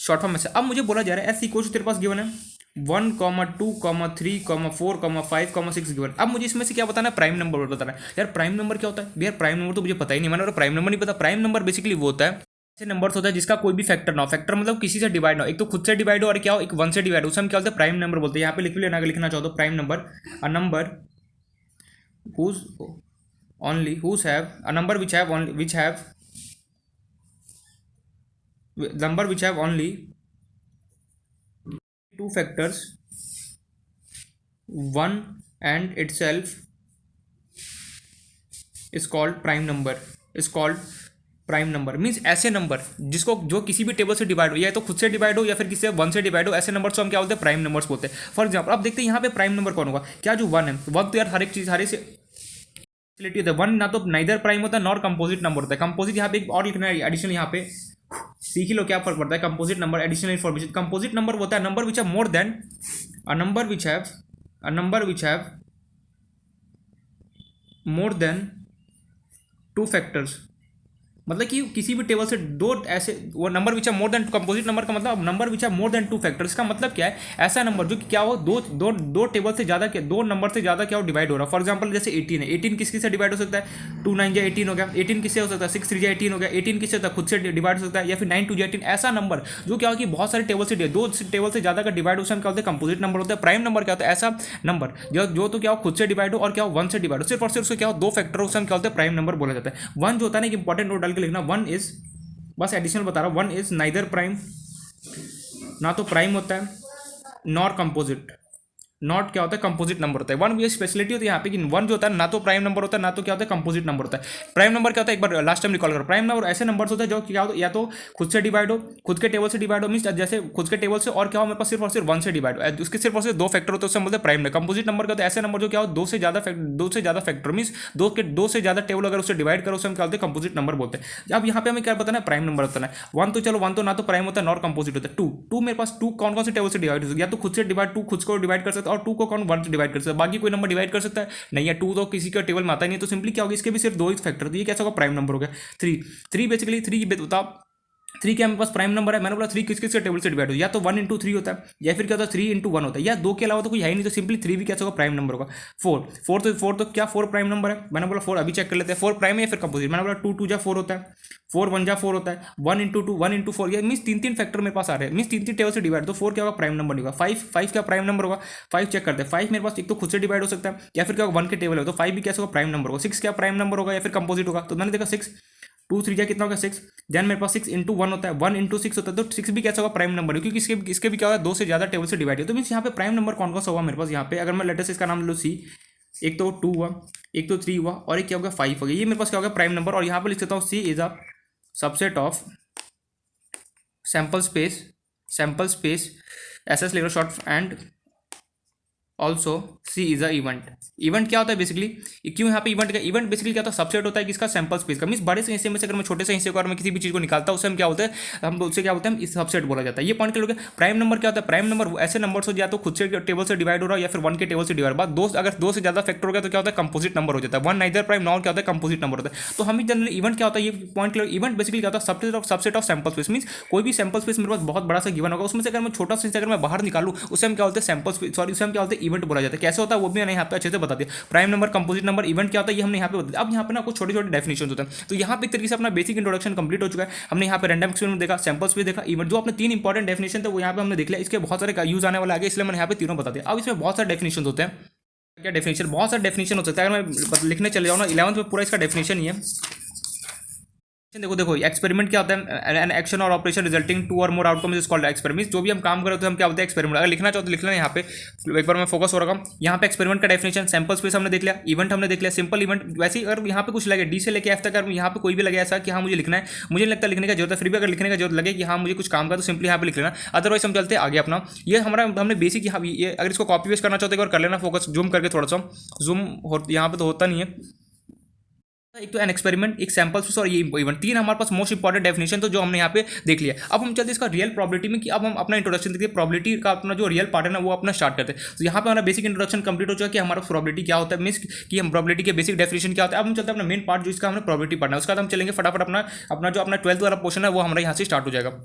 short form में से। अब मुझे बोला जा रहा है एस इक्वल तेरे पास गिवन है 1,2,3,4,5,6 गिवन। अब मुझे इसमें से क्या बताना है, प्राइम नंबर बताना है। यार प्राइम नंबर क्या होता है यार, प्राइम नंबर तो मुझे पता ही नहीं, मैंने प्राइम नंबर नहीं पता। प्राइम नंबर बेसिकली वो होता है ऐसे नंबर्स होता है जिसका कोई भी फैक्टर ना हो। फैक्टर मतलब किसी से डिवाइड ना हो, एक तो खुद से डिवाइड हो और क्या हो एक 1 से डिवाइड हो, उसे हम क्या बोलते हैं प्राइम नंबर बोलते हैं। यहाँ पे लिख लेना अगर लिखना चाहो तो, prime number a number whose only whose have a number which have only which have number which have only two factors, one and itself is called prime number, is called prime number. Means ऐसे number जिसको जो किसी भी table से divide हो, या तो खुद से डिवाइड हो या फिर किसी से 1 से डिवाइड हो, ऐसे नंबर्स को हम क्या बोलते हैं प्राइम नंबर्स बोलते हैं। फॉर एग्जांपल अब देखते हैं यहाँ पे प्राइम नंबर कौन होगा, क्या जो 1 है, 1 तो यार हर एक चीज हर से होता है। 1 ना तो नाइदर प्राइम होता है नॉर कंपोजिट नंबर होता है। कंपोजिट यहाँ पे एक और लिखना है एडिशनल, यहाँ पे सीख ही लो क्या फर्क पड़ता है। Composite number additional information, composite number होता है number which have more then a number which have more then 2 factors. मतलब कि किसी भी टेबल से दो ऐसे, वो नंबर विच है मोर देन, कंपोजिट नंबर का मतलब नंबर विच है मोर देन 2 फैक्टर। इसका मतलब क्या है, ऐसा नंबर जो कि क्या हो दो दो दो टेबल से ज्यादा, दो नंबर से ज्यादा क्या हो डिवाइड हो रहा है। फॉर एग्जांपल जैसे 18 है, 18 किस से डिवाइड हो सकता है, 2 9 जा 18 हो गया। 18 किससे हो सकता है, 6 3 जा 18 हो गया। 18 किससे होता है, खुद से डिवाइड हो सकता है, या फिर 9 2 जा 18। ऐसा नंबर जो क्या हो कि बहुत सारे टेबल से दो टेबल से ज्यादा का डिवाइड हो, क्या होता है कंपोजिट नंबर होता है। प्राइम नंबर क्या होता है, ऐसा नंबर जो तो क्या हो खुद से डिवाइड हो और क्या हो 1 से डिवाइड हो, सिर्फ और सिर्फ उससे क्या हो 2 फैक्टर हो, क्या होता है प्राइम नंबर बोला जाता है। 1 जो होता है ना, एक इंपॉर्टेंट नोट डाल के लिखना, 1 इज, बस एडिशनल बता रहा हूं, 1 इज नाइदर प्राइम, ना तो प्राइम होता है नॉर कंपोजिट। नॉट क्या होता है कंपोजिट नंबर होता है। 1 भी स्पेशलिटी होती है यहाँ पे कि 1 जो होता है ना तो प्राइम नंबर होता है ना तो क्या होता है कंपोजिट नंबर होता है। प्राइम नंबर क्या होता है, एक बार लास्ट टाइम रिकॉल करो, प्राइम नंबर ऐसे नंबर होता है जो क्या होता है या तो खुद से डिवाइड हो, खुद के टेबल से डिवाइड हो, मीन जैसे खुद के टेबल से, और क्या हो मेरे पास सिर्फ और सिर्फ 1 से डिवाइड हो, उसके सिर्फ और सिर्फ 2 फैक्टर होते हैं, उससे बोलते हैं प्राइम नंबर। कंपोजिट नंबर क्या होता है, ऐसे नंबर जो क्या हो 2 से ज्यादा फैक्टर, मीन 2 से ज्यादा टेबल अगर उससे डिवाइड करो, उससे हम क्या होते हैं कंपोजिट नंबर बोलते हैं। अब यहाँ पे हमें क्या बताना है, प्राइम नंबर बताना है। 1 तो चलो 1 तो ना तो प्राइम होता है नॉर कंपोजिट होता है। 2 मेरे पास 2 कौन कौन से टेबल से डिवाइड हो सकता है, या तो खुद से डिवाइड 2 खुद को डिवाइड कर सकता है, और 2 को कौन 1 से डिवाइड कर सकता है, बाकी कोई नंबर डिवाइड कर सकता है नहीं है। 2 तो किसी का टेबल में आता ही नहीं, तो सिंपली क्या होगा इसके भी सिर्फ 2 ही फैक्टर, तो ये कैसा होगा प्राइम नंबर हो गया। 3 बेसिकली 3 बताओ 3 क्या मेरे पास प्राइम नंबर है, मैंने बोला 3 किस किस के टेबल से डिवाइड हो, या तो 1 इंटू 3 होता है, या फिर क्या होता है 3 इंटू 1 होता है, या 2 के अलावा तो कोई है ही नहीं, तो सिंपली 3 भी कैसा होगा प्राइम नंबर होगा। 4 तो क्या 4 प्राइम नंबर है, मैंने बोला 4 अभी चेक कर लेते हैं 4 प्राइम है या फिर कंपोजिट। मैंने बोला 2 2 जा 4 होता है, 4 1 जा 4 होता है, 1 इंटू 2 1 इंटू 4, ये मीन्स 3 फैक्टर मेरे पास आ रहे हैं, मीन्स 3 टेबल से डिवाइड, तो 4 क्या होगा प्राइम नंबर नहीं होगा। 5 क्या प्राइम नंबर होगा, 5 चेक करते हैं। 5 मेरे पास एक तो खुद से डिवाइड हो सकता है, या फिर क्या 1 के टेबल है, तो 5 भी कैसे होगा प्राइम नंबर होगा। 6 क्या प्राइम नंबर होगा या फिर कंपोजिट होगा, तो मैंने देखा 6 2 3 जा कितना होगा 6, देन मेरे पास 6 इंटू 1 होता है, 1 इंटू 6 होता है, तो 6 भी कैसा होगा प्राइम नंबर, क्योंकि इसके भी क्या होगा 2 से ज्यादा टेबल से डिवाइड है। तो मीन्स यहाँ पे प्राइम नंबर कौन कौन सा हुआ मेरे पास, यहाँ पे अगर मैं लेटर से इसका नाम लो सी, एक तो 2 हुआ, एक तो 3 हुआ, और एक क्या होगा 5 हो गया, ये मेरे पास क्या होगा प्राइम नंबर। और यहाँ पे लिख सकता हूँ C is a subset of sample space SS लेकर short, and also C is a event क्या होता है बेसिकली, क्यों यहाँ पे इवेंट बेसिकली क्या होता है सबसेट होता है किसका सैंपल स्पेस का। मीन्स बड़े से हिस्से में से अगर मैं छोटे से हिस्से को अगर मैं किसी भी चीज को निकालता हूँ, उससे हम क्या होता है, हम उससे क्या बोलते हैं इस सबसेट बोला जाता है। ये पॉइंट क्लियर हो गया। प्राइम नंबर क्या होता है, प्राइम नंबर ऐसे नंबर हो या तो खुद से टेबल से डिवाइड हो रहा है या फिर 1 के टेबल से डिवाइड, बात अगर 2 से ज्यादा फैक्टर हो गया तो क्या होता है कंपोजिट नंबर हो जाता है। 1 नाइदर प्राइम नॉर क्या होता है कंपोजिट नंबर होता है। तो हमें जनरली इवेंट क्या होता है, ये पॉइंट क्लियर। इवेंट बेसिकली क्या होता है subset of sample space, means कोई भी सैंपल स्पेस मेरे पास बहुत बड़ा सा गिवन होगा, उसमें से अगर मैं छोटा सा अगर मैं बाहर निकालूँ, उससे हम क्या बोलते हैं सैंपल स्पेस, सॉरी उससे हम क्या बोलते हैं इवेंट बोला जाता है। कैसे होता है वो भी मैंने यहाँ पे अच्छे से बता दिया। Prime number, composite number, event क्या होता है ये हमने यहाँ पे बता दिया। अब यहाँ पे ना कुछ छोटे छोटे डेफिनेशन होते हैं। तो यहाँ पे एक तरीके से अपना बेसिक इंट्रोडक्शन कंप्लीट हो चुका है। हमने यहाँ पे रैंडम एक्सपेरिमेंट देखा, सैंपल्स भी देखा, इवेंट, जो अपने 3 इंपॉर्टेंट डेफिनेशन थे वो यहाँ पे हमने देख लिया। इसके बहुत सारे यूज आने वाला आगे, इसलिए मैंने यहाँ पे तीनों बता दिया। अब इसमें बहुत सारे डेफिनेशन होते हैं। क्या डेफिनेशन, बहुत सारे डेफिनेशन हो सकता है। अगर मैं लिखने चले जाऊँ ना 11th में पूरा इसका डेफिनेशन ही है। देखो एक्सपेरिमेंट क्या होता है, एन एक्शन और ऑपरेशन रिजल्टिंग टू और मोर आउटकम इज कॉल्ड एक्सपेरिमेंट। जो भी हम काम कर रहे होते हैं हम क्या बोलते हैं, एक्सपेरिमेंट। अगर लिखना चाहो तो लिख लेना यहाँ पे, एक बार मैं फोकस हो रहा हूँ। यहाँ पे एक्सपेरिमेंट का डेफिनेशन, सैंपल स्पेस हमने देख लिया, इवेंट हमने देख लिया, सिंपल इवेंट। वैसे ही अगर यहाँ पे कुछ लगे डी से लेके एफ तक, अगर यहाँ पे कोई भी लगे ऐसा कि हाँ मुझे लिखना है, मुझे नहीं लगता लिखने का जरूरत है, फिर भी अगर लिखने का जरूरत लगे कि हाँ मुझे कुछ काम का, तो सिंपली यहाँ पे लिख लेना। अदरवाइज हम चलते आगे अपना। ये हमारा हमने बेसिक यहाँ ये अगर इसको कॉपी पेस्ट करना चाहते हैं कर लेना, फोकस जूम करके थोड़ा सा जूम यहाँ पे तो होता नहीं है। एक तो एन एक्सपेरिमेंट, एक सैंपल स्पेस और ये इवेंट, 3 हमारे पास मोस्ट इंपॉर्टेंट डेफिनेशन तो जो हमने यहाँ पे देख लिया। अब हम चलते इसका रियल प्रोबेबिलिटी में कि अब हम अपना इंट्रोडक्शन देखते हैं, प्रोबेबिलिटी का अपना जो रियल पार्ट है ना वो अपना स्टार्ट करते हैं। तो यहाँ पे हमारा बेसिक इंट्रोडक्शन कंप्लीट हो चुका है कि हमारा प्रोबेबिलिटी क्या होता है, मींस कि हम प्रोबेबिलिटी के बेसिक डेफिनेशन क्या होता है। अब हम चलते हैं अपना मेन पार्ट जो इसका हमने प्रोबेबिलिटी पढ़ना है। उसका हम चलेंगे फटाफट अपना जो अपना 12th वाला पोर्शन है वो हमारा यहाँ से स्टार्ट हो जाएगा।